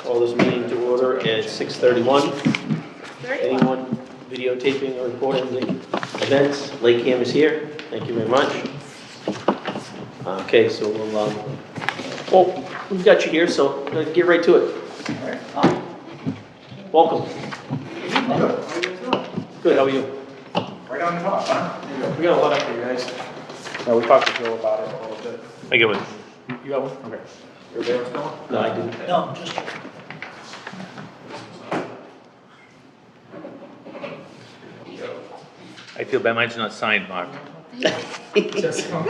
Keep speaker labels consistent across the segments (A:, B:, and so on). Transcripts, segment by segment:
A: Call this meeting to order at 6:31.
B: 31.
A: Anyone videotaping or recording the events? LakeCAM is here. Thank you very much. Okay, so well, we've got you here, so let's get right to it. Welcome.
C: Good. How are you guys doing?
A: Good, how are you?
C: Right on top, huh? We got a lot up for you guys. We talked to Joe about it a little bit.
A: I get one.
C: You got one? Okay. Everybody else got one?
A: No, I didn't.
B: No, just,
D: I feel bad, mine's not signed, Mark.
C: Just
D: I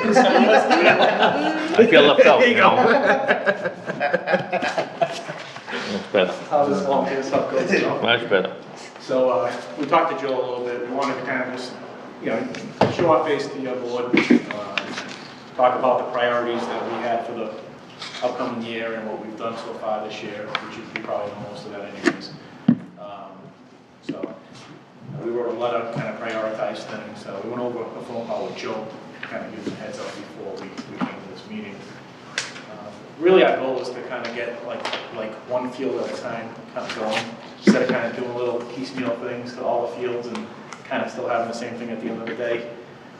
D: feel left out, you know? Much better,
C: how this long stuff goes, you know?
D: much better.
C: So, we talked to Joe a little bit. We wanted to kind of just, show our face to your board, talk about the priorities that we had for the upcoming year and what we've done so far this year, which you probably know most of that anyways. So, we wrote a lot of kind of prioritized things. We went over a phone call with Joe, kind of give him a heads up before we came to this meeting. Really, our goal is to kind of get like one field at a time kind of going, instead of kind of doing little piecemeal things to all the fields and kind of still having the same thing at the end of the day.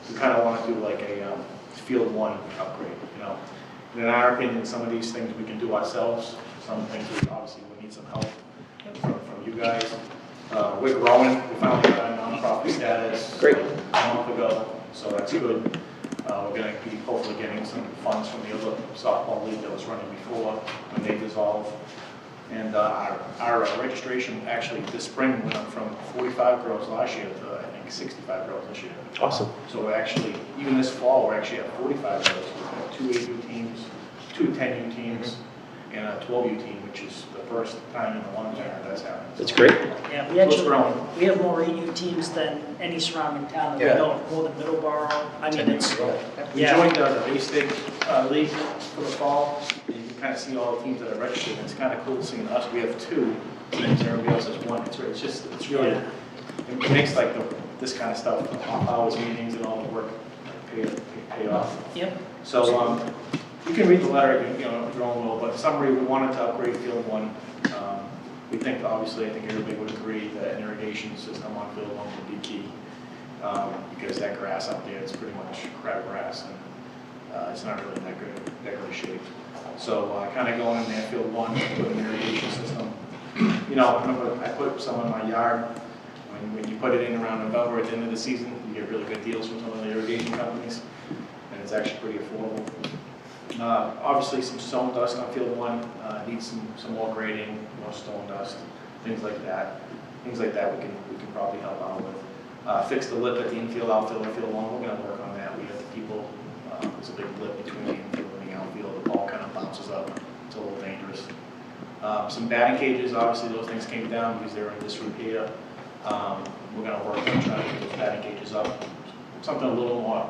C: We kind of want to do like a field one upgrade, And in our opinion, some of these things we can do ourselves. Some things we obviously will need some help from you guys. We're growing. We finally got our nonprofit status
A: Great.
C: a month ago, so that's good. We're going to be hopefully getting some funds from the other softball league that was running before when they dissolved. And our registration actually this spring went up from 45 girls last year to I think 65 girls this year.
A: Awesome.
C: So we're actually, even this fall, we're actually at 45 girls. We've got 2 8U teams, 2 10U teams, and a 12U team, which is the first time in a long time that's happened.
A: That's great.
B: yeah,
C: So
B: we have more AU teams than any surrounding town. We
C: Yeah.
B: know more than Middleborough. I mean, it's,
C: We
B: Yeah.
C: joined the Bay State League for the fall, and you can kind of see all the teams that are registered, and it's kind of cool seeing us. We have 2, and everybody else has 1. It's really,
B: Yeah.
C: it makes like this kind of stuff, off-hours meetings and all the work pay off.
B: Yep,
C: So, you can read the letter, your own will, but in summary, we wanted to upgrade Field 1. We think, obviously, I think everybody would agree that an irrigation system on Field 1 would be key. Because that grass up there is pretty much crabgrass, and it's not really that good of shape. So kind of going in there, Field 1, put an irrigation system. I put some in my yard. When you put it in around November at the end of the season, you get really good deals from some of the irrigation companies, and it's actually pretty affordable. Obviously, some stone dust on Field 1 needs some more grading, more stone dust, things like that. Things like that we can probably help out with. Fix the lip at the infield, outfield, and Field 1. We're going to work on that. We have the people. There's a big lip between the infield and the outfield. The ball kind of bounces up. It's a little dangerous. Some batting cages. Obviously, those things came down because they were in disrepair. We're going to work on trying to get those batting cages up. Something a little more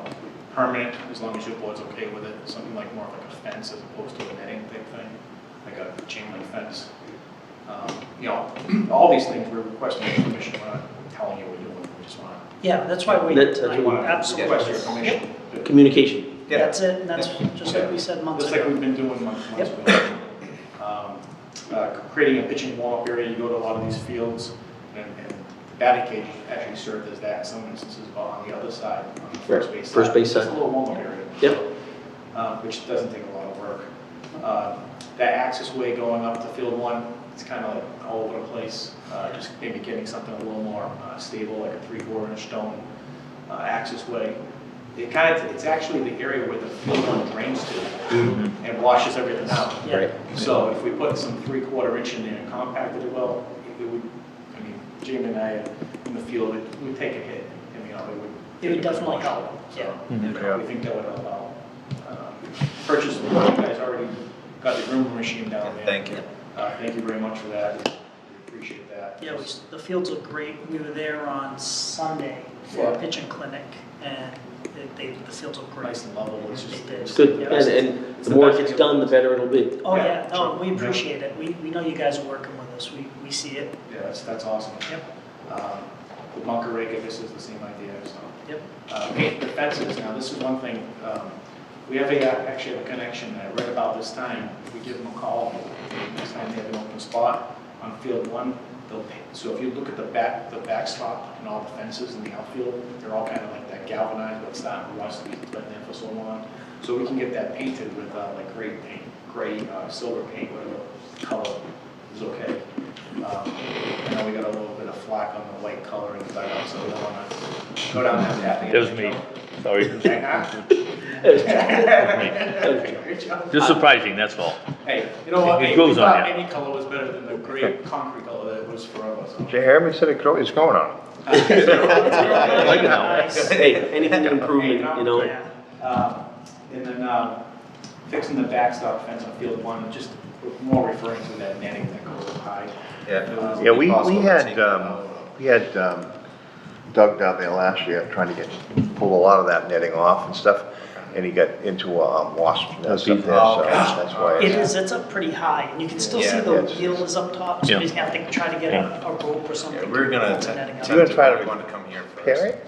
C: permanent, as long as your board's okay with it. Something like more like a fence as opposed to a netting type thing, like a chain link fence. All these things we're requesting your permission. We're not telling you what you're doing. We just want
B: yeah, that's why we,
A: That's
C: to
B: absolutely.
C: request your permission.
A: Communication.
B: That's it, and that's just like we said months
C: Just like
B: ago.
C: we've been doing months ago. Creating a pitching warm-up area. You go to a lot of these fields, and the batting cage actually served as that in some instances, but on the other side, on the first base side.
A: First base side.
C: It's a little warm-up area.
A: Yep.
C: Which doesn't take a lot of work. That access way going up to Field 1, it's kind of like all over the place. Just maybe getting something a little more stable, like a 3/4 inch stone access way. It's actually the area where the Field 1 drains to and washes everything out.
B: Yeah.
A: Right.
C: So if we put some 3/4 inch in there and compacted it well, it would, Jamie and I in the field, it would take a hit.
B: It would definitely help.
C: So
B: Yeah.
C: we think that would help out. Purchase, you guys already got the groomer machine down there.
E: Thank you.
C: Thank you very much for that. We appreciate that.
B: Yeah, the fields look great. We were there on Sunday for a
C: Yeah.
B: pitching clinic, and the fields look great.
C: Nice and level. It's just,
B: They did.
A: It's good.
B: Yeah.
A: And the more it gets done, the better it'll be.
B: Oh,
C: Yeah,
B: yeah, no,
C: sure.
B: we appreciate it. We know you guys are working with us. We see it.
C: yeah, that's awesome.
B: Yep.
C: The bunker rake, I guess, is the same idea, so.
B: Yep.
C: Paint the fences. Now, this is one thing, We have actually have a connection that right about this time, if we give them a call, next time they have an open spot on field one, they'll paint. So if you look at the backstop and all the fences in the outfield, they're all kind of like that galvanized, but it's not rust, we've been there for so long. So we can get that painted with like silver paint, whatever color is okay. I know we got a little bit of flack on the white color in the dugout, so we don't want to go down that path.
D: That was me, sorry.
C: Great job.
D: Just surprising, that's all.
C: Hey, you know what?
D: It
C: Hey, we
D: grows on
C: thought
D: you.
C: any color was better than the gray concrete color that it was forever, so.
E: Jay Harriman said it's going on.
D: I like it now.
B: Nice.
A: Hey, anything improvement, you know?
B: Yeah.
C: And then fixing the backstop fence on field one, just more referring to that netting that goes high.
E: Yeah, we had Doug down there last year trying to pull a lot of that netting off and stuff, and he got into a wasp nest up there, so that's why.
B: It's up pretty high, and you can still see the wheel is up top, so
D: Yeah.
B: he's gonna have to try to get a rope or something.
F: Yeah, we're gonna
B: to netting up.
E: You're gonna try to
F: we want to come here first.
E: repair it?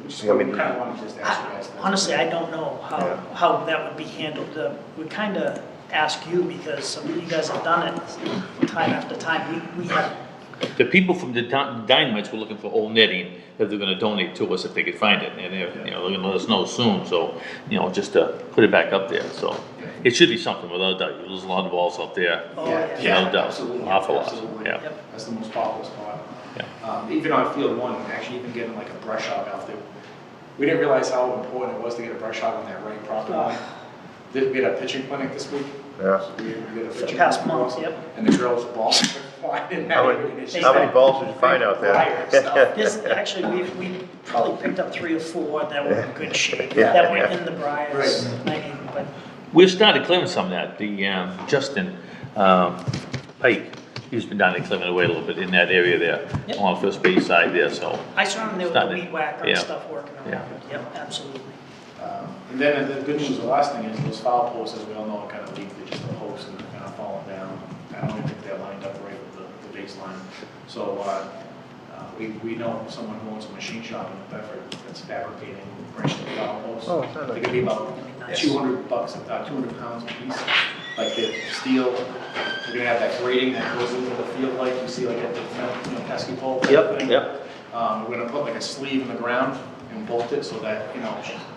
C: Just,
E: Yeah, I
C: we
E: mean-
C: kind of want to just ask you guys. that.
B: Honestly, I don't know
E: Yeah.
B: how that would be handled. We kind of ask you because some of you guys have done it time after time. We have,
D: The people from the Dynamites were looking for old netting that they're gonna donate to us if they could find it, and they're, you know, they're gonna let us know soon, so, you know, just to put it back up there, so. It should be something without a doubt, you lose a lot of balls up there.
B: oh,
C: Yeah,
B: yeah.
D: No doubt.
C: absolutely.
D: Awful lot,
C: Absolutely.
D: yeah.
B: Yep.
C: That's the most popular spot.
D: Yeah.
C: Even on field one, actually even getting like a brush hog out there. We didn't realize how important it was to get a brush hog on that right property line. We had a pitching clinic this week.
E: Yeah.
C: We did a
B: For the
C: pitching
B: past
C: clinic
B: month,
C: also,
B: yep.
C: And the girls' balls were flying in that
E: How
C: area,
E: many,
C: and it's just
E: how many
C: that
E: balls did you find out
C: wire
E: there?
C: stuff.
B: There's, actually, we probably picked up 3 or 4 that were in good shape,
E: Yeah.
B: that were in the briars.
C: Right.
B: I mean, but
D: We've started clearing some of that, the, Justin, Pike, he's been down there clearing away a little bit in that area there,
B: Yep.
D: on the first base side there, so.
B: I saw him there with the
D: Started.
B: weed whacker and
D: Yeah.
B: stuff working
D: Yeah.
B: around. Yep, absolutely.
C: And then the good news, the last thing is those foul posts, as we all know, are kind of leak, they're just a post and they're kind of falling down. I don't even think they're lined up right with the baseline. So, we know someone who owns a machine shop in Bedford that's fabricating brand new foul posts.
E: Oh,
C: They could be about
B: Nice.
C: $200, 200 pounds a piece. Like the steel, you're gonna have that grating that goes into the field like you see like at the, pesky pole. type
A: Yep,
C: thing.
A: yep.
C: We're gonna put like a sleeve in the ground and bolt it so that,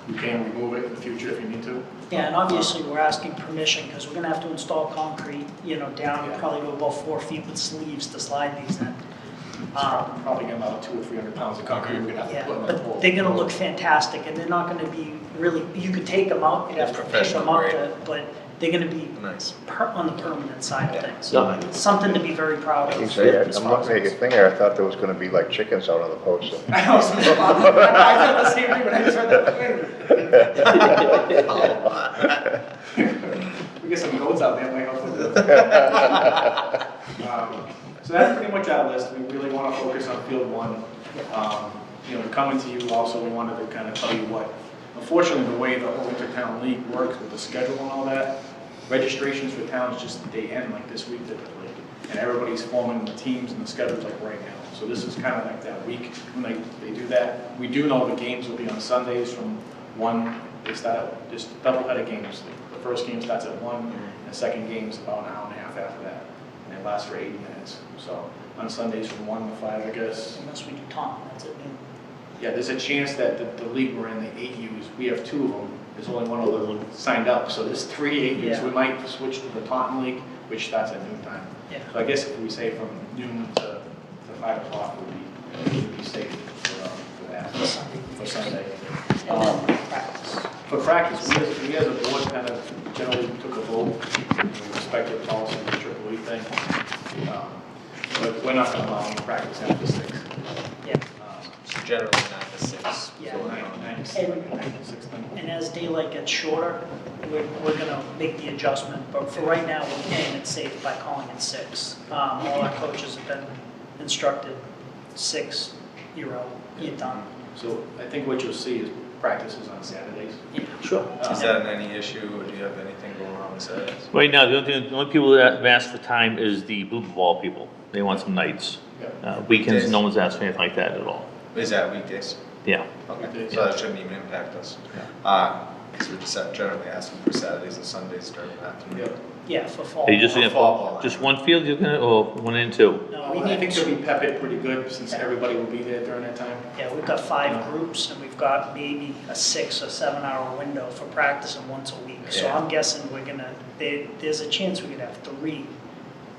C: you can remove it in the future if you need to.
B: Yeah, and obviously, we're asking permission, because we're gonna have to install concrete, down
C: Yeah.
B: probably to about 4 feet with sleeves to slide these in.
C: Probably get about 200 or 300 pounds of concrete we're gonna have to
B: Yeah,
C: put in that hole.
B: but they're gonna look fantastic, and they're not gonna be really, you could take them out, you'd have to pick them up, but they're gonna be
F: Nice.
B: on the permanent side of things.
A: No.
B: So it's something to be very proud of.
E: You say,
B: as
E: I'm
B: far
E: looking at your
B: as-
E: thing there, I thought there was gonna be like chickens out on the post.
C: I know, so- I thought the same thing when I just heard that. We get some goats out there, might help with it. So that's pretty much our list. We really want to focus on field one. Coming to you also, we wanted to kind of tell you what, unfortunately, the way the whole Intertown League works with the schedule and all that, registrations for towns they end like this week typically. And everybody's forming the teams and the schedules like right now. So this is kind of like that week when they do that. We do know the games will be on Sundays from 1, they start just double-headed games. The first game starts at 1, and the second game's about an hour and a half after that. And it lasts for 80 minutes. So on Sundays from 1 to 5, I guess.
B: Unless we do Tom, that's it.
C: Yeah, there's a chance that the league we're in, the 8Us, we have 2 of them. There's only one other one signed up, so there's 3 8Us.
B: Yeah.
C: We might switch to the Taunton League, which starts at noon time.
B: Yeah.
C: So I guess if we say from noon to 5 o'clock would be safe for that,
B: For Sunday.
C: for Sunday.
B: And then practice.
C: For practice, we as a board kind of generally took a vote, we respected the policy of the AAA thing. But we're not gonna allow any practice after 6.
B: Yeah.
F: So generally not the 6.
B: Yeah.
C: So 96 then.
B: And as daylight gets shorter, we're gonna make the adjustment, but for right now, we're playing it safe by calling it 6. All our coaches have been instructed 6, you're out, you're done.
C: So I think what you'll see is practices on Saturdays.
B: Yeah.
A: Sure.
F: Is that any issue, or do you have anything going on with that?
D: Right now, the only people that have asked for time is the blue ball people, they want some nights. Weekends, no one's asked for anything like that at all.
F: Is that weekdays?
D: Yeah.
F: Okay,
C: Weekdays.
F: so that shouldn't even impact us. Because we're just generally asking for Saturdays and Sundays during the afternoon.
C: Yep.
B: Yeah, for fall.
D: Are you just
F: For
D: looking
F: fall
D: for
F: ball.
D: just one field you're gonna, or one and two?
B: No,
C: I think they'll be peppered pretty good since everybody will be there during that time.
B: Yeah, we've got 5 groups, and we've got maybe a 6 or 7 hour window for practicing once a week. So
F: Yeah.
B: I'm guessing we're gonna, there's a chance we could have 3,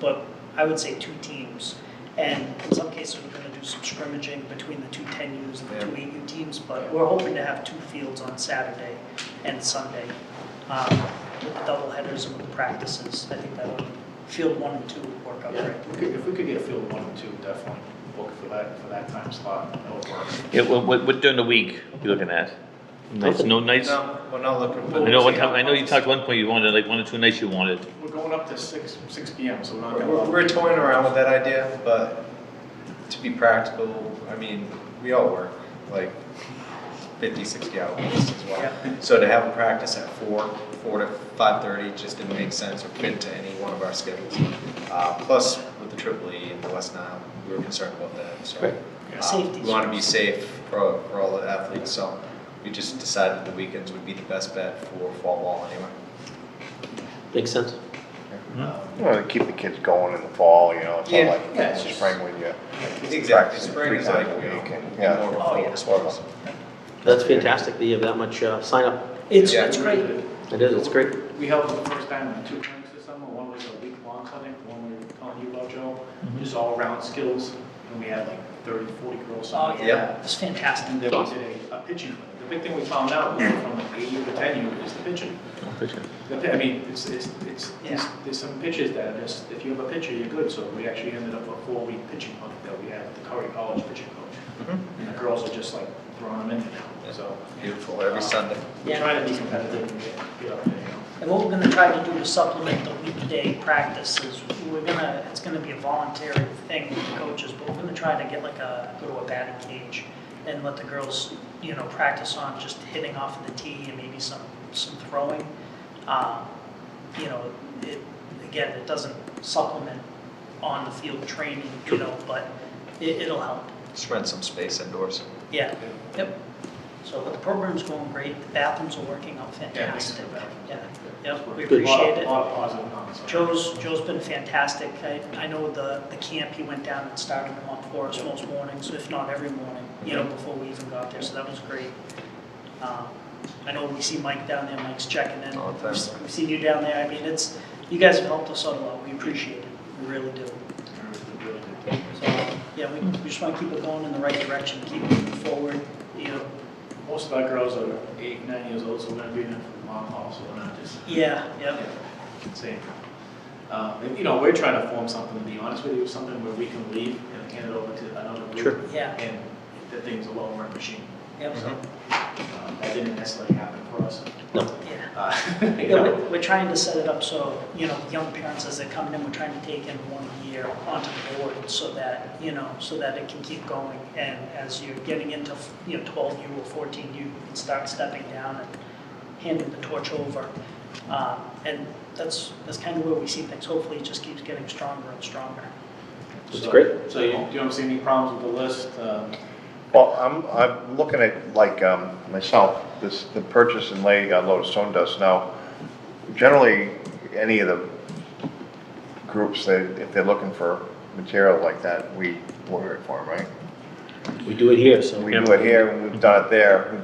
B: but I would say 2 teams. And in some cases, we're gonna do some scrimmaging between the 2 10Us and the 2 8U teams, but we're hoping to have 2 fields on Saturday and Sunday, with the double headers and with the practices. I think that would, field 1 and 2 would work out
C: Yeah,
B: great.
C: if we could get a field 1 and 2, definitely book for that time slot, that would work.
D: Yeah, what during the week you looking at? Nights, no nights?
F: No, we're not looking for.
D: I know one time, I know you talked one point you wanted, like 1 or 2 nights you wanted.
C: We're going up to 6 PM, so we're not gonna.
F: We're toying around with that idea, but to be practical, I mean, we all work like 50, 60 hour weeks as well. So to have a practice at 4 to 5:30 just didn't make sense or fit into any one of our schedules. Plus, with the Triple E and the West Nile, we were concerned about that, so.
A: Right.
B: Safety.
F: We want to be safe for all the athletes, so we just decided the weekends would be the best bet for fall ball anyway.
A: Makes sense.
E: You know, to keep the kids going in the fall, you know, it's not
F: Yeah.
E: like
C: Yeah, it's
E: in the
C: just-
E: spring when you.
F: Exactly, spring
E: Three
F: is like,
E: times a
F: you know,
E: week and, yeah.
F: more of a
B: Oh, yeah.
F: focus for us.
A: That's fantastic that you have that much sign up.
B: It's
F: Yeah.
B: great.
A: It is, it's great.
C: We held it the first time in 2 clinics this summer. One was a week long clinic, one we were telling you about, Joe, just all around skills. And we had like 30, 40 girls.
B: Oh,
C: something like
B: yeah,
C: that.
B: it's fantastic.
C: And then we did a pitching clinic. The big thing we found out from 8U to 10U is the pitching. I mean,
B: Yeah.
C: there's some pitches that are just, if you have a pitcher, you're good. So we actually ended up a 4-week pitching clinic that we had at the Curry College pitching coach. And the girls are just like throwing them in there now, so.
F: Beautiful, every Sunday.
C: We're
B: Yeah.
C: trying to be competitive and get up there, you know.
B: And what we're gonna try to do to supplement the weekday practices, it's gonna be a voluntary thing with the coaches, but we're gonna try to get go to a batting cage and let the girls, practice on just hitting off of the tee and maybe some throwing. It doesn't supplement on the field training, but it'll help.
F: Just rent some space indoors.
B: Yeah, yep. So, but the program's going great, the bathrooms are working out
C: thanks
B: fantastic.
C: for that.
B: Yeah, yep, we
A: Good.
B: appreciate
C: A
B: it.
C: lot of positive comments.
B: Joe's been fantastic. I know the camp, he went down and started them up for us most mornings, if not every morning, before we even got there, so that was great. I know we see Mike down there, Mike's checking in.
F: All the time.
B: We've seen you down there, I mean, you guys have helped us out a lot, we appreciate it, we really do.
C: Really good.
B: So, yeah, we just want to keep it going in the right direction, keep moving forward,
C: Most of our girls are 8, 9 years old, so we're gonna be in it for the long haul, so we're not just.
B: Yeah, yep.
C: Same. We're trying to form something, to be honest with you, something where we can leave and hand it over to another group.
A: Sure.
B: Yeah,
C: And the thing's a well-run machine.
B: yep,
C: That didn't necessarily happen for us.
A: No.
B: yeah.
C: You
B: Yeah,
C: know,
B: we're trying to set it up so, the young parents, as they're coming in, we're trying to take in 1 year onto the board so that, so that it can keep going. And as you're getting into, 12U or 14U, you can start stepping down and handing the torch over. And that's kind of where we see things. Hopefully, it just keeps getting stronger and stronger.
A: That's
C: so-
A: great.
C: So you don't see any problems with the list?
E: Well, I'm looking at, like, myself, the purchase and laying a load of stone dust. Now, generally, any of the groups, if they're looking for material like that, we order it for them, right?
A: We do it here, so.
E: We do it here, and we've done it there.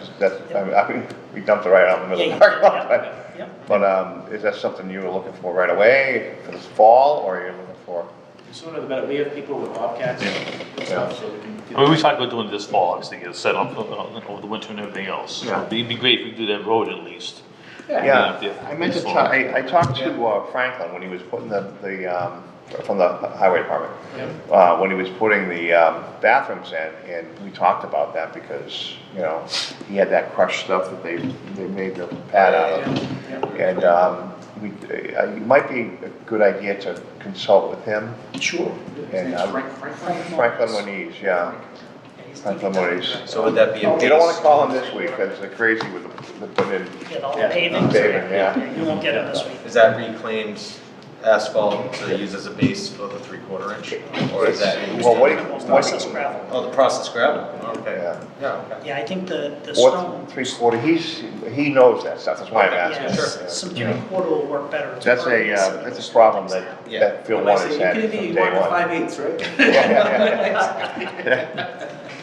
E: We dumped it right out in the middle of the parking lot.
B: Yep.
E: But is that something you were looking for right away for this fall, or are you looking for?
C: The sooner the better. We have people with bobcats and stuff, so we can.
D: I mean, we talked about doing it this fall, obviously, get it set up over the winter and everything else. So
E: Yeah.
D: it'd be great if we could do that road at least.
E: Yeah,
D: Yeah.
E: I meant to I talked to Franklin when he was putting from the highway department.
C: Yep.
E: When he was putting the bathrooms in, and we talked about that because, he had that crushed stuff that they made the pad out of. And it might be a good idea to consult with him,
B: Sure.
E: and
C: Frank.
E: Franklin Moniz, yeah.
B: Yeah, he's
E: Franklin
B: deep.
E: Moniz.
F: So would that be a
E: You don't wanna
F: base?
E: call him this week, because they're crazy with the
B: Get all the
C: Yeah,
B: paving.
E: paving, yeah.
B: You won't get it this week.
F: Is that reclaimed asphalt to use as a base for the 3/4 inch? Or is that?
E: Well,
B: Process gravel.
F: Oh, the processed gravel, okay.
E: Yeah.
F: Yeah, okay.
B: Yeah, I think the stone.
E: What, 3/4, he knows that stuff, that's why I'm asking.
B: Yeah,
F: sure.
B: some
E: You know.
B: 3/4 will work better. It's
E: That's
B: pervious.
E: that's a problem that,
F: Yeah.
E: that Phil One has had from day one.
C: 5/8, right?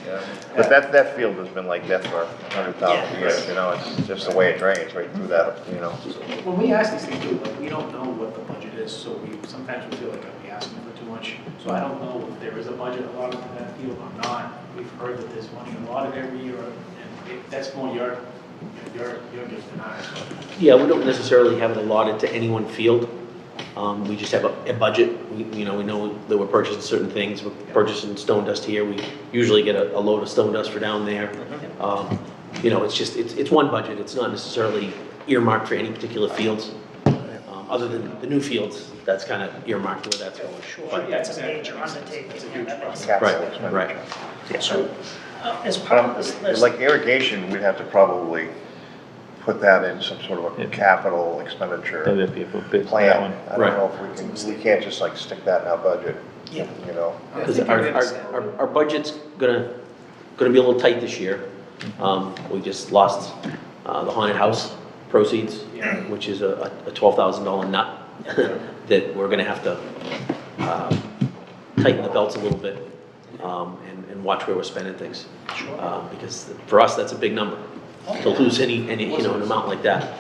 F: Yeah.
E: But that field has been like that for 100,000
B: Yeah.
E: years, you know, it's just the way it drains right through that, you know.
C: When we ask these things too, like, we don't know what the budget is, so sometimes we feel like we're asking for too much. So I don't know if there is a budget allotted to that field or not. We've heard that there's money allotted every year, and that's more your gift than ours.
A: Yeah, we don't necessarily have it allotted to any one field. We just have a budget. We know that we're purchasing certain things. We're purchasing stone dust here. We usually get a load of stone dust for down there. It's one budget. It's not necessarily earmarked for any particular fields. Other than the new fields, that's kind of earmarked where that's going.
B: Sure, that's a major undertaking. Yeah, that makes sense.
E: Capital expenditure.
A: Right.
B: So, as part of this list.
E: Like irrigation, we'd have to probably put that in some sort of a capital expenditure
D: That'd be a bit for that
E: plan.
D: one.
E: I don't know if we can't just like stick that in our budget,
B: Yeah.
E: you know?
A: Because our budget's gonna be a little tight this year. We just lost the haunted house proceeds, which is a $12,000 nut that we're gonna have to tighten the belts a little bit and watch where we're spending things. Because for us, that's a big number to lose any an amount like that.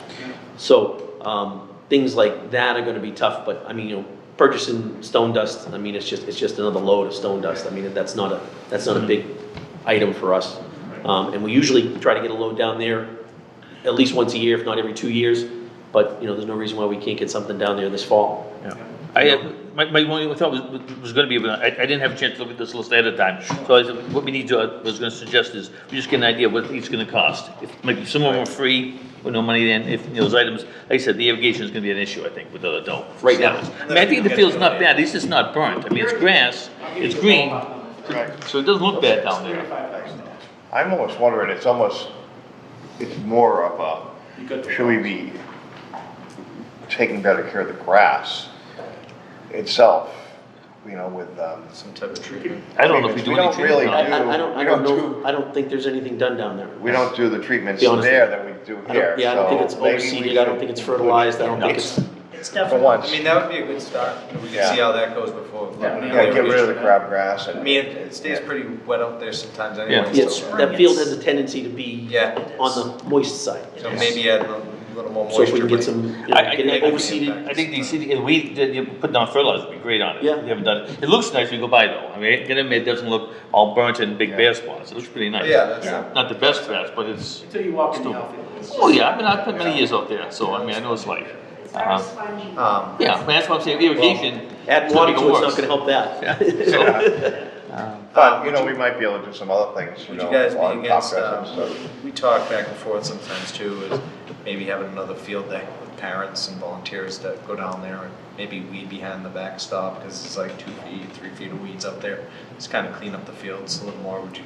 A: So things like that are gonna be tough, but I mean, purchasing stone dust, I mean, it's just another load of stone dust. I mean, that's not a big item for us. And we usually try to get a load down there at least once a year, if not every 2 years. But, there's no reason why we can't get something down there this fall.
D: Yeah. My only thought was gonna be, I didn't have a chance to look at this list ahead of time. So I said, what we need to, was gonna suggest is, we just get an idea of what each gonna cost. If maybe some of them are free, with no money in, if those items, like I said, the irrigation is gonna be an issue, I think, with the adult.
A: Right now.
D: I mean, I think the field's not bad, it's just not burnt. I mean, it's grass, it's green, so it doesn't look bad down there.
E: I'm almost wondering, it's more of a, should we be taking better care of the grass itself, with,
F: Some type of treatment.
D: I don't know if we do
E: We don't
D: anything.
E: really
D: no.
A: I don't know, I don't think there's anything done down there.
E: we don't do the treatments
A: Be honest
E: there
A: with
E: that we do
A: I
E: here,
A: don't, yeah, I don't think it's
E: so maybe we
A: overseeded, I don't think it's fertilized, I don't think it's,
B: It's
E: For
B: definitely.
E: once.
F: I mean, that would be a good start, we can
E: Yeah.
F: see how that goes before.
C: Yeah,
E: get rid of the crabgrass
F: I
E: and.
F: mean, it stays pretty wet out there sometimes anyway,
D: Yeah.
A: yes,
F: so,
A: that field has a tendency to be
F: yeah,
A: on the moist side.
F: so maybe add a little more
A: So if we
F: moisture.
A: can get
F: but-
A: some,
D: I
A: get it
D: think
A: overseeded,
D: the city, and you put down fertilizer would be great on it.
A: Yeah.
D: You haven't done it. It looks nice when you go by though. I mean, get it doesn't look all burnt and big bare spots. It looks pretty nice.
F: Yeah, that's,
D: Not the best grass, but it's,
C: Until you walk in the outfield.
D: oh yeah, I've spent many years out there, so I mean, I know it's like, yeah, I mean, that's what I'm saying, irrigation.
A: add
D: it's
A: water
D: gonna
A: to
D: make
A: it's not
D: worse.
A: gonna help that.
D: So,
E: But, we might be able to do some other things,
F: would you guys be
E: on top
F: against,
E: dressing and stuff.
F: we talk back and forth sometimes too, is maybe having another field day with parents and volunteers that go down there and maybe weed behind the backstop, because it's like 2 feet, 3 feet of weeds up there. Just kind of clean up the fields a little more, would you?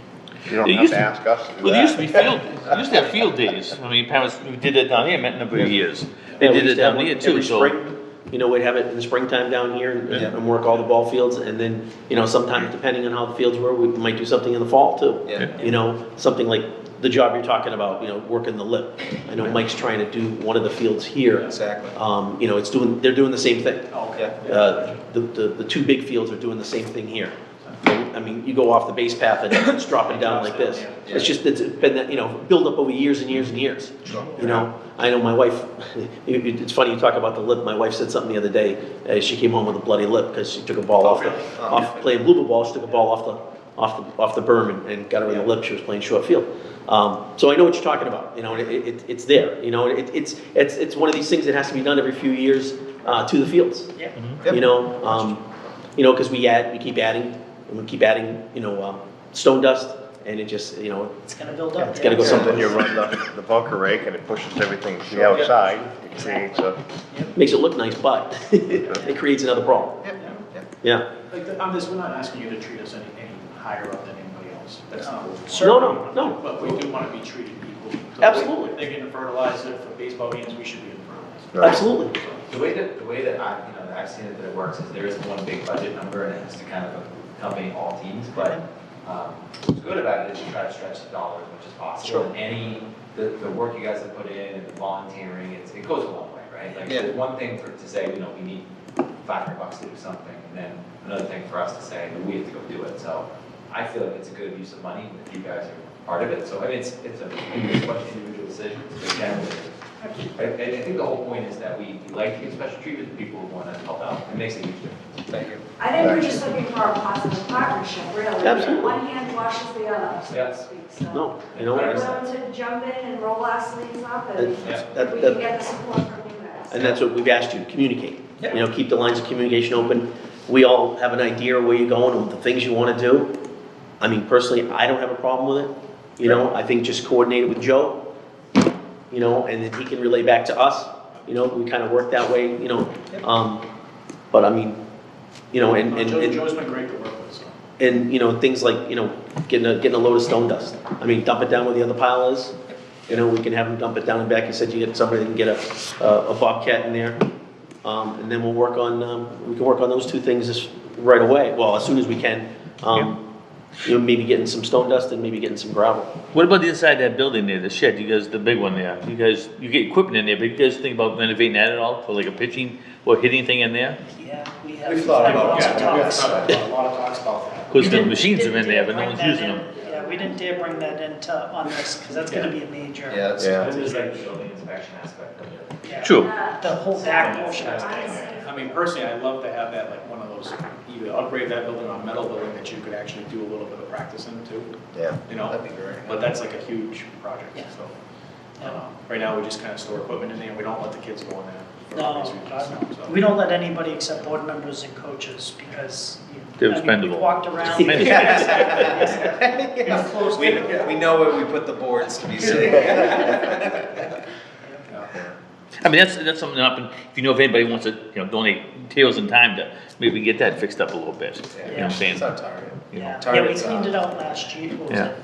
E: You don't
D: It
E: have
D: used
E: to
D: to-
E: ask us to do
D: Well, there used to be
E: that.
D: we used to have field days. I mean, parents, we did that down here, met a number of years. They
A: Yeah, we
D: did it
A: used to have
D: down
A: one
D: here too,
A: every
D: so.
A: spring. We'd have it in the springtime down here and work all the ball fields, and then, sometimes depending on how the fields were, we might do something in the fall too.
F: Yeah.
A: Something like the job you're talking about, working the lip. I know Mike's trying to do one of the fields here.
F: Exactly.
A: They're doing the same thing.
F: Yeah.
A: The two big fields are doing the same thing here. I mean, you go off the base path and it's dropping down like this. It's been that, build up over years and years and years. I know my wife, it's funny you talk about the lip. My wife said something the other day, she came home with a bloody lip because she took a ball off playing blooper ball, she took a ball off the berm and got her in the lip, she was playing short field. So I know what you're talking about, it's there, it's one of these things that has to be done every few years to the fields.
B: Yeah.
A: Because we keep adding, and we keep adding, stone dust, and it just,
B: It's gonna build up.
A: It's gotta go
B: yeah.
A: somewhere.
E: Then you run the bunker rake and it pushes everything to the outside, it creates a,
A: makes it look nice, but it creates another problem. Yeah.
C: Like, on this, we're not asking you to treat us any higher up than anybody else. That's not what we want.
B: Certainly.
A: No.
C: But we do want to be treated equally. So
A: Absolutely.
C: If they're getting fertilizer for baseball games, we should be getting fertilizer.
E: Right.
A: Absolutely.
G: The way that I've seen it that it works is there isn't one big budget number and it has to kind of accompany all teams, but what's good about it is you try to stretch the dollar as much as possible.
A: Sure.
G: And the work you guys have put in and the volunteering, it goes a long way, right? Like,
F: Yeah.
G: there's one thing to say, we need $500 to do something, and then another thing for us to say, we have to go do it. So I feel like it's a good use of money if you guys are part of it. So I mean, it's a bunch of individual decisions, but generally, I think the whole point is that we like to give special treatment to people who want to help out. It makes a huge difference.
F: Thank you.
H: I think we're just looking for a positive partnership, really.
A: Absolutely.
H: One hand washes the other, so
G: Yeah.
H: to speak, so.
A: No,
H: We're willing to jump in and roll our sleeves up and
G: Yeah.
H: we can get the support from you guys.
A: And that's what we've asked you to communicate. Keep the lines of communication open. We all have an idea of where you're going and the things you want to do. I mean, personally, I don't have a problem with it. I think just coordinate it with Joe, and then he can relay back to us. We kind of work that way, but I mean,
C: Joe's been great to work with, so.
A: and things like, getting a load of stone dust. I mean, dump it down where the other pile is. We can have them dump it down and back. You said you get somebody that can get a bobcat in there. And then we can work on those two things just right away. Well, as soon as we can. Maybe getting some stone dust and maybe getting some gravel.
D: What about the inside of that building there, the shed, the big one there? You get equipment in there, but you guys think about renovating that at all, for like a pitching or hitting thing in there?
B: Yeah, we have.
F: We've thought about
B: lots of
C: Yeah, we have
B: talks.
C: a lot of talks about that.
D: Because the
B: We
D: machines
B: didn't
D: are in there, but no
B: dare
D: one's
B: bring
D: using
B: that
D: them.
B: in. Yeah, we didn't dare bring that on this, because that's gonna be a major.
F: Yeah, that's.
E: Yeah.
G: It's like the building inspection aspect of it.
B: Yeah.
D: True.
B: The whole back portion.
C: I mean, personally, I'd love to have that, like, one of those, either upgrade that building or a metal building that you could actually do a little bit of practice in too,
E: Yeah.
F: That'd be great.
C: But that's like a huge project,
B: Yeah.
C: so.
B: Yeah.
C: Right now, we just kind of store equipment in there, we don't let the kids go in there. for
B: No,
C: obvious reasons,
B: God, no.
C: so.
B: We don't let anybody except board members and coaches, because.
D: They're
B: I mean,
D: expendable.
B: We walked around.
D: Expendable.
B: We've closed it.
F: We know where we put the boards to be safe.
D: I mean, that's something up, and if you know if anybody wants to, donate tails and time to maybe get that fixed up a little bit. You know what I'm saying?
F: It's our target.
D: You know.
B: Yeah, we
F: Target's
B: cleaned it
F: on.
B: out last year. What was
D: Yeah.
B: it?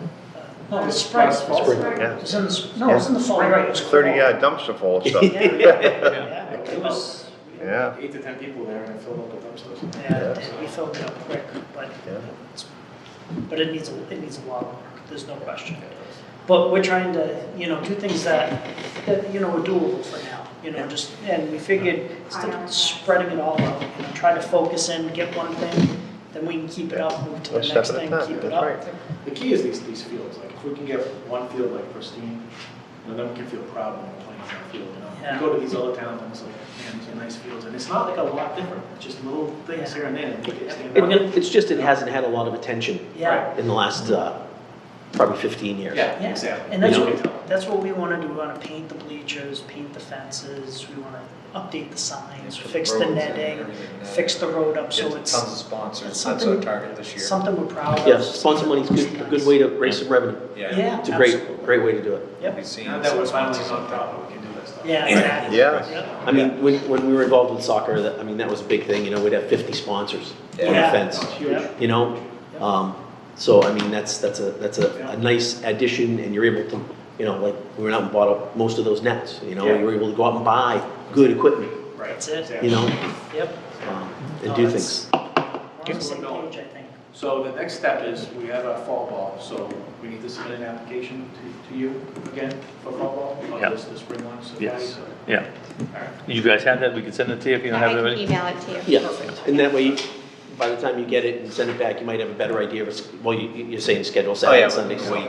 B: No, it was spring.
C: Last fall.
E: Yeah.
B: It was in the, no, it was in the fall, right? It was
E: 30
B: fall.
E: dumpster full of stuff.
B: Yeah, yeah, it was,
E: Yeah.
C: 8 to 10 people there and it filled up with dumpsters.
B: yeah, we filled it up quick, but,
E: Yeah.
B: but it needs a lot of work, there's no question. But we're trying to, do things that are doable for now, just, and we figured instead of spreading it all out, try to focus in, get one thing, then we can keep it up, move to the
E: One step
B: next
E: at a
B: thing,
E: time,
B: keep it
E: that's
B: up.
E: right.
C: The key is these fields, like, if we can get one field like pristine, then we can feel proud when we're playing on that field,
B: Yeah.
C: You go to these other towns and it's like, man, these are nice fields, and it's not like a lot different, it's just little things here and there that make it stand out.
A: It's just, it hasn't had a lot of attention
B: Yeah.
A: in the last, probably 15 years.
C: Yeah,
B: Yeah,
C: exactly.
B: and that's
C: You
B: what,
C: can tell.
B: that's what we wanna do, we wanna paint the bleachers, paint the fences, we wanna update the signs,
F: Put
B: fix the
F: roads in,
B: netting,
F: everything, yeah.
B: fix the road up, so
F: Get
B: it's
F: tons of sponsors, that's
B: something-
F: our target this year.
B: something we're proud of.
A: Yeah, sponsor money's good, a good way to raise some revenue.
B: Yeah.
A: It's a great,
B: absolutely.
A: great way to do it.
B: Yep,
F: We've seen
C: Now that we're
F: some
C: finally
F: sponsors
C: on
F: on
C: top, we can do that stuff.
B: yeah, exactly.
E: Yeah.
B: Yep.
A: I mean, when we were involved with soccer, that was a big thing, we'd have 50 sponsors on the
B: Yeah.
A: fence,
C: It's huge.
A: So, I mean, that's a nice addition, and you're able to, like, we went out and bought up most of those nets, you were able to go out and buy good equipment,
C: Right.
B: That's it.
C: Exactly.
B: Yep.
A: and
B: No,
A: do
B: that's-
A: things.
B: We're on the same page, I think.
C: So the next step is, we have a fall ball, so we need to submit an application to you again for fall ball?
D: Yeah.
C: Or the spring one, so
D: Yes.
C: so-
D: Yeah.
C: All right.
D: You guys have that? We can send it to you if you don't
I: I
D: have it
I: can
D: already?
I: email it to you.
A: Yeah,
B: Perfect.
A: and that way, by the time you get it and send it back, you might have a better idea of, well, you're saying schedule
F: Oh,
A: Saturday
F: yeah,
A: and Sunday.
F: wait.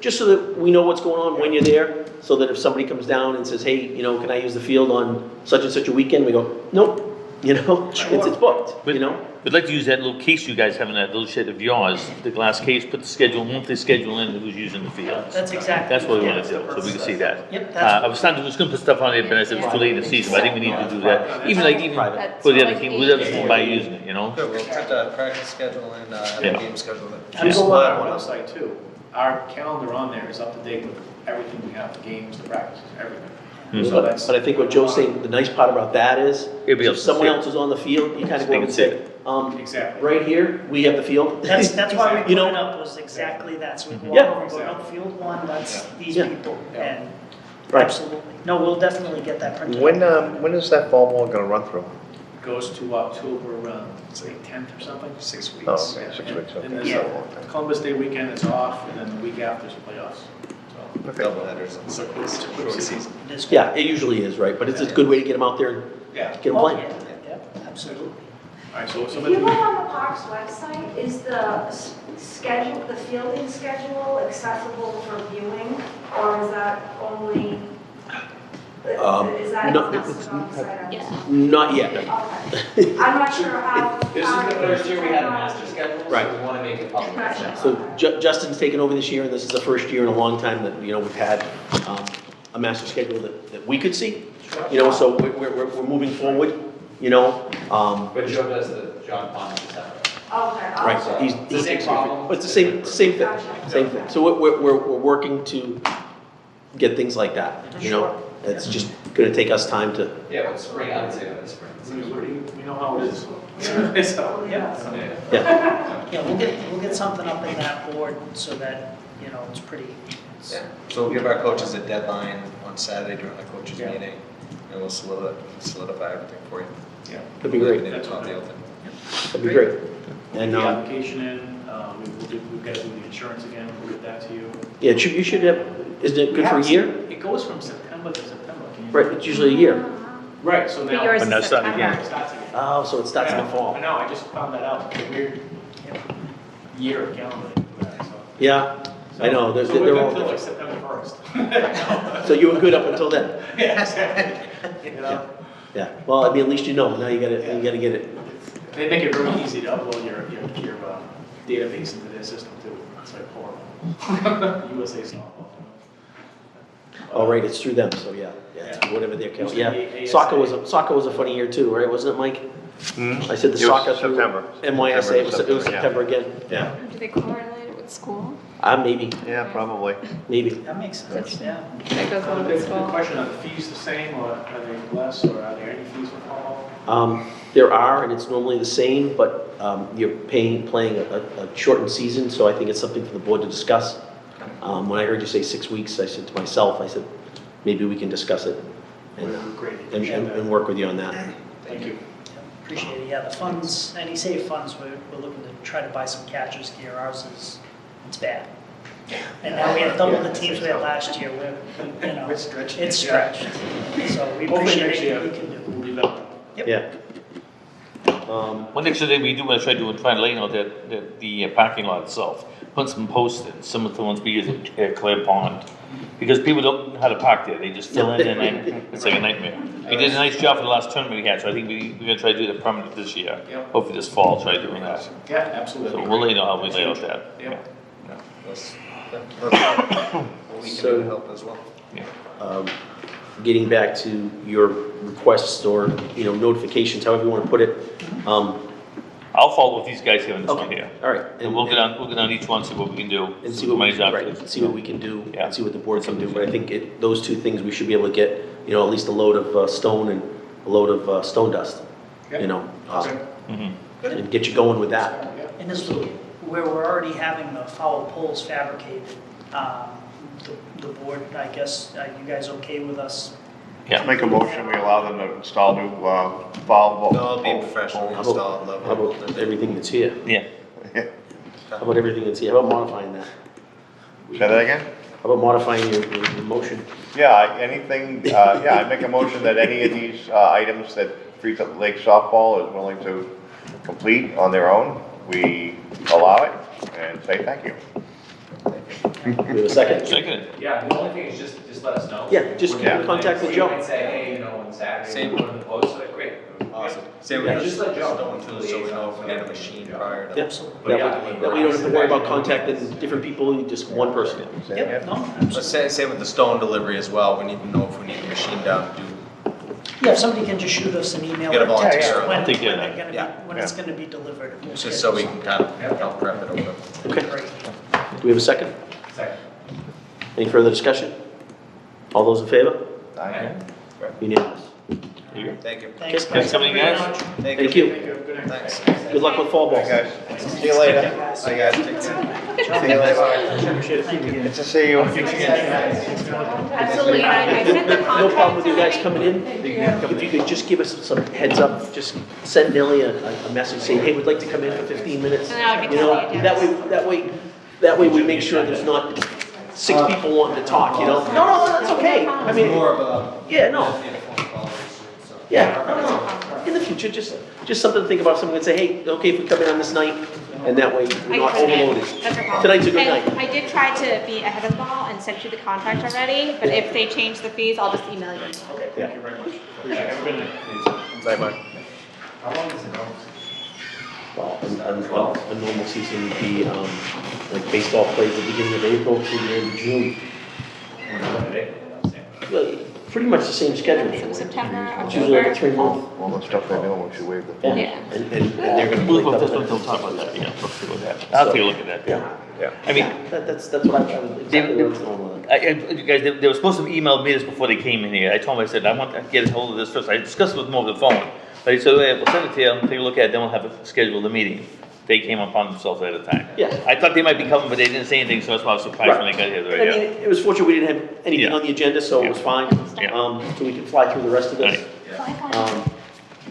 A: Just so that we know what's going on when you're there, so that if somebody comes down and says, hey, can I use the field on such and such a weekend? We go, nope, it's booked,
D: We'd like to use that little case you guys have in that little shed of yours, the glass case, put the schedule, monthly schedule in, who's using the field.
B: That's exactly.
D: That's what we
B: yeah.
D: want to do, so we can see that.
B: Yep, that's.
D: I was gonna put stuff on there, but I said it was too late in the season, but I think we need to do that. Even
I: That's
D: for the other
I: like
D: team,
I: 8
D: whoever team by
I: days.
D: using it,
F: Good, we'll put the practice schedule and, have the
D: Yeah.
F: game schedule.
B: I'm
C: Just
B: so
C: on
B: glad.
C: our website too, our calendar on there is up to date with everything we have, the games, the practices, everything.
D: Mhm.
C: So that's.
A: But I think what Joe's saying, the nice part about that is,
D: You'll be able
A: if
D: to
A: someone
D: see it.
A: else is on the field, you kind of go
D: They
A: up
D: can
A: and
D: see
A: say,
D: it.
C: Exactly.
A: right here, we have the field.
B: That's why we put
A: You
B: it
A: know?
B: up, was exactly that, so we can walk
A: Yeah.
B: over and go, no, field one, that's these
A: Yeah.
B: people,
C: Yeah.
B: and
E: Right.
B: Absolutely. No, we'll definitely get that printed.
E: When is that fall ball gonna run through?
C: Goes to October, it's like 10th or something.
F: 6 weeks.
E: Oh, okay, 6 weeks, okay.
C: And
E: That's
C: then
E: not a long time.
C: Columbus Day weekend is off, and then the week after is playoffs. So
F: Double headers.
C: it's a quick season.
B: It is good.
A: Yeah, it usually is, right, but it's a good way to get them out there and
C: Yeah.
A: get them
B: Oh,
A: playing.
B: yeah, absolutely.
C: All right, so
H: If
C: somebody.
H: you look on the park's website, is the schedule, the fielding schedule accessible for viewing? Or is that only, is that
A: no,
H: listed on the site?
I: Yeah.
A: Not yet.
H: Okay. I'm not sure how.
G: This is the first year we had a master schedule, so
A: Right.
G: we want to make it public.
H: Gotcha.
A: So Justin's taken over this year, and this is the first year in a long time that, we've had a master schedule that we could see. So we're moving forward,
G: But Joe does the John Pond Center.
H: Okay.
A: Right,
H: awesome.
A: he's,
G: It's the
A: he
G: same
A: takes care of it.
G: problem.
A: But it's the same thing, same thing. So we're working to get things like that,
B: Sure.
A: It's just gonna take us time to,
G: Yeah, but spring, I would say that spring.
C: We know how it is. So,
B: Yeah.
A: yeah.
B: Yeah, we'll get something up in that board so that, it's pretty.
F: Yeah. So we'll give our coaches a deadline on Saturday during the coaches
C: Yeah.
F: meeting, and we'll solidify everything for you.
C: Yeah.
A: That'd be great,
F: Leave it out in the open.
A: that'd be great.
C: Get
A: And,
C: the application in, we've got to do the insurance again, we'll get that to you.
A: yeah, you should have, isn't it good for a year?
C: It goes from September to September. Can you-
A: Right, it's usually a year.
C: Right, so
I: But
C: now.
I: yours
D: But now
I: is
D: start
I: September.
D: again.
C: It starts again.
A: Oh, so it starts in the
C: Yeah,
A: fall.
C: I know, I just found that out, it's a weird year of calendar. So
A: Yeah, I know, they're
C: So we're
A: all
C: good till like
A: different.
C: September 1st.
A: So you were good up until then?
C: Yes. You know,
A: Yeah, well, at least you know, now you gotta get it.
C: they make it very easy to upload your database into their system too. It's like horrible. USA softball.
A: Oh, right, it's through them, so yeah,
C: Yeah.
A: whatever their count,
C: Used to
A: yeah.
C: be ASA.
A: Soccer was a funny year too, right, wasn't it, Mike? I said the
E: It was
A: soccer through
E: September.
A: MYSA, it was
E: September, yeah.
A: September again, yeah.
I: Do they correlate it with school?
A: Maybe,
E: Yeah, probably.
A: maybe.
B: That makes sense, yeah.
I: That goes along with
C: Good
I: school.
C: question, are the fees the same, or are they less, or are there any fees for football?
A: There are, and it's normally the same, but you're playing a shortened season, so I think it's something for the board to discuss. When I heard you say 6 weeks, I said to myself, maybe we can discuss it
C: Great.
A: and work with you on that.
C: Thank you.
B: Appreciate it, yeah, the funds, any save funds, we're looking to try to buy some catcher's gear, ours it's bad. And now we have double the teams we had last year,
C: It's stretched.
B: it's stretched. So we
C: Hopefully
B: appreciate
C: next year,
B: anything we can do.
C: we'll leave that.
B: Yep.
A: Yeah.
D: One extra thing we do want to try to do and try and lay out the parking lot itself, put some posts in, some of the ones we use at Clear Pond. Because people don't know how to park there, they just fill in and then, it's like a nightmare. We did a nice job for the last tournament we had, so I think we're gonna try to do that permanent this year.
C: Yep.
D: Hopefully this fall, try doing that.
C: Yeah, absolutely.
D: So we'll let you know how we lay out that.
C: Yep.
F: Let's we can do to help as well.
A: Getting back to your requests or, notifications, however you want to put it.
D: I'll follow with these guys here on this one
A: Okay,
D: here.
A: all right.
D: And we'll get on each one, see what we can do.
A: And see what we
D: Money's out
A: right,
D: there.
A: see what we can do,
D: Yeah.
A: and see what the board can do. But I think those two things, we should be able to get, at least a load of stone and a load of stone dust,
C: Okay. Okay.
D: Mhm.
A: and get you going with that.
C: Yeah.
B: And this, where we're already having the foul poles fabricated, the board, I guess, you guys okay with us?
D: Yeah.
E: Make a motion, we allow them to install new, valve.
F: They'll be professionally
A: How
F: installed,
A: about,
F: level.
A: how about everything that's here?
D: Yeah.
A: How about everything that's here? How about modifying that?
E: Say that again?
A: How about modifying your motion?
E: Yeah, anything, yeah, I make a motion that any of these items that Freetown Lake Softball is willing to complete on their own, we allow it and say thank you.
A: We have a second?
D: Second.
G: Yeah, the only thing is just let us know.
A: Yeah, just
E: Yeah.
A: contact with
G: Or
A: Joe.
G: you might say, hey, on Saturday,
F: Same.
G: we're going to post, so great.
F: Awesome. Same
G: Yeah,
F: with
G: just
F: the
G: let Joe
F: stone
G: know.
F: too, so we know if we need a machine prior to.
A: Yep.
B: Absolutely.
A: That way you don't have to worry about contacting different people, just one person.
B: Yep, no,
F: But
B: absolutely.
F: same with the stone delivery as well, we need to know if we need a machine down to do.
B: Yeah, if somebody can just shoot us an email.
F: Get a
B: or text
F: volunteer.
B: when
D: I'll take care of
B: they're
D: that.
B: gonna be-
F: Yeah.
B: When it's gonna be delivered. We'll
F: Just so we
B: schedule
F: can kind of help prep it over.
A: Okay,
B: something. Great.
A: do we have a second?
G: Second.
A: Any further discussion? All those in favor?
G: Okay.
A: Unanimous.
D: Here you go.
F: Thank you.
B: Thanks.
A: Thanks
D: for coming, guys.
A: Thank you.
C: Good night.
F: Thanks.
A: Good luck with fall ball.
E: Guys, see you later.
B: Guys.
F: Bye guys, take care.
E: See you later. Good to see you.
I: Absolutely, and I sent the contract.
A: No problem with you guys
I: already.
A: coming in.
I: Thank you.
A: If you could just give us some heads up, just send Nellie a message saying, hey, we'd like to come in for 15 minutes.
I: And I would be
A: You know,
I: happy to.
A: that way we make sure there's not 6 people wanting to talk, you know? No, that's okay. I mean,
F: More of a.
A: yeah, no.
F: phone call or so.
A: Yeah, no. In the future, just something to think about. Someone would say, hey, okay if we come in on this night? And that way we're not
I: I can
A: overloaded.
I: That's no problem.
A: Tonight's a good
I: And
A: night.
I: I did try to be ahead of the ball and sent you the contract already, but if they change the fees, I'll just email you.
C: Okay, thank you very much. Appreciate it. Have a good night.
E: Bye, Mike.
F: How long does it go?
A: Well, a normal season would be, like baseball plays at the beginning of April through the end of June. Well, pretty much the same schedule.
I: So September,
A: It's usually like a
I: October.
A: 3-month.
E: All the stuff they're doing, we should waive the.
A: Yeah,
I: Yeah.
A: and they're gonna.
D: We'll,
A: break up
D: they'll
A: the-
D: talk about that, yeah, we'll see what that, I'll take a look at that.
A: Yeah.
E: Yeah.
D: I mean,
A: That's what I was, exactly where it's going with it.
D: you guys, they were supposed to email me this before they came in here. I told them, I said, I want to get a hold of this first. I discussed it with them over the phone. But he said, "Hey, we'll send it to you, take a look at it, then we'll have a schedule a meeting." They came upon themselves at a time.
A: Yeah.
D: I thought they might be coming, but they didn't say anything, so that's why I was surprised when they got here.
A: I mean, it was fortunate we didn't have anything
D: Yeah.
A: on the agenda, so it was fine.
D: Yeah.
A: So we can fly through the rest of this.
D: Right.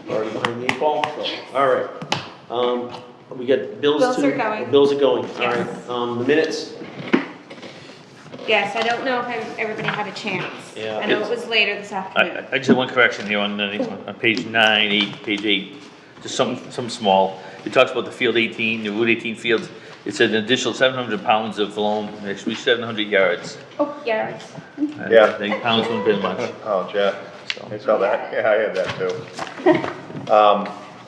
A: Already behind the 8 ball, so, all right. We got bills
I: Bills
A: to.
I: are going.
A: Bills are going, all
I: Yes.
A: right. The minutes,
I: Yes, I don't know if everybody had a chance.
A: Yeah.
I: I know it was later this afternoon.
D: I just have one correction here on page 9, 8, page 8, just some small. It talks about the field 18, the Route 18 fields. It said an additional 700 pounds of loam, it should be 700 yards.
I: Oh, yeah.
E: Yeah.
D: I think pounds wouldn't have been much.
E: Oh, Jeff,
D: So.
E: I saw that, yeah, I had that too.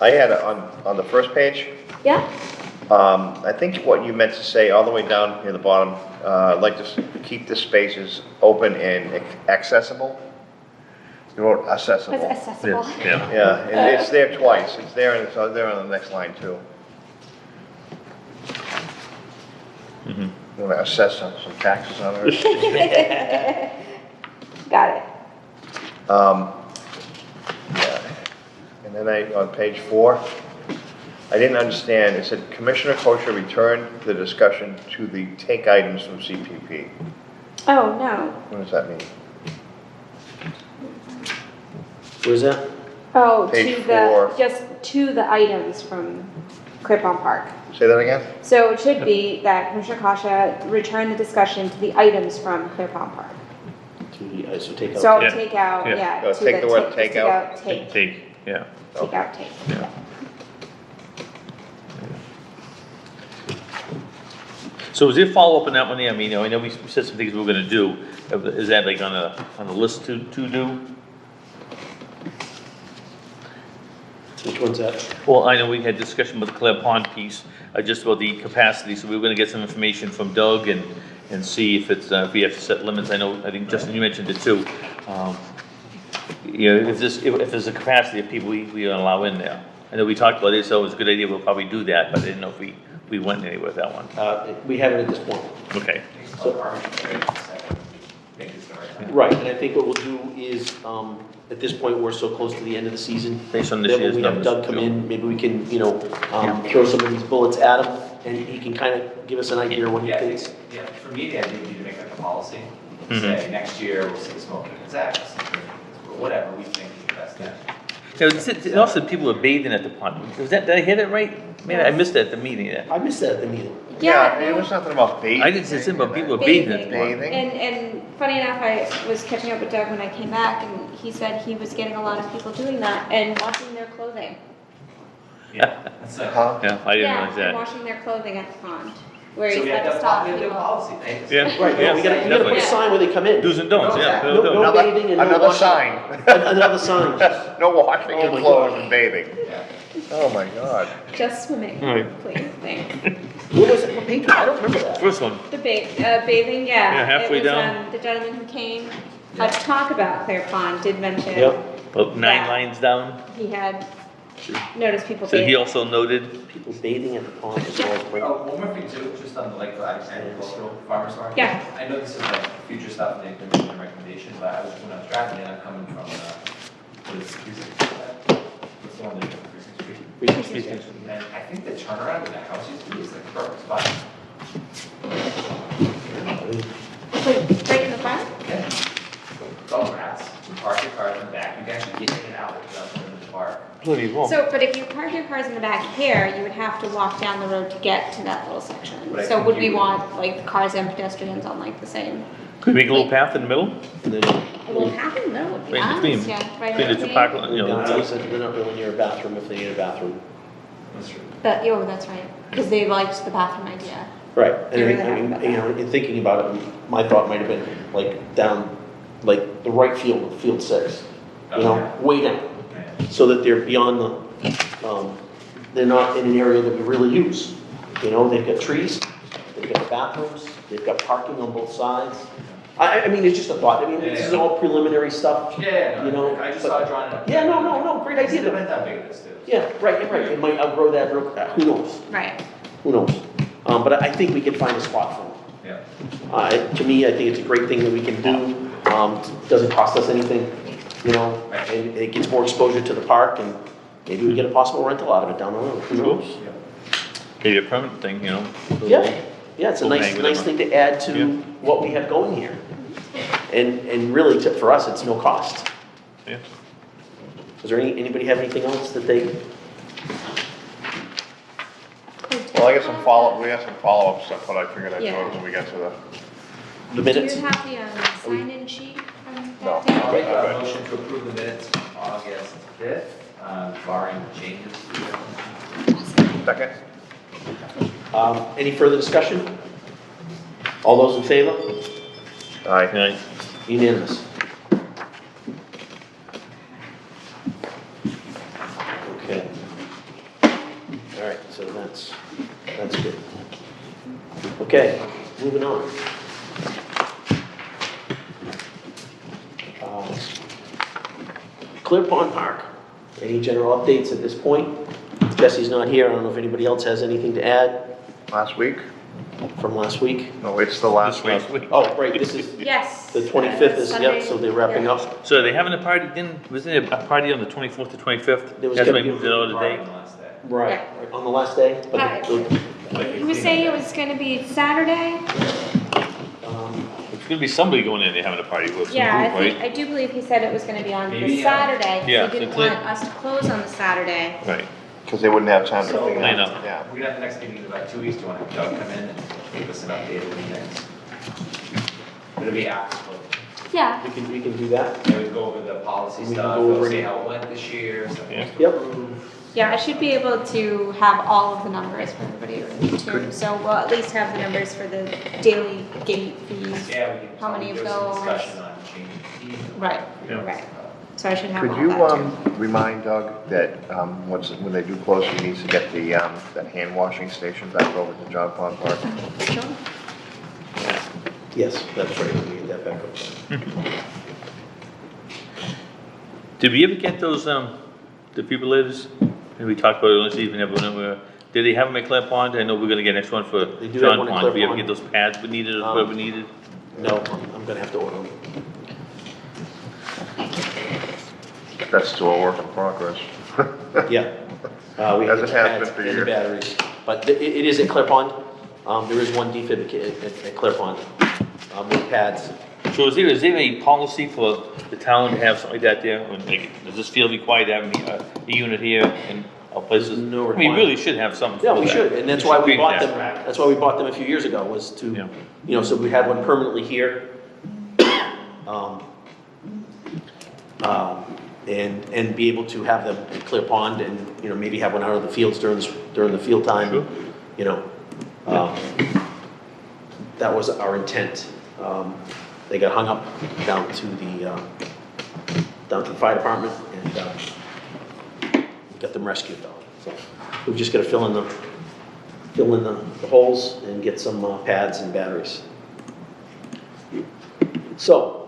E: I had it on the first page,
I: Yeah?
E: I think what you meant to say all the way down near the bottom, I'd like to keep the spaces open and accessible. You wrote accessible.
I: Was accessible.
D: Yeah.
E: Yeah, and it's there twice, it's there and it's there on the next line too.
D: Mhm.
E: You wanna assess some taxes on it?
I: Got it.
E: Yeah. And then on page 4, I didn't understand, it said Commissioner Kosher returned the discussion to the take items from CPP.
I: Oh, no.
E: What does that mean?
A: where's that?
I: Oh,
E: Page
I: to the,
E: 4.
I: just to the items from Clear Pond Park.
E: Say that again?
I: So it should be that Commissioner Kasha returned the discussion to the items from Clear Pond Park.
A: So take out.
I: So
D: Yeah.
I: take out,
D: Yeah.
I: yeah.
E: Oh,
I: to
E: take the word
I: just
E: take out?
I: Take,
D: Take, yeah.
I: take out take.
D: Yeah. So is there follow-up on that one there? I mean, I know we said some things we were gonna do. Is that like on the list to do?
A: Which one's that?
D: Well, I know we had discussion with the Clare Pond piece, just about the capacity, so we were gonna get some information from Doug and see if it's, if we have to set limits. I think Justin, you mentioned it too. You know, if there's a capacity of people we allow in there. I know we talked about it, so it was a good idea, we'll probably do that, but I didn't know if we went anywhere with that one.
A: We haven't at this point.
D: Okay.
A: Right, and I think what we'll do is, at this point, we're so close to the end of the season.
D: Based on this
A: that
D: year's
A: when we have
D: numbers,
A: Doug come
D: sure.
A: in, maybe we can, throw some of these bullets at him, and he can kind of give us an idea what he
G: Yeah, I
A: thinks.
G: think, yeah, for me, the idea would be to make like a policy,
D: Mhm.
G: say, next year, we'll see smoking is X, or whatever we think is the best thing.
D: You know, it also said people were bathing at the pond. Was that, did I hear that right? Man, I missed that at the meeting there.
A: I missed that at the meeting.
I: Yeah,
E: It was nothing about bathing.
D: I didn't say something about people were bathing at the pond.
E: Bathing?
I: And funny enough, I was catching up with Doug when I came back, and he said he was getting a lot of people doing that and washing their clothing.
G: Yeah, that's it.
E: Huh?
D: Yeah, I didn't
I: Yeah,
D: realize
I: and
D: that.
I: washing their clothing at the pond, where
G: So
I: he's
G: we
I: had
G: have
I: to
G: to,
I: stop
G: we have to do a
I: people.
G: policy, thanks.
D: Yeah.
A: Right,
D: Yeah,
A: we gotta put a
D: definitely.
A: sign where they come in.
D: Do's and don'ts, yeah.
A: No, no
E: Another,
A: bathing and no
E: another
A: washing.
E: sign.
A: Another sign.
E: No washing
A: Oh
E: your
A: my
E: clothes
A: God.
E: and bathing.
G: Yeah.
E: Oh my God.
I: Just swimming,
D: Right.
I: please, thanks.
A: What was it, what page? I don't remember that.
D: First one.
I: The bathing, yeah.
D: Yeah, halfway
I: It was,
D: down.
I: the gentleman who came, to talk about Clear Pond did mention.
A: Yep.
D: About 9
I: Yeah.
D: lines down.
I: He had noticed people
D: So he
I: bathing.
D: also noted,
A: People bathing at the pond as well as
G: Oh,
A: breaking.
G: one more thing too, just on the like agricultural farmers market.
I: Yeah.
G: I know this is like future stuff, they can make their recommendations, but when I was driving in, I'm coming from, what is it, what's the one that, Precinct Street?
A: Breaking.
G: And I think the turnaround in that house used to be is like a perfect spot.
I: Like, right in the front?
G: Yeah. It's all grass. You park your cars in the back, you can actually get in and out without going to the park.
D: Plenty of room.
I: So, but if you park your cars in the back here, you would have to walk down the road to get to that little section.
G: But I
I: So
G: think
I: would we
G: you would-
I: want like the cars and pedestrians on like the same?
D: Could we make a little path in the middle?
A: And then,
I: A little path in the middle would be
D: Right
I: nice,
D: between-
I: yeah, right
D: Between the
I: in
D: two
I: between.
D: parking, you
A: you know,
D: know,
A: they're not really near a bathroom if they need a bathroom.
G: That's true.
I: That's right, because they liked the bathroom idea.
A: Right, and
I: You're
A: I
I: really
A: mean,
I: happy
A: you
I: about
A: know, in thinking about it, my thought might have been like down, like the right field, field 6, you know, way down,
G: Yeah.
A: so that they're beyond they're not in an area that we really use. You know, they've got trees, they've got bathrooms, they've got parking on both sides. I mean, it's just a thought, I mean, this is all preliminary stuff.
G: Yeah,
A: You know,
G: I just
A: but-
G: saw it drawn up.
A: Yeah, no, great idea.
G: It depends how big it is too.
A: Yeah, right, it might outgrow that, who knows,
I: Right.
A: who knows? But I think we can find a spot for them.
G: Yeah.
A: To me, I think it's a great thing that we can do. Doesn't cost us anything, you know, and it gets more exposure to the park, and maybe we get a possible rental out of it down the road. Who knows?
D: maybe a permanent thing, you know?
A: Yeah, yeah, it's a
D: We'll
A: nice,
D: hang with
A: nice
D: them.
A: thing to add
D: Yeah.
A: to what we have going here. And really, for us, it's no cost.
D: Yeah.
A: Is there anybody have anything else that they?
E: Well, I got some follow-up stuff, but I figured I'd do
I: Yeah.
E: it when we get to the,
A: The
I: Do
A: minutes?
I: you have the sign-in sheet from
E: No.
I: that day?
G: I'll make a motion to approve the minutes from August 5th, barring changes.
E: second?
A: Any further discussion? All those in favor?
E: Aye.
D: Yeah,
A: Unanimous. Okay. All right, so that's good. Okay, moving on. Clear Pond Park, any general updates at this point? Jesse's not here, I don't know if anybody else has anything to add
E: Last week?
A: from last week?
E: No, it's the last week.
D: last week.
A: Oh, right, this is,
I: Yes.
A: the 25th is,
I: Sunday.
A: yeah, so they're wrapping
I: Yeah.
A: up.
D: So are they having a party, wasn't there a party on the 24th to 25th?
A: There was
D: That's why
A: gonna
D: they
A: be-
D: moved it out of the
G: Barring
D: date?
G: the last day.
A: Right, on the last day? But
I: He was saying it was gonna be Saturday?
D: There's gonna be somebody going in there having a party with some
I: Yeah,
D: group,
I: I do believe he said it was gonna be on
G: Maybe,
I: the Saturday,
D: Yeah,
I: because he didn't
D: so it's
I: want us to close on the Saturday.
D: right? Right.
E: Because they wouldn't have time to
G: So-
E: figure
D: I
E: it
D: know.
E: out. Yeah.
G: We're gonna have the next meeting in about 2 weeks. Do you want to have Doug come in and give us an update of things? It'll be after,
I: Yeah.
A: we can do that.
G: and we go over the policy
A: We can
G: stuff,
A: go
G: we'll
A: over
G: see
A: it.
G: how it went this year, stuff we
D: Yeah.
A: Yep.
G: approved.
I: Yeah, I should be able to have all of the numbers for everybody too. So we'll at least have the numbers for the daily gate fees.
G: Yeah, we can.
I: How many of
G: do some
I: those?
G: discussion on changing fees.
I: Right,
D: Yeah.
I: right. So I should have
E: Could
I: all
E: you,
I: that too.
E: remind Doug that, when they do close, he needs to get the, that hand washing station back over to John Pond Park?
I: Sure.
A: Yes, that's right, we need that back up.
D: Did we ever get those, defibrillators? And we talked about it, let's even have one, did they have them at Clear Pond? I know we're gonna get next one for
A: They do have
D: John
A: one at
D: Pond.
A: Clear
D: Did we ever
A: Pond.
D: get those pads we needed or whatever needed?
A: No, I'm gonna have to order them.
E: That's still a work in progress.
A: Yeah. We
E: As
A: have
E: it
A: the
E: has
A: pads
E: been for
A: and the
E: years.
A: batteries. But it is at Clear Pond. There is one defib at Clear Pond, with pads.
D: So is there a policy for the town to have something like that there? Or like, does this feel required to have a unit here in our places?
A: There's no
D: I mean,
A: requirement.
D: really should have something for
A: Yeah,
D: that.
A: we should, and that's why we
D: bring
A: bought
D: that
A: them,
D: back.
A: that's why we bought them a few years ago, was to,
D: Yeah.
A: you know, so we had one permanently here. um, and be able to have them at Clear Pond and, you know, maybe have one out of the fields during the field time,
D: Sure.
A: you know. That was our intent. They got hung up down to the fire department and, got them rescued though. So we've just gotta fill in the holes and get some pads and batteries. So,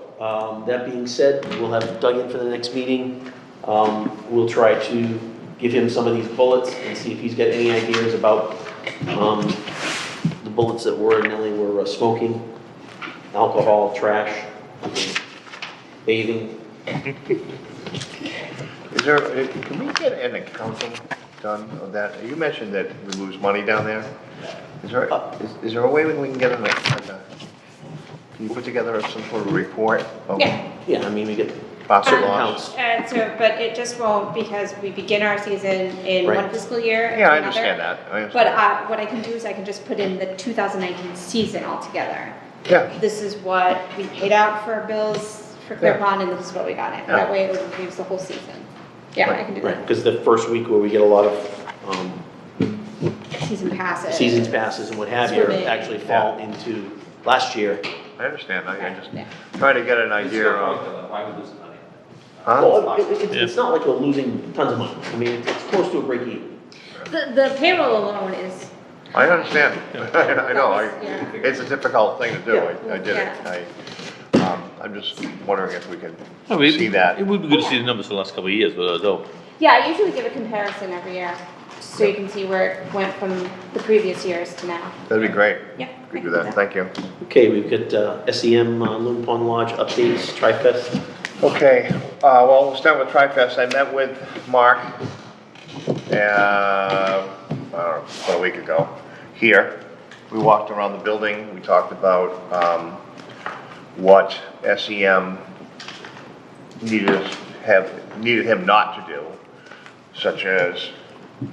A: that being said, we'll have Doug in for the next meeting. We'll try to give him some of these bullets and see if he's got any ideas about the bullets that Nellie were smoking, alcohol, trash, bathing.
E: Is there, can we get an accounting done of that? You mentioned that we lose money down there. Is there a way we can get can you put together some sort of report of
I: Yeah.
A: Yeah, I mean, we get
E: profit
A: certain
E: loss?
A: counts.
I: But it just won't because we begin our season in one
A: Right.
I: fiscal year. and
E: Yeah, I
I: another.
E: understand that.
I: But what I can do is I can just put in the 2019 season altogether.
E: Yeah,
I: This is what we paid out for bills for Clear
E: Yeah.
I: Pond, and this is what we got in.
E: Yeah.
I: That way it would reviews the whole season. Yeah, I can do
A: Right,
I: that.
A: because the first week where we get a lot of
I: Season passes.
A: seasons passes and what have you
I: Swimming.
A: actually fall into last year.
E: I understand. I just
I: Yeah.
E: trying to get an
G: It's
E: idea
G: your
E: of,
G: point, though, why we lose money?
E: huh?
A: Well, it's not like we're losing tons of money. I mean, it's close to a break even.
I: The payroll alone is.
E: I understand. I know,
I: Yeah.
E: it's a difficult thing to do. I did it.
I: Yeah.
E: I'm just wondering if we can
D: I mean,
E: see that.
D: It would be good to see the numbers for the last couple of years, but I don't.
I: Yeah, I usually give a comparison every year, so you can see where it went from the previous years to now.
E: That'd be great.
I: Yeah.
E: We do that. Thank you.
A: Okay, we've got SEM, Loon Pond Lodge updates, Tri-Fest.
E: Okay, well, we'll start with Tri-Fest. I met with Mark, I don't know, about a week ago, here. We walked around the building, we talked about, what SEM needed him not to do, such as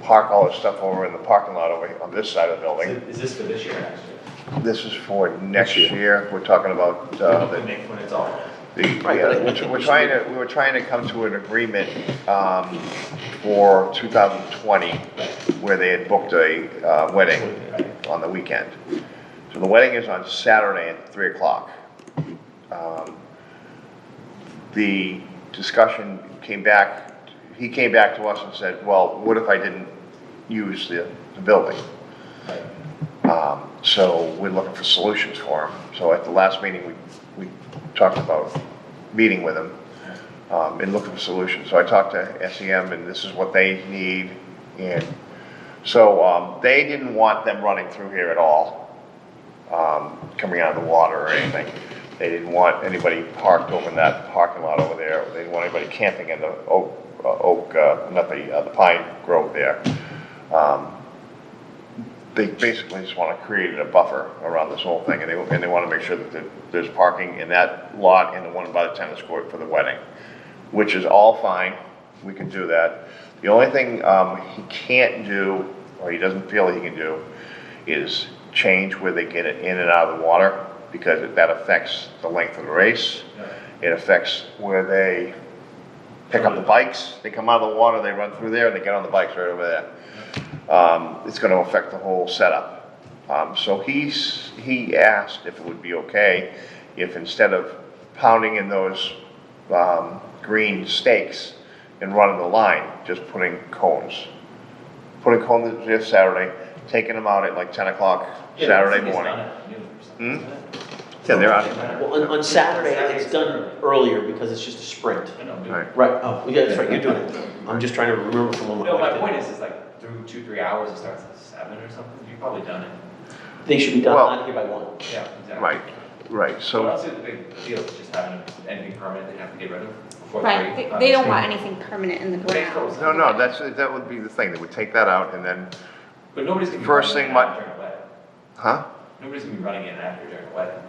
E: park all his stuff over in the parking lot over here on this side of the building.
G: Is this for this year or next year?
E: This is for next year. We're talking about,
G: When it's all.
A: Right,
E: Yeah,
A: but I-
E: we were trying to come to an agreement, for 2020, where they had booked a, wedding on the weekend. So the wedding is on Saturday at 3 o'clock. The discussion came back, he came back to us and said, well, what if I didn't use the building? So we're looking for solutions for him. So at the last meeting, we talked about meeting with him, and looking for solutions. So I talked to SEM and this is what they need. And so, they didn't want them running through here at all, coming out of the water or anything. They didn't want anybody parked over in that parking lot over there. They didn't want anybody camping in the the pine grove there. They basically just want to create a buffer around this whole thing, and they want to make sure that there's parking in that lot and the one by the tennis court for the wedding, which is all fine. We can do that. The only thing he can't do, or he doesn't feel he can do, is change where they get it in and out of the water, because that affects the length of the race. It affects where they pick up the bikes. They come out of the water, they run through there, and they get on the bikes right over there. It's going to affect the whole setup. So he asked if it would be okay if instead of pounding in those green stakes and running the line, just putting cones. Putting cones this Saturday, taking them out at like 10 o'clock Saturday morning. Yeah, they're out.
A: Well, on Saturday, it's done earlier because it's just a sprint.
E: Right.
A: Right, oh, yeah, that's right, you're doing it. I'm just trying to remember from when my
G: No, my
A: wife
G: point
A: did.
G: is like through 2-3 hours, it starts at 7 or something, you've probably done it.
A: They should be done
E: Well-
A: out of here by 1.
G: Yeah, exactly.
E: Right,
G: So
E: so,
G: honestly, the big deal is just having anything permanent they have to get rid of before
I: Right,
G: three.
I: they don't want anything permanent in the ground.
E: no, that would be the thing, they would take that out and then,
G: But nobody's gonna be
E: First
G: running
E: thing
G: in and out during a wedding.
E: huh?
G: Nobody's gonna be running in and after during a wedding.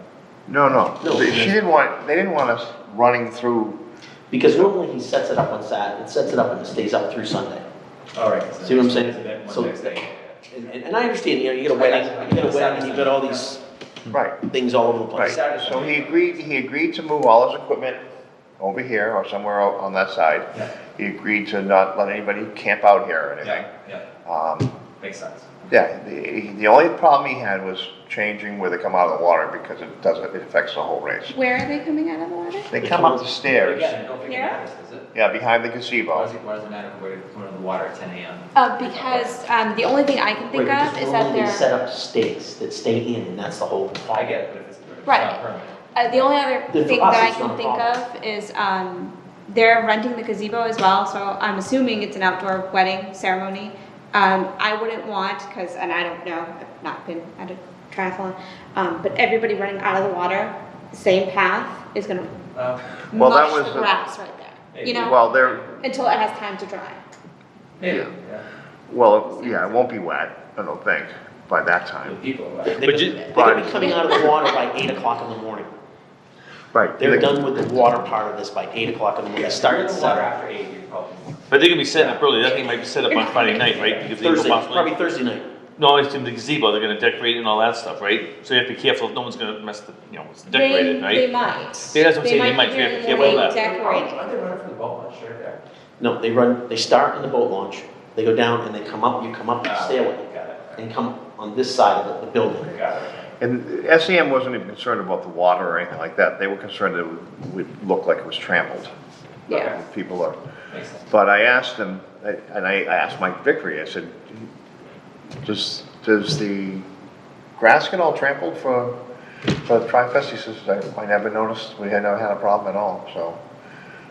E: No,
A: No,
E: they didn't want us running through,
A: Because normally he sets it up on Saturday, it sets it up and it stays up through Sunday.
G: All right.
A: See what I'm saying? So-
G: So, next day.
A: And I understand, you know, you get a wedding, and you've got all these
E: right,
A: things all over the
E: right.
A: place.
E: So he agreed to move all his equipment over here or somewhere out on that side.
G: Yeah.
E: He agreed to not let anybody camp out here or anything.
G: Yeah, makes sense.
E: Yeah, the only problem he had was changing where they come out of the water because it affects the whole race.
I: Where are they coming out of the water?
E: They come up the
G: But
E: stairs,
G: again, I don't think it
I: Here?
G: matters, does it?
E: yeah, behind the
G: Why
E: gazebo.
G: does it matter if we're coming out of the water at 10 a.m.?
I: Because the only thing I can think
A: Right,
I: of
A: because
I: is that
A: normally they set
I: they're,
A: up stakes that stay in, and that's the whole
G: I
A: problem.
G: get it, but if it's
I: Right.
G: not permanent.
I: the only other
A: Then for
I: thing
A: us,
I: that I
A: it's not
I: can
A: a
I: think
A: problem.
I: of is they're renting the gazebo as well, so I'm assuming it's an outdoor wedding ceremony. I wouldn't want, and I don't know, I've not been at a triathlon, but everybody running out of the water, same path, is gonna
E: Well, that
I: mush
E: was
I: the
E: the-
I: grass right there, you know,
E: Well, they're,
I: until it has time to dry.
G: Maybe,
E: Yeah.
G: yeah.
E: well, yeah, it won't be wet, I don't think. by that
G: The
E: time.
G: people,
A: They're
G: right?
D: But
A: gonna,
D: you-
A: they're gonna be coming out of the water by 8 o'clock in the morning.
E: Right.
A: They're done with the water part of this by 8 o'clock in the morning. They start at
G: If you're in the water
A: 7.
G: after 8, you're probably.
D: But they're gonna be setting up early, that thing might be set up on Friday night, right? Because they
A: Thursday,
D: possibly-
A: probably Thursday night.
D: No, it's in the gazebo, they're gonna decorate and all that stuff, right? So you have to be careful, no one's gonna mess the, it's decorated,
I: They
D: right?
I: might.
D: Yeah, that's what I'm saying, they might,
I: be
D: you have to
I: here
D: be
I: in
D: careful
I: the morning
D: of that.
I: decorating.
G: Aren't they running from the boat launch right there?
A: No, they start in the boat launch, they go down and they come up, you come up the stairway
G: Got it.
A: and come on this side of the building.
G: Got it.
E: And SEM wasn't even concerned about the water or anything like that. They were concerned that it would look like it was trammeled.
I: Yeah.
E: People are,
G: Makes sense.
E: but I asked them, and I asked Mike Vickery, I said, does the grass get all trampled for the Tri-Fest? He says, I never noticed, we had never had a problem at all, so,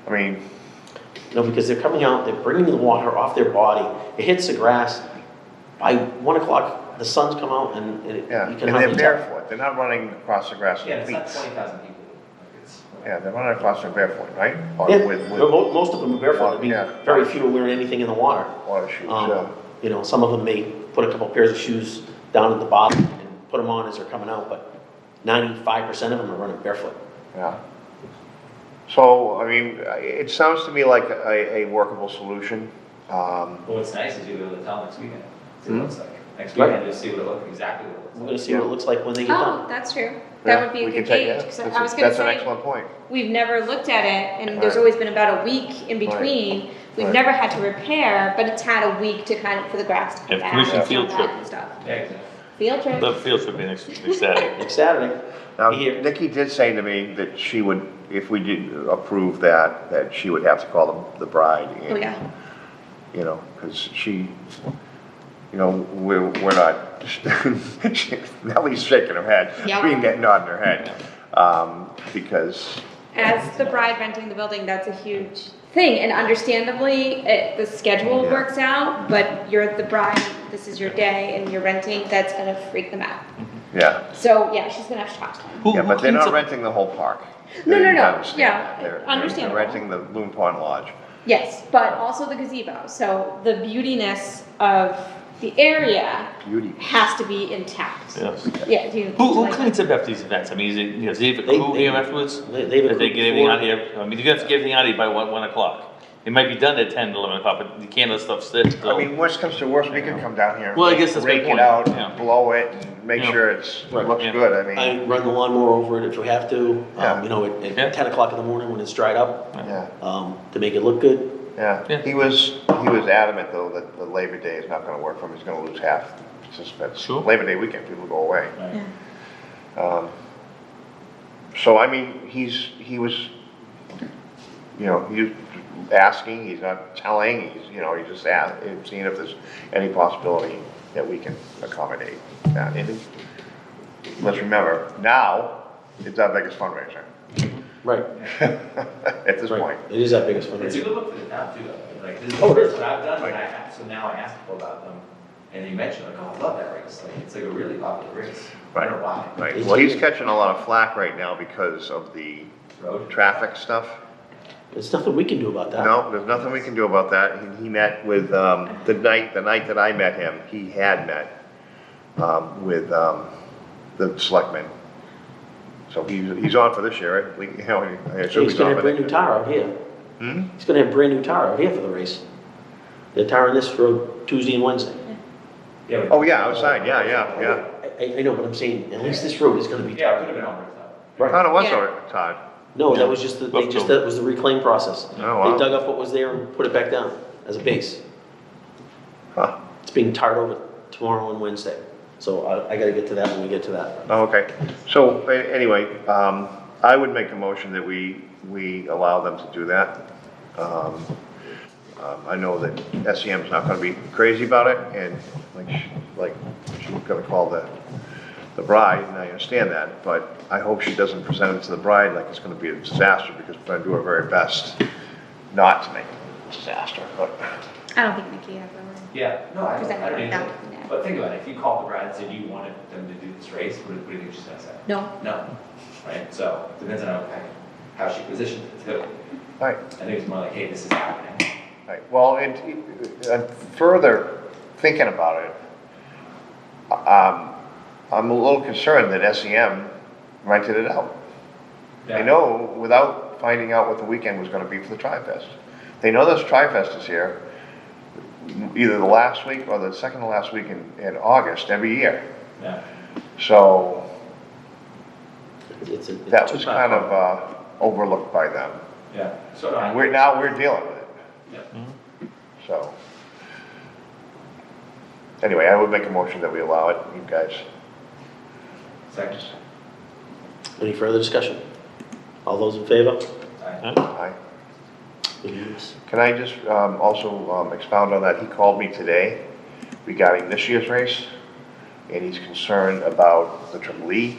E: I mean,
A: No, because they're coming out, they're bringing the water off their body, it hits the grass, by 1 o'clock, the sun's come out and
E: yeah,
A: you
E: and
A: can
E: they're
A: hardly tell.
E: barefoot, they're not running across the grass
G: Yeah,
E: with
G: it's not
E: feet.
G: 20,000 people. Like, it's.
E: Yeah, they're running across there barefoot, right? Or
A: Yeah,
E: with
A: most of them are barefoot, I mean,
E: Yeah.
A: very few are wearing anything in the water.
E: water shoes, yeah.
A: You know, some of them may put a couple pairs of shoes down at the bottom and put them on as they're coming out, but 95% of them are running barefoot.
E: Yeah. So, I mean, it sounds to me like a workable solution.
G: Well, what's nice is you'll be able to tell next weekend, see what it looks like. Next
A: Right.
G: weekend, you'll see what it looks, exactly what it
A: We're
G: looks
A: gonna
G: like.
A: see what it looks like when they get
I: Oh,
A: done.
I: that's true. That would be a
E: We
I: good
E: can take-
I: gauge,
E: yeah,
I: 'cause
E: that's
I: I was gonna
E: That's an
I: say,
E: excellent point.
I: we've never looked at it, and there's
E: Right.
I: always been about a week in between. We've
E: Right.
I: never had to repair, but it's had a week to kind of, for the grass to come
D: Have
I: back.
D: commission
I: and
D: field
I: all
D: trip.
I: that and stuff.
G: Yeah, exactly.
I: Field trip.
D: The field trip be next Saturday.
A: Next Saturday,
E: Now,
A: Here.
E: Nikki did say to me that she would, if we did approve that, that she would have to call the bride in.
I: Oh, yeah.
E: You know, because she, you know, we're not, Nellie's shaking her head,
I: Yep.
E: being nodding her head. Because,
I: As the bride renting the building, that's a huge thing, and understandably, the schedule
E: Yeah.
I: works out, but you're the bride, this is your day, and you're renting, that's gonna freak them out.
E: yeah,
I: So, yeah, she's gonna have to talk to them.
E: yeah, but they're
D: cleans
E: not
D: up-
E: renting the whole park.
I: No,
E: You
I: no, no,
E: understand
I: yeah,
E: that. They're
I: understandable.
E: renting the Loon Pond Lodge.
I: Yes, but also the gazebo, so the beautiness of the area
E: Beauty.
I: has to be intact.
D: Yes.
I: Yeah, do you?
D: Who
I: like
D: cleans up after these events? I mean, is it, does they have a
A: They-
D: crew
A: they-
D: here afterwards?
A: they have a
D: If they
A: crew
D: get everything
A: before.
D: out here, I mean, you're gonna have to get everything out of here by 1 o'clock. It might be done at 10, 11 o'clock, but you can't let stuff sit
E: I
D: till.
E: mean, worst comes to worst, we could come down here.
D: Well, I guess that's my
E: Rake it
D: point,
E: out,
D: yeah.
E: blow it, and make
D: Yeah.
E: sure it's,
A: Right,
E: looks
D: yeah.
E: good, I mean,
A: I run the lawnmower over it if we have to,
E: Yeah.
A: you know,
D: Yeah.
A: at 10 o'clock in the morning when it's dried up,
E: yeah,
A: to make it look good.
D: Yeah.
E: yeah. He was adamant though that the Labor Day is not gonna work for him, he's gonna lose half. It's just, that's
D: Sure.
E: Labor Day weekend, people go away.
G: Right.
E: So, I mean, he was, you know, he's asking, he's not telling, he's, you know, he's just seeing if there's any possibility that we can accommodate that. And let's remember, now, it's our biggest fundraiser,
A: Right,
E: at this
A: right.
E: point.
A: It is our biggest
G: It's a
A: fundraiser.
G: good look for the town too, though. Like, this is
A: Oh,
G: the
A: it
G: first
A: is.
G: one I've done, so now I ask people about them, and you mentioned, like, oh, I love that race, like, it's like a really popular race. I don't know why.
E: Right, well, he's catching a lot of flack right now because of the
G: Road.
E: traffic stuff.
A: There's nothing we can do about that.
E: No, there's nothing we can do about that. He met with, the night that I met him, he had met, with, the selectmen. So he's on for this year, right? You know, I assume
A: He's
E: he's
A: gonna
E: on
A: have
E: for
A: brand new
E: next year.
A: tar out here.
E: Hmm?
A: He's gonna have brand new tar out here for the race. They're tarring this road Tuesday and Wednesday.
G: Yeah, but-
E: Oh, yeah, outside, yeah.
A: I know, but I'm saying, at least this road is gonna be
G: Yeah, it
A: tarred.
G: could have been on
E: I
G: Right.
E: thought it was,
I: Yeah.
E: Todd.
A: No, that was just, that was the reclaim process.
E: Oh, wow.
A: They dug up what was there and put it back down as a base.
E: Huh.
A: It's being tarred over tomorrow and Wednesday. So I gotta get to that when we get to that.
E: Oh, okay. So, anyway, I would make a motion that we allow them to do that. I know that SEM's not gonna be crazy about it, and like she's gonna call the bride, and I understand that, but I hope she doesn't present it to the bride like it's gonna be a disaster, because we're gonna do our very best not to make it a disaster, but.
I: I don't think Nikki ever would.
G: Yeah, no, I
I: Present it
G: don't
I: like
G: either.
I: that, no.
G: But think about it, if you called the bride and said you wanted them to do this race, what do you think she's gonna say?
I: No.
G: No, right? So, depends on how she positioned it too.
E: Right.
G: I think it's more like, hey, this is happening.
E: Right, well, and further thinking about it, I'm a little concerned that SEM rented it out.
G: Yeah.
E: They know without finding out what the weekend was gonna be for the Tri-Fest. They know this Tri-Fest is here, either the last week or the second to last week in August every year.
G: Yeah.
E: So
A: It's
E: that
A: too
E: was
A: far.
E: kind of overlooked by them.
G: Yeah. So no, I-
E: We're dealing with it,
G: Yeah.
E: so. Anyway, I would make a motion that we allow it, you guys.
G: Second.
A: Any further discussion? All those in favor?
G: Aye.
E: Aye.
A: Unanimous.
E: Can I just also expound on that? He called me today regarding this year's race, and he's concerned about the Triple E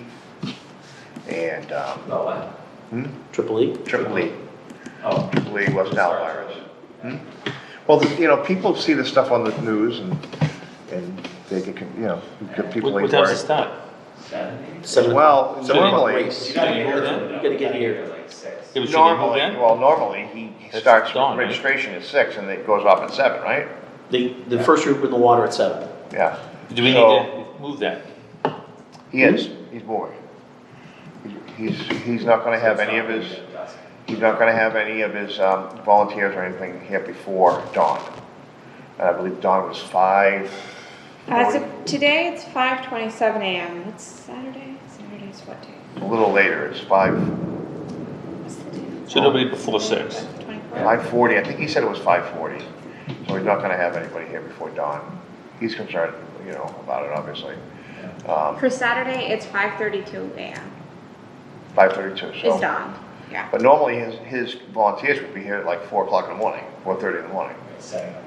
E: and
G: Oh, what?
A: Triple E?
E: Triple E.
G: Oh.
E: Triple E West Outliers. Well, you know, people see this stuff on the news and they get, you know, get people
D: What time's it
E: worried.
D: start?
A: 7
E: Well,
A: o'clock. 7 o'clock
E: normally-
A: race.
G: You gotta get here.
A: You gotta get here.
G: Like 6.
D: Yeah, but should they move
E: Normally,
D: in?
E: well, normally he
D: That's
E: starts
D: dawn, right?
E: registration at 6 and it goes off at 7, right?
A: The first group in the water at 7.
E: Yeah.
D: Do we need
E: So-
D: to move that?
E: He is, he's moving. He's not gonna have any of his, he's not gonna have any of his volunteers or anything here before dawn. And I believe dawn was 5.
I: So today it's 5:27 a.m. It's Saturday. Saturday's what day?
E: A little later, it's 5,
I: What's the date?
D: So nobody before 6?
I: 24.
E: 5:40, I think he said it was 5:40. So he's not gonna have anybody here before dawn. He's concerned, you know, about it, obviously.
I: For Saturday, it's 5:32 a.m.
E: 5:32,
I: Is
E: so.
I: dawn. Yeah.
E: But normally his volunteers would be here at like 4 o'clock in the morning, 4:30 in the morning.
G: Setting up.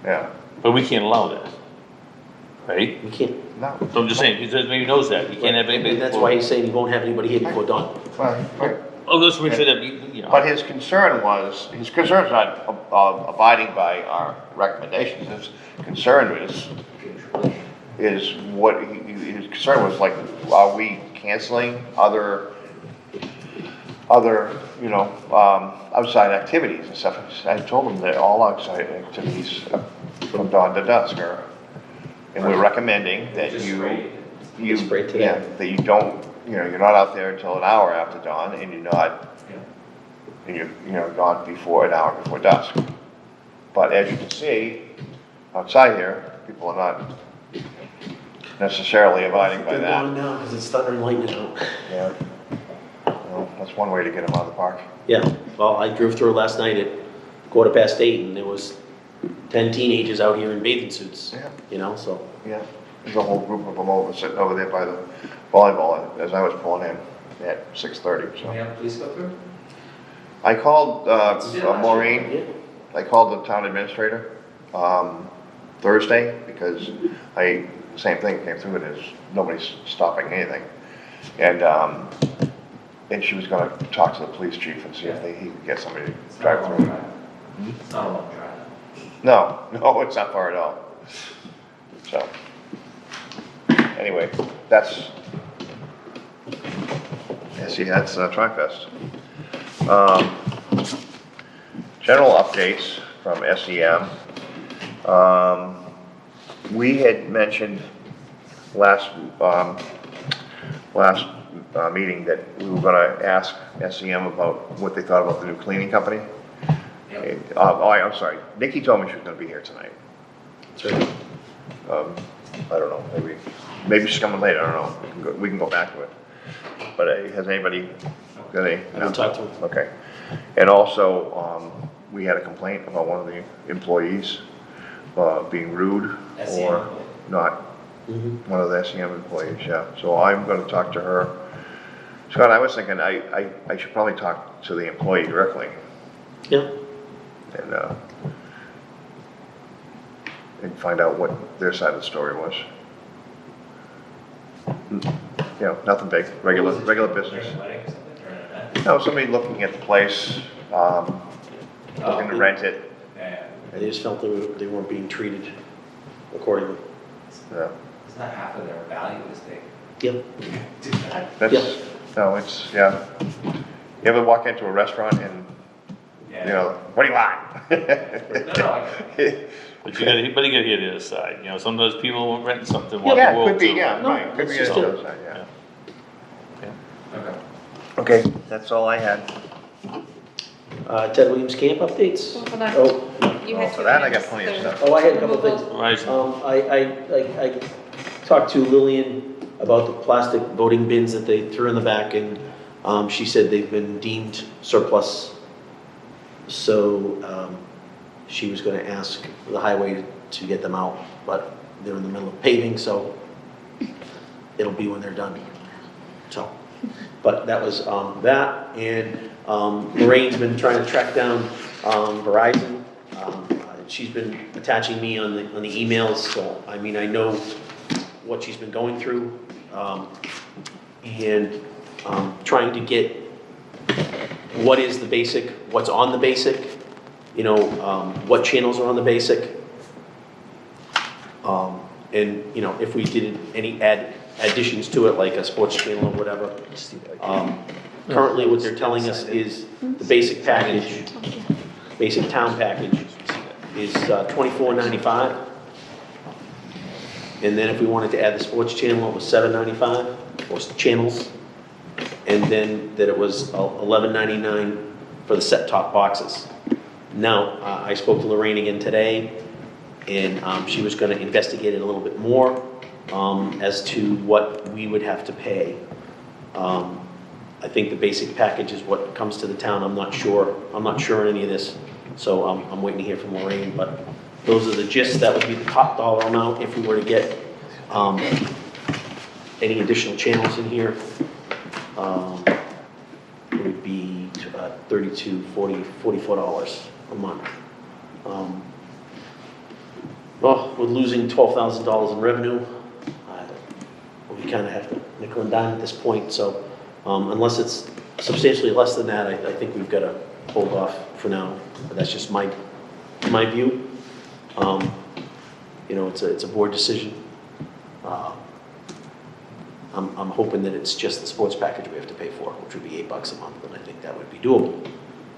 E: Yeah,
D: But we can't allow that, right?
A: You can't,
E: no.
D: So I'm just saying, he says maybe knows that, you can't have anybody.
A: and that's why he's saying he won't have anybody here before dawn.
E: Right.
D: Oh, let's make sure that, you know.
E: But his concern's not abiding by our recommendations. His concern is what, his concern was like, are we canceling other, you know, outside activities and stuff? I told him that all outside activities from dawn to dusk are, and we're recommending that
G: Just
E: you,
G: sprayed.
E: you,
A: Sprayed today.
E: yeah, that you don't, you know, you're not out there until an hour after dawn, and you're not,
G: Yeah.
E: and you're, you know, not before an hour before dusk. But as you can see, outside here, people are not necessarily abiding by
A: They're
E: that.
A: gone now because it's thunder and lightning out.
E: Yeah. Well, that's one way to get them out of the park.
A: Yeah, well, I drove through last night at 8:15 and there was 10 teenagers out here in bathing suits.
E: Yeah.
A: You know, so.
E: Yeah. There's a whole group of them sitting over there by the volleyball as I was pulling in at 6:30,
G: Can we
E: so.
G: have police go through?
E: I called,
G: You did last year.
E: Maureen.
A: Yeah.
E: I called the town administrator, Thursday, because same thing came through, and nobody's stopping anything. And she was gonna talk to the police chief and see if he could get somebody to
G: It's not
E: drive
G: a long
E: through.
G: drive. It's not a long drive.
E: No, it's not far at all. So, anyway, that's Tri-Fest. General updates from SEM. We had mentioned last meeting that we were gonna ask SEM about what they thought about the new cleaning company.
G: Yep.
E: And, I'm sorry, Nikki told me she was gonna be here tonight.
A: That's right.
E: I don't know, maybe she's coming later, I don't know, we can go back to it. But has anybody got any?
A: I haven't talked to him.
E: Okay. And also, we had a complaint about one of the employees, being rude
G: SEM
E: or
G: employee.
E: not,
A: Mhm.
E: one of the SEM employees, yeah. So I'm gonna talk to her. Scott, I was thinking I should probably talk to the employee directly
A: Yeah,
E: and find out what their side of the story was. You know, nothing big, regular business.
G: During a wedding or something, or an event?
E: No, somebody looking at the place, looking to rent it,
G: Yeah.
A: they just felt they weren't being treated accordingly.
E: yeah.
G: It's not half of their value is they
A: Yep.
G: do that.
E: That's, no, it's, yeah. You ever walk into a restaurant and you know, what do you want?
G: No,
D: But you gotta hear the other side, you know, sometimes people won't rent something, want
E: Yeah,
D: the
E: it
D: world
E: could be,
D: to.
E: yeah,
A: No,
E: right, could be
A: it's
E: on
A: just
E: the
A: a-
E: other side, yeah.
G: Okay.
E: Okay, that's all I had.
A: Ted Williams camp updates?
I: Well, hold on.
A: Oh,
I: You had
E: For
I: two
E: that, I got
I: items.
E: plenty of
I: The
E: stuff.
A: oh, I had a couple things.
I: removals.
D: Verizon.
A: I talked to Lillian about the plastic voting bins that they threw in the back, and she said they've been deemed surplus. So she was gonna ask the highway to get them out, but they're in the middle of paving, so it'll be when they're done. So, but that was that, and Lorraine's been trying to track down Verizon. She's been attaching me on the emails, so I mean, I know what she's been going through, and trying to get what is the basic, what's on the basic, you know, what channels are on the basic. And, you know, if we did any additions to it, like a sports channel or whatever. Currently, what they're telling us is the basic package, basic town package is $24.95. And then if we wanted to add the sports channel, it was $7.95, or channels. And then that it was $11.99 for the set-top boxes. Now, I spoke to Lorraine again today, and she was gonna investigate it a little bit more as to what we would have to pay. I think the basic package is what comes to the town. I'm not sure on any of this, so I'm waiting to hear from Lorraine, but those are the gists. That would be the top dollar amount if we were to get any additional channels in here. It would be $44 a month. Well, with losing $12,000 in revenue, we kind of have to nickel and dime at this point, so unless it's substantially less than that, I think we've got to hold off for now. But that's just my view. You know, it's a board decision. I'm hoping that it's just the sports package we have to pay for, which would be $8 a month, and I think that would be doable.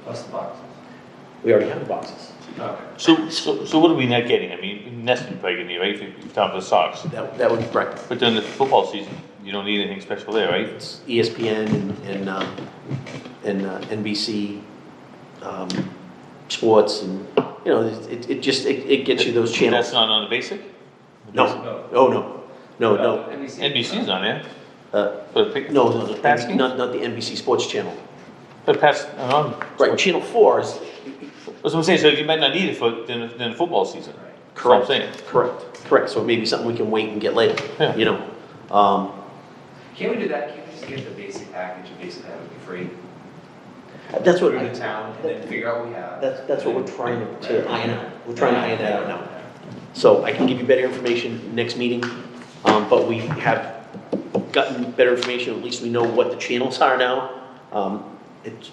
G: Plus the boxes.
A: We already have the boxes.
G: Okay.
D: So what are we not getting? I mean, Nestle probably gonna need, right, if you're talking for socks.
A: That would, right.
D: But then the football season, you don't need anything special there, right?
A: It's ESPN and NBC sports, and you know, it just gets you those channels.
D: That's not on the basic?
A: No, no.
D: NBC's on there. For the pic-
A: No,
D: Pass games?
A: not the NBC Sports Channel.
D: But past,
A: Right, Channel 4 is,
D: That's what I'm saying, so you might not need it for, in the football season. That's what I'm saying.
A: correct, so it may be something we can wait and get later,
D: Yeah.
A: you know?
G: Can't we do that? Can't we just get the basic package and basically have it be free?
A: That's what,
G: Through the town and then figure out what we have?
A: that's what we're trying to iron out. We're trying to iron that out now. So I can give you better information next meeting, but we have gotten better information, at least we know what the channels are now.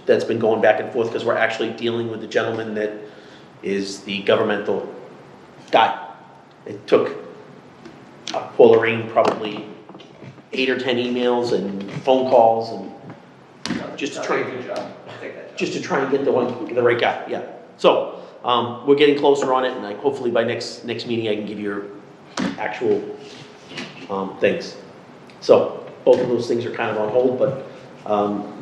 A: That's been going back and forth, because we're actually dealing with the gentleman that is the governmental guy. It took Paul Lorraine probably 8 or 10 emails and phone calls, and just to try,
G: Good job. I'll take that job.
A: just to try and get the right guy, yeah. So, we're getting closer on it, and hopefully by next meeting I can give you actual, things. So, both of those things are kind of on hold, but,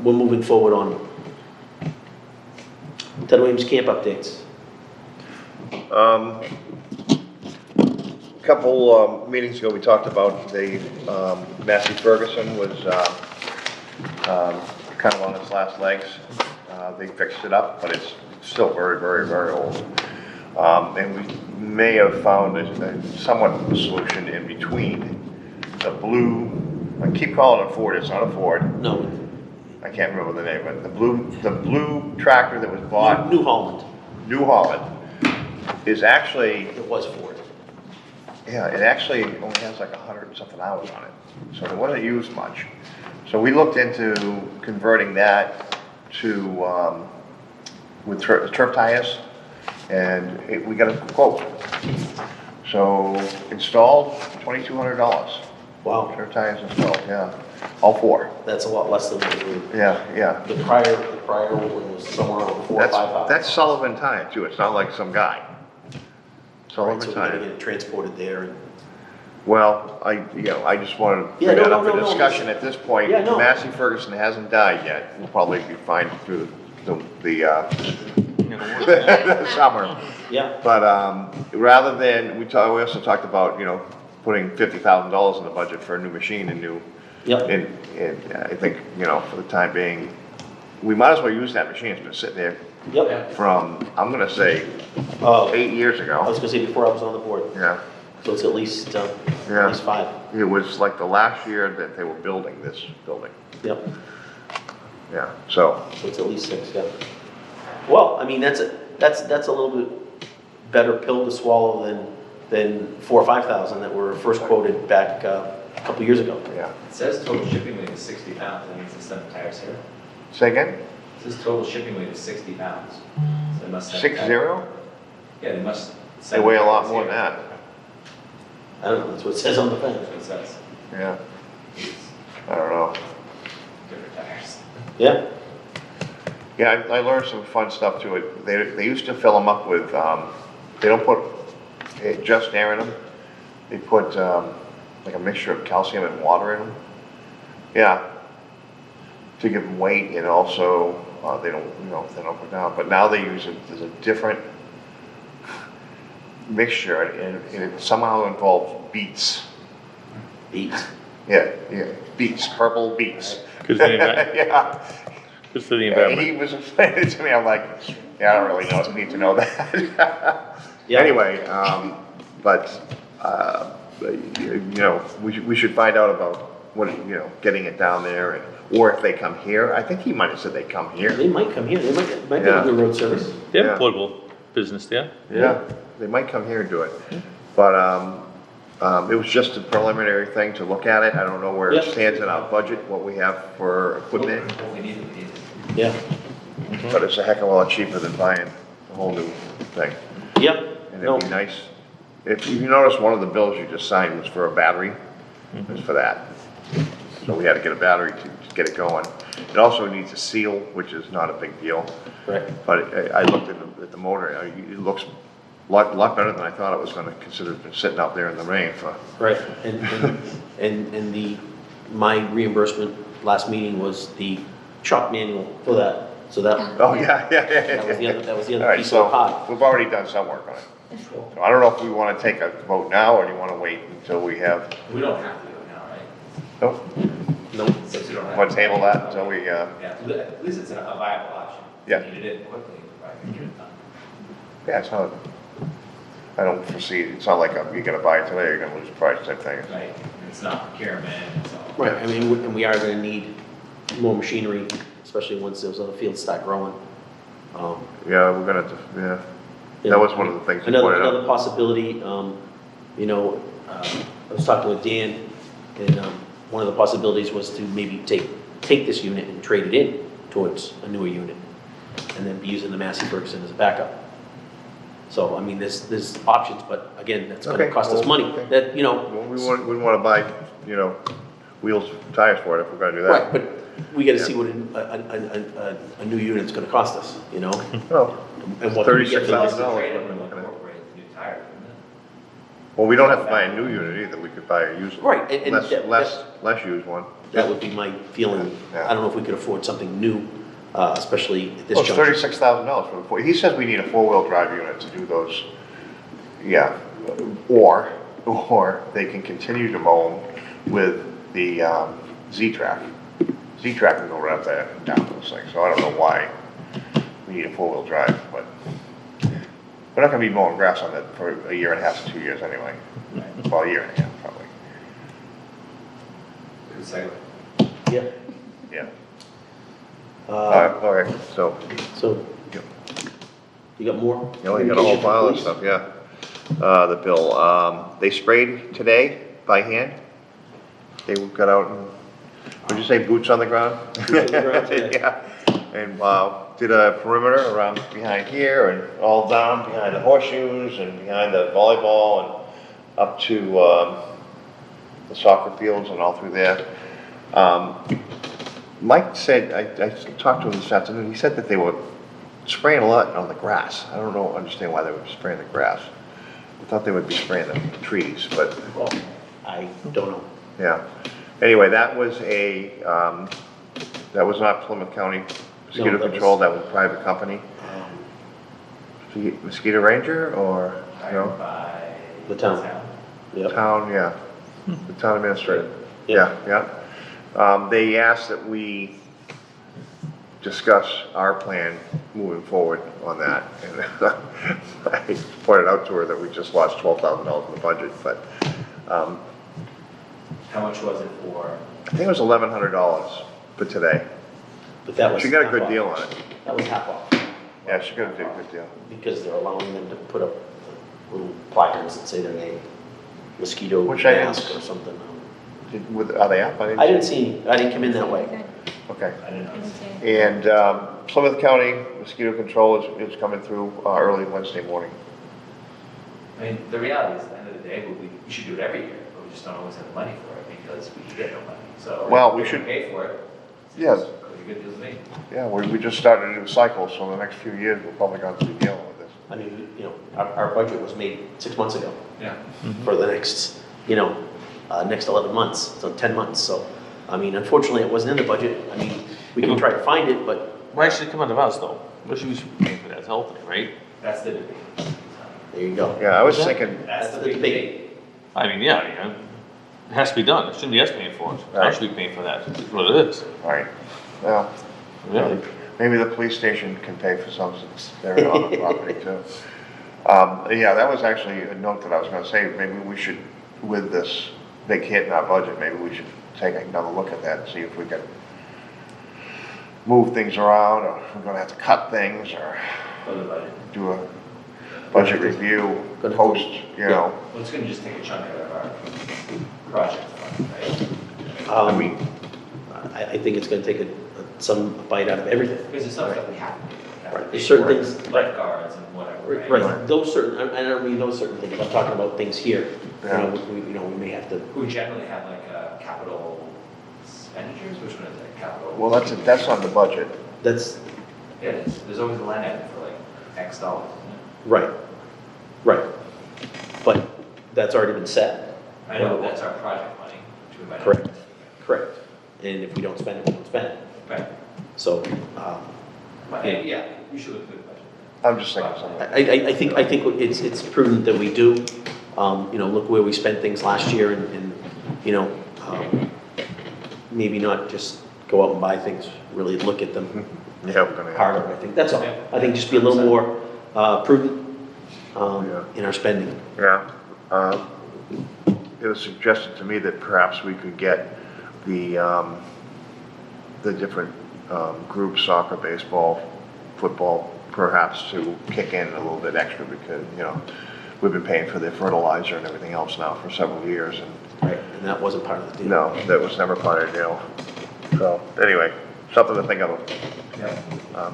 A: we're moving forward on them. Ted Williams camp updates.
E: Couple meetings ago, we talked about the Massey Ferguson was kind of on its last legs. They fixed it up, but it's still very, very, very old. And we may have found a somewhat solution in between the blue, I keep calling it a Ford, it's not a Ford.
A: No,
E: I can't remember the name, but the blue tractor that was bought,
A: New Holland,
E: New Holland, is actually,
A: it was Ford.
E: yeah, it actually only has like 100 and something hours on it. So it wasn't used much. So we looked into converting that to, with turf tires, and we got a quote. So installed, $2,200.
A: Wow,
E: Turf tires installed, yeah, all four.
A: that's a lot less than what we were.
E: Yeah.
A: The prior prior was somewhere around 4 or
E: That's,
A: 5,000.
E: that's Sullivan Tire too, it's not like some guy.
A: Right,
E: Sullivan
A: so we gotta get
E: Tire.
A: it transported there and.
E: Well, I just wanted to
A: Yeah,
E: bring
A: no,
E: that up
A: no,
E: for
A: no, no,
E: discussion at this point.
A: Yeah, no.
E: Massey Ferguson hasn't died yet, we'll probably be fine through the summer.
A: Yeah,
E: But, rather than, we also talked about, putting $50,000 in the budget for a new machine and
A: yep,
E: and I think, for the time being, we might as well use that machine, it's been sitting there
A: yep.
E: from, I'm gonna say,
A: Oh,
E: 8 years
A: I
E: ago.
A: was gonna say before I was on the board,
E: Yeah,
A: so it's at least 5.
E: it was like the last year that they were building this building,
A: Yep,
E: yeah, so,
A: so it's at least 6, yeah. Well, I mean, that's a little bit better pill to swallow than 4 or 5,000 that were first quoted back a couple years ago.
E: yeah.
G: It says total shipping weight is 60 pounds, that means it's the tires here.
E: Say again?
G: It says total shipping weight is 60 pounds. So they must send
E: 60?
G: Yeah, they must.
E: They
G: send
E: weigh a
G: tires
E: lot more
G: here.
E: than that,
A: I don't know, that's what it says on the thing.
G: That's what it says.
E: yeah,
G: It's
E: I don't know.
G: different tires.
A: Yeah,
E: Yeah, I learned some fun stuff too. They used to fill them up with, they don't put just air in them. They put like a mixture of calcium and water in them. Yeah, to give them weight and also they don't, they don't go down. But now they use there's a different mixture and it somehow involves beets.
A: beets.
E: Yeah, beets, purple beets.
D: Good for the environment.
E: Yeah.
D: Good for the
E: Yeah,
D: environment.
E: he was explaining it to me, I'm like, yeah, I don't really need to know that.
A: Yeah.
E: Anyway, we should find out about what, getting it down there, or if they come here. I think he might have said they come here.
A: They might come here, they might be
E: Yeah.
A: a good road service.
D: They have
E: Yeah.
D: a portable business there.
E: Yeah, they might come here and do it. But, it was just a preliminary thing to look at it. I don't know where it
A: Yeah.
E: stands in our budget, what we have for equipment,
G: What we need, we need.
A: Yeah,
E: but it's a heck of a lot cheaper than buying a whole new thing.
A: yep,
E: And
A: no,
E: it'd be nice, if you notice, one of the bills you just signed was for a battery, it was for that. So we had to get a battery to get it going. It also needs a seal, which is not a big deal,
A: right,
E: but I looked at the motor, it looks a lot better than I thought it was gonna, consider it's been sitting out there in the rain for,
A: right. And my reimbursement last meeting was the shop manual for that, so that,
E: oh, yeah.
A: that was the
E: All
A: other
E: right,
A: piece of the
E: so
A: pie.
E: we've already done some work on it. So I don't know if we wanna take a vote now, or do you wanna wait until we have,
G: We don't have to do it now, right?
E: nope,
A: Nope,
G: Since we don't have.
E: wanna table that until we,
G: Yeah, at least it's a viable option.
E: Yeah.
G: If you needed it quickly, right, we can get it done.
E: yeah, it's not, I don't foresee, it's not like you're gonna buy it today, you're gonna lose the price type thing.
G: Right, it's not procurement, it's all.
A: right, I mean, and we are gonna need more machinery, especially once those other fields start growing.
E: Yeah, we're gonna, yeah, that was one of the things he
A: Another,
E: pointed out.
A: another possibility, I was talking with Dan, and, one of the possibilities was to maybe take this unit and trade it in towards a newer unit, and then be using the Massey Ferguson as a backup. So, I mean, there's options, but again, that's gonna
E: Okay,
A: cost us
E: well,
A: money,
E: okay.
A: that,
E: Well, we wouldn't wanna buy, wheels, tires for it if we're gonna do that.
A: right, but we gotta
E: Yeah.
A: see what a new unit's gonna cost us,
E: Well,
A: and what can we get for
E: $36,000.
A: this.
G: The
E: what
G: trade-in
E: we're
G: would
E: looking at.
G: incorporate the new tire,
E: well, we don't have to buy a new unit either, we could buy a used one.
A: Right, and
E: Less used one.
A: that would be my feeling.
E: Yeah.
A: I don't know if we could afford something new, especially at this
E: Well, it's
A: juncture.
E: $36,000 for the he says we need a four-wheel drive unit to do those, yeah, or they can continue to mow 'em with the, Z-Track. Z-Track can go right up there, down those things, so I don't know why we need a four-wheel drive, but we're not gonna be mowing grass on that for a year and a half to 2 years anyway. Well, a year and a half, probably,
G: good segue.
A: Yeah.
E: yeah.
A: Uh,
E: All right, so,
A: So, you got more?
E: you know, you got a whole pile of stuff, yeah. The bill, they sprayed today by hand. They got out and, would you say boots on the ground?
A: Boots on the ground today.
E: Yeah, and, did a perimeter around behind here and all down behind the horseshoes and behind the volleyball and up to, the soccer fields and all through there. Mike said, I talked to him this afternoon, he said that they were spraying a lot on the grass. I don't understand why they were spraying the grass. I thought they would be spraying the trees, but,
A: Well, I don't know.
E: yeah. Anyway, that was that was not Plymouth County Mosquito
A: No, that
E: Control,
A: was-
E: that was a private company. The Mosquito Ranger or,
G: Hired by.
A: The town. Yep.
E: town, yeah, the town administrator.
A: Yep.
E: Yeah, yeah. They asked that we discuss our plan moving forward on that. And I pointed out to her that we just lost $12,000 in the budget, but
G: How much was it for?
E: I think it was $1,100 for today.
A: But that was.
E: She got a
A: half
E: good
A: off.
E: deal on it.
A: That was half off,
E: Yeah, she got a good deal.
A: because they're allowing them to put up little placards that say their name, mosquito
E: Which I didn't-
A: mask or something.
E: Are they up?
A: I didn't come in that way.
E: Okay.
G: I didn't know.
E: And Plymouth County Mosquito Control is coming through early Wednesday morning.
G: I mean, the reality is, at the end of the day, we should do it every year, but we just don't always have the money for it because we get no money. So.
E: Well, we
G: if
E: should-
G: Pay for it.
E: Yeah.
G: It's a good deal to me.
E: Yeah, we just started a new cycle, so in the next few years, we're probably going to be dealing with this.
A: I mean, our budget was made 6 months ago
G: Yeah.
A: for the next, next 11 months, so 10 months. So, I mean, unfortunately, it wasn't in the budget. I mean, we can try to find it, but
D: Why should it come out of us though? What should we be paying for that whole thing, right?
G: That's the debate.
A: there you go.
E: Yeah, I was thinking,
G: That's
A: That's
G: the
A: the
G: big
A: debate.
G: debate.
D: I mean, yeah, it has to be done. It shouldn't be us paying for it. I
E: Right.
D: should be paying for that. It's what it is.
E: right, well,
D: Really.
E: maybe the police station can pay for some since they're on the property too. Yeah, that was actually a note that I was gonna say, maybe we should, with this big hit in our budget, maybe we should take another look at that and see if we can move things around, or if we're gonna have to cut things, or
G: For the budget.
E: do a budget review,
A: Gonna-
E: post, you know.
G: Well, it's gonna just take a chunk out of our project fund, right?
A: I mean, I think it's gonna take some bite out of everything.
G: Because there's some stuff we have to do. We have to
A: Right,
G: pay
A: there's certain
G: for it,
A: things-
G: Lifeguards and whatever, right?
A: Right, those certain, I don't mean those certain things, I'm talking about things here.
E: Yeah.
A: We may have to,
G: We generally have like capital expenditures, which one is it, capital?
E: Well, that's on the budget.
A: that's,
G: Yeah, it is. There's always a line item for like X dollars, isn't
A: right. But that's already been set.
G: it? I know, that's our project money, which we might. not-
A: Correct. And if we don't spend it, we don't spend it.
G: Right.
A: So,
G: But, yeah, we should look at the budget.
E: I'm just thinking something.
A: I think it's prudent that we do, look where we spent things last year and, maybe not just go out and buy things, really look at them
E: Yeah, we're gonna have
A: harder, I think, that's all. I think just be a little more prudent
E: Yeah.
A: in our spending.
E: Yeah, it was suggested to me that perhaps we could get the different groups, soccer, baseball, football, perhaps to kick in a little bit extra because, we've been paying for their fertilizer and everything else now for several years and
A: Right. And that wasn't part of the deal.
E: no, that was never part of the deal. So, anyway, something to think of.
G: Yeah.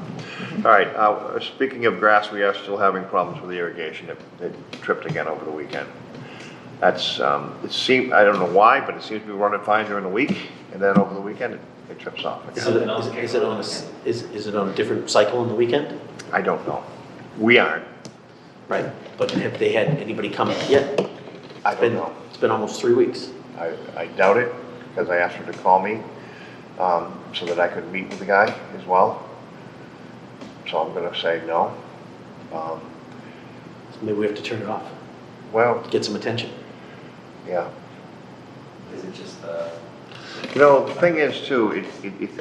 E: All right, speaking of grass, we are still having problems with irrigation. It tripped again over the weekend. That's, I don't know why, but it seems to be running fine during the week, and then over the weekend, it trips off
A: Is
E: again.
A: it on a different cycle on the weekend?
E: I don't know. We aren't.
A: Right. But have they had anybody come yet?
E: I don't know.
A: It's been almost 3 weeks.
E: I doubt it, because I asked her to call me, so that I could meet with the guy as well. So I'm gonna say no.
A: Maybe we have to turn it off,
E: Well,
A: get some attention.
E: yeah.
G: Is it just,
E: The thing is too,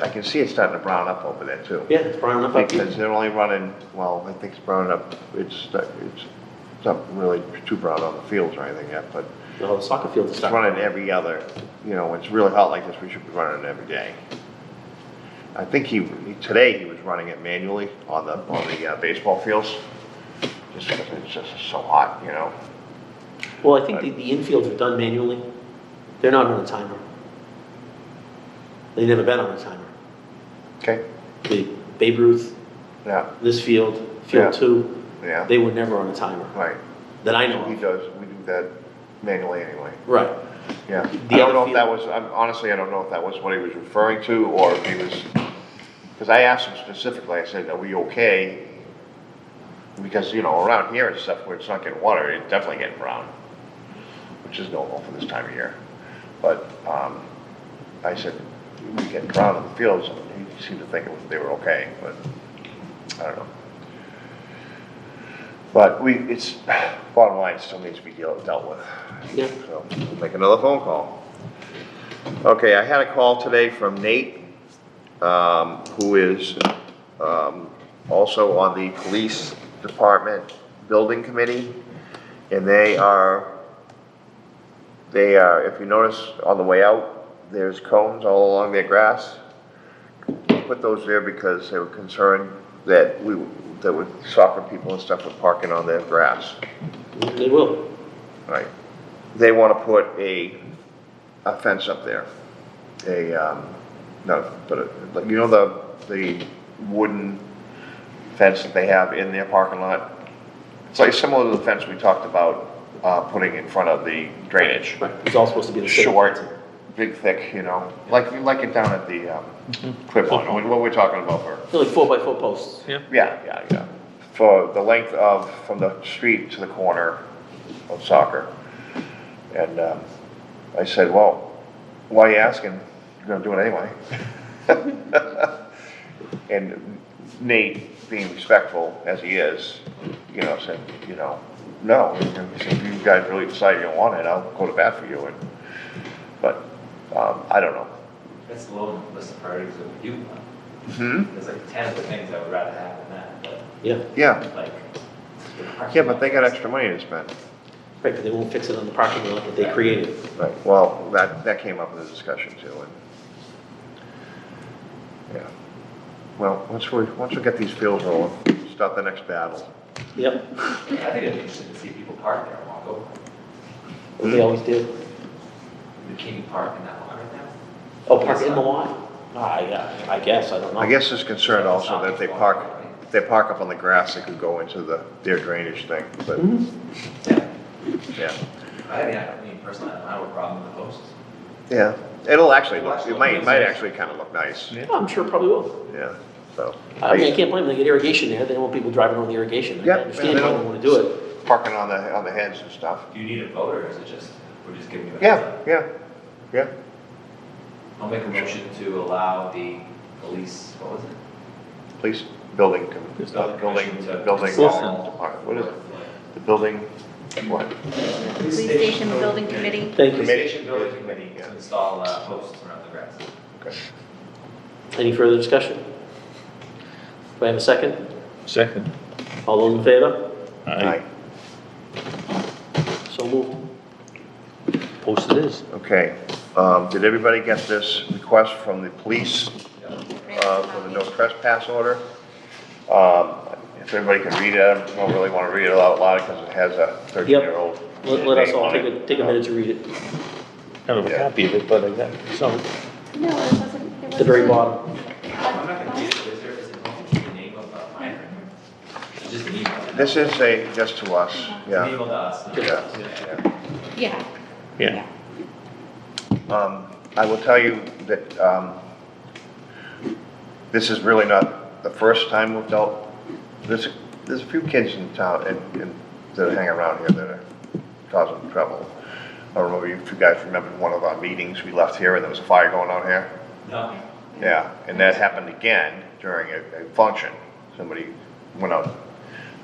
E: I can see it starting to brown up over there too.
A: Yeah, it's brown enough up here.
E: Because they're only running, well, I think it's brown up, it's not really too brown on the fields or anything yet, but
A: No, the soccer field is
E: it's
A: starting.
E: running every other, when it's really hot like this, we should be running it every day. I think today he was running it manually on the baseball fields, just because it's just so hot,
A: Well, I think the infields are done manually. They're not on a timer. They've never been on a timer.
E: Okay,
A: The Babe Ruth,
E: yeah,
A: this field,
E: Yeah.
A: Field 2,
E: yeah,
A: they were never on a timer,
E: right.
A: that I know
E: We
A: of.
E: do that manually anyway.
A: Right.
E: Yeah,
A: The
E: I don't
A: other
E: know if
A: field-
E: that was, honestly, I don't know if that was what he was referring to, or if he was, because I asked him specifically, I said, are we okay? Because, you know, around here and stuff where it's not getting water, it's definitely getting brown, which is normal for this time of year. But, I said, we get brown in the fields, and he seemed to think they were okay, but I don't know. But it's, bottom line, it still needs to be dealt with.
A: Yeah.
E: So, we'll make another phone call. Okay, I had a call today from Nate, who is, also on the police department building committee. And they are, if you notice on the way out, there's cones all along their grass. Put those there because they were concerned that soccer people and stuff were parking on their grass.
A: They will.
E: Right. They want to put a fence up there. You know the wooden fence that they have in their parking lot? It's like similar to the fence we talked about putting in front of the drainage.
A: Right, it's all supposed to be the same.
E: Short, big, thick, you know, like it down at the clip on, what we're talking about for.
A: They're like 4x4 posts.
E: Yeah. For the length of, from the street to the corner of soccer. And I said, well, why are you asking? You're gonna do it anyway. And Nate, being respectful as he is, you know, said, you know, no. He said, if you guys really decide you don't want it, I'll go to bat for you. But I don't know.
G: That's low on the list of priorities of you.
E: Hmm?
G: There's like 10 other things I would rather have than that, but
A: Yeah,
E: Yeah,
G: like.
E: yeah, but they got extra money to spend.
A: right, but they won't fix it on the parking lot that they created.
E: Right, well, that came up in the discussion too, and, yeah. Well, once we get these fields rolling, start the next battle.
A: Yep,
G: I think it'd be interesting to see people park there and walk over.
A: what they always do.
G: Can you park in that lot right now?
A: Oh, park in the lot? Yeah, I guess, I don't know.
E: I guess there's concern also that if they park up on the grass, they could go into their drainage thing, but,
G: Yeah.
E: yeah.
G: I mean, personally, I don't have a problem with the posts.
E: Yeah, it'll actually look, it might actually kind of look nice,
A: I'm sure it probably will.
E: yeah, so.
A: I mean, I can't blame them, they get irrigation there, they don't want people driving on the irrigation.
E: Yeah,
A: I understand
E: they
A: why they
E: don't-
A: want to do it.
E: Parking on the heads and stuff.
G: Do you need a vote or is it just, we're just giving you a heads
E: Yeah,
G: up?
E: yeah.
G: I'll make a motion to allow the police, what was it?
E: Police building,
G: Police
E: building,
G: commission to
E: building,
G: install,
E: what is it? The building, what?
I: Police station building committee.
A: Thank you.
E: Committee.
G: Station building committee
E: Yeah.
G: to install posts around the grass.
E: Okay.
A: Any further discussion? Do I have a second?
D: Second.
A: All those in favor?
E: Aye.
A: So moved.
D: Posted is.
E: Okay, did everybody get this request from the police, for the no trespass order? If everybody can read it, I don't really want to read it out loud because it has a 13-year-old.
A: Let us all take a minute to read it.
D: I don't have a copy of it, but I got some.
I: No, it wasn't.
A: At the very bottom.
G: I'm not gonna read it, but is it going to be the name of the mine right here? Just an email.
E: This is just to us,
G: It's an
E: yeah,
G: email to us. not
E: yeah,
G: us.
E: yeah.
I: Yeah.
D: Yeah.
E: I will tell you that, this is really not the first time we've dealt, there's a few kids in town that hang around here that are causing trouble. I don't know if you guys remember one of our meetings, we left here and there was a fire going on here.
G: No.
E: Yeah, and that happened again during a function. Somebody went out,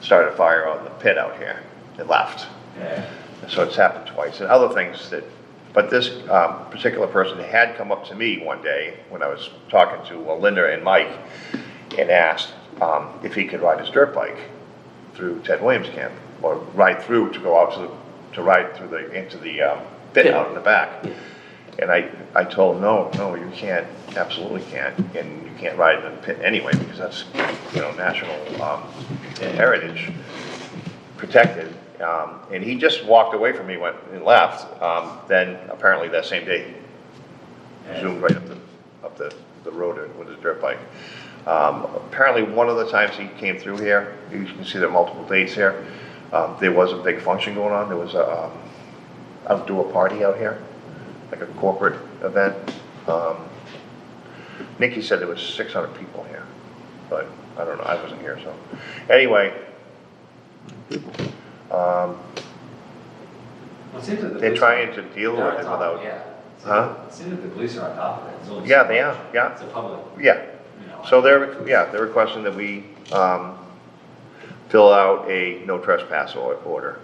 E: started a fire on the pit out here, and left.
G: Yeah.
E: So it's happened twice, and other things but this particular person had come up to me one day when I was talking to Linda and Mike and asked if he could ride his dirt bike through Ted Williams camp, or ride through to go out to ride through into the pit out in the back. And I told him, no, you can't, absolutely can't, and you can't ride in the pit anyway because that's, national heritage protected. And he just walked away from me, went and left. Then apparently that same day, he zoomed right up the road with his dirt bike. Apparently one of the times he came through here, you can see there are multiple dates here. There was a big function going on. There was a outdoor party out here. like a corporate event. Nikki said there was 600 people here, but I don't know, I wasn't here, so. Anyway,
G: Well, it seems that the
E: they're
G: police
E: trying to deal
G: they're
E: with
G: on
E: it
G: top
E: without,
G: of it, yeah.
E: Huh?
G: It seems that the police are on top of it. There's only
E: yeah,
G: so
E: they
G: much.
E: are, yeah,
G: It's a public,
E: yeah.
G: you know.
E: So they're requesting that we, fill out a no trespass order.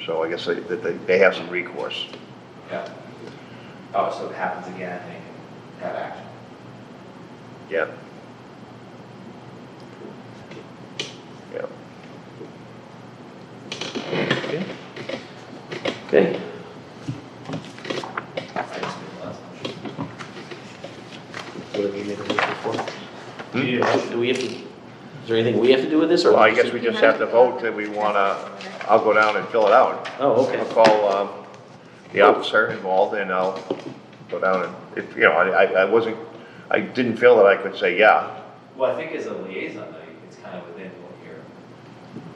E: So I guess they have some recourse.
G: Yeah. Oh, so if it happens again, they can have action.
E: Yeah. Yeah.
A: Okay.
G: I just made the last motion.
A: What do we make a motion for?
E: Hmm?
A: Do we have to, is there anything we have to do with this, or?
E: Well, I guess we just have to vote that we wanna, I'll go down and fill it out.
A: Oh, okay.
E: I'll call, the officer involved and I'll go down and, if, you know, I didn't feel that I could say, yeah.
G: Well, I think as a liaison, though, it's kind of within what you're, I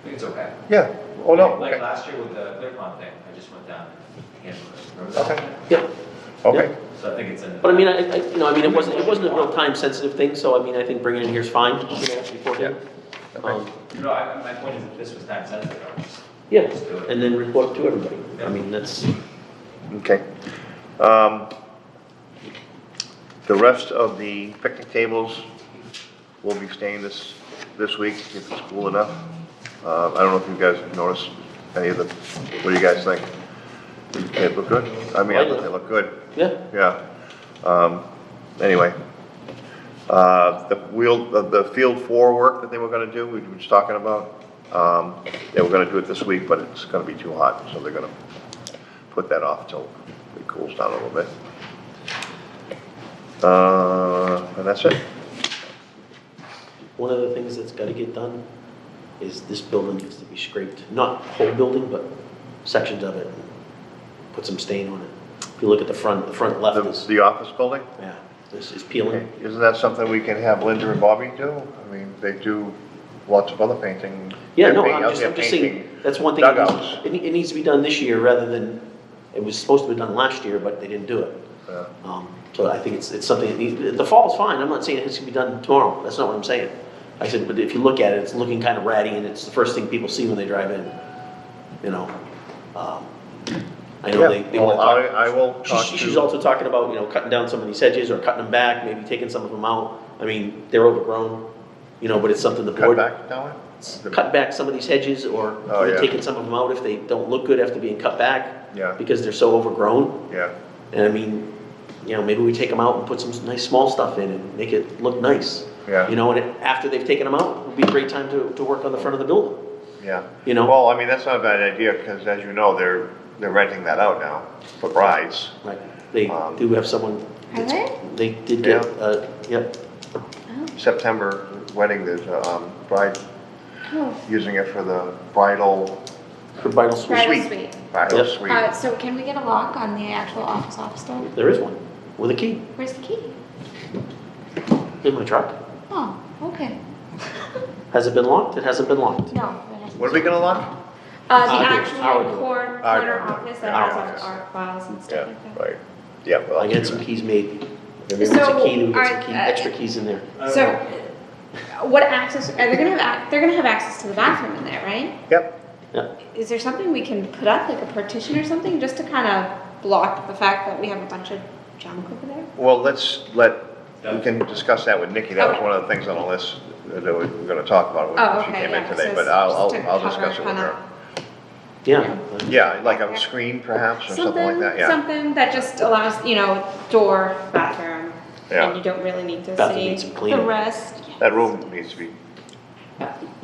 G: think it's okay.
E: Yeah, oh, no,
G: Like
E: okay,
G: last year with the ClearCon thing, I just went down and handled it. Remember that?
E: okay,
A: Yeah,
E: okay.
G: So I think it's in.
A: but I mean, it wasn't a real time-sensitive thing, so I mean, I think bringing it in here is fine, you know, beforehand.
G: No, my point is if this was time sensitive, I would just.
A: Yeah,
G: Just do it.
A: and then report it to everybody. I mean, that's,
E: Okay. The rest of the picnic tables will be staying this week if it's cool enough. I don't know if you guys have noticed any of the, what do you guys think? They look good? I mean, I thought they look good,
A: yeah,
E: yeah. Anyway, the field 4 work that they were gonna do, we were just talking about, they were gonna do it this week, but it's gonna be too hot, so they're gonna put that off till it cools down a little bit. And that's it.
A: one of the things that's gotta get done is this building needs to be scraped, not the whole building, but sections of it, and put some stain on it. If you look at the front left is,
E: The office building?
A: yeah, this is peeling.
E: Isn't that something we can have Linda and Bobby do? I mean, they do lots of other painting.
A: Yeah,
E: They're
A: no,
E: painting-
A: I'm
E: out there
A: just saying,
E: painting
A: that's one thing,
E: Dugouts.
A: it needs to be done this year rather than, it was supposed to be done last year, but they didn't do it.
E: Yeah.
A: So I think it's something that needs, the fall's fine, I'm not saying it has to be done tomorrow, that's not what I'm saying. I said, but if you look at it, it's looking kind of ratty, and it's the first thing people see when they drive in, you know? I know they
E: Yeah,
A: want
E: well,
A: to talk.
E: I will talk
A: She's
E: to,
A: also talking about, you know, cutting down some of these hedges, or cutting them back, maybe taking some of them out. I mean, they're overgrown, you know, but it's something the
E: cut
A: board,
E: back down it?
A: cut back some of these hedges, or
E: Oh, yeah.
A: taking some of them out if they don't look good after being cut back,
E: Yeah,
A: because they're so overgrown.
E: yeah,
A: And I mean, you know, maybe we take them out and put some nice small stuff in and make it look nice.
E: yeah,
A: You know, and after they've taken them out, it would be a great time to work on the front of the building,
E: yeah.
A: you know?
E: Well, I mean, that's not a bad idea, because as you know, they're renting that out now for brides.
A: Like, they do have someone.
I: Are they?
A: They did get, yep,
I: Oh,
E: September wedding, there's a bride
I: oh,
E: using it for the bridal
A: for bridal suite.
I: bridal
E: Suite.
I: suite.
E: bridal
A: Yep.
E: suite.
I: So can we get a lock on the actual office door?
A: There is one, with a key,
I: Where's the key?
A: in my truck.
I: Oh, okay.
A: Has it been locked? It hasn't been locked.
I: No. it hasn't.
E: What are we gonna lock?
I: The
A: Our door,
I: actual
A: our door.
I: corner
E: Our door.
I: office that
E: Our
I: has
E: office.
I: our files and
E: Yeah,
I: stuff like that.
E: right, yeah, well.
A: I got some keys made. If there's
I: So,
A: a key, we got
I: are-
A: some extra keys in there.
I: So, what access, are they they're gonna have access to the bathroom in there, right?
E: Yep,
I: Is there something we can put up, like a partition or something, just to kind of block the fact that we have a bunch of junk over there?
E: well, we can discuss that with Nikki, that was one of the things on the list that we were gonna talk about
I: Oh,
E: when she
I: okay,
E: came in
I: yeah,
E: today,
I: so
E: but
I: it's
E: I'll
I: just to
E: discuss
I: cover
E: it with
I: kinda-
E: her.
A: Yeah.
E: Yeah, like a screen perhaps, or something like that, yeah.
I: Something that just allows, door, bathroom,
E: Yeah.
I: and you don't really need to
A: Bathroom
I: see
A: needs some
I: the
A: cleaning.
I: rest.
E: That room needs to be,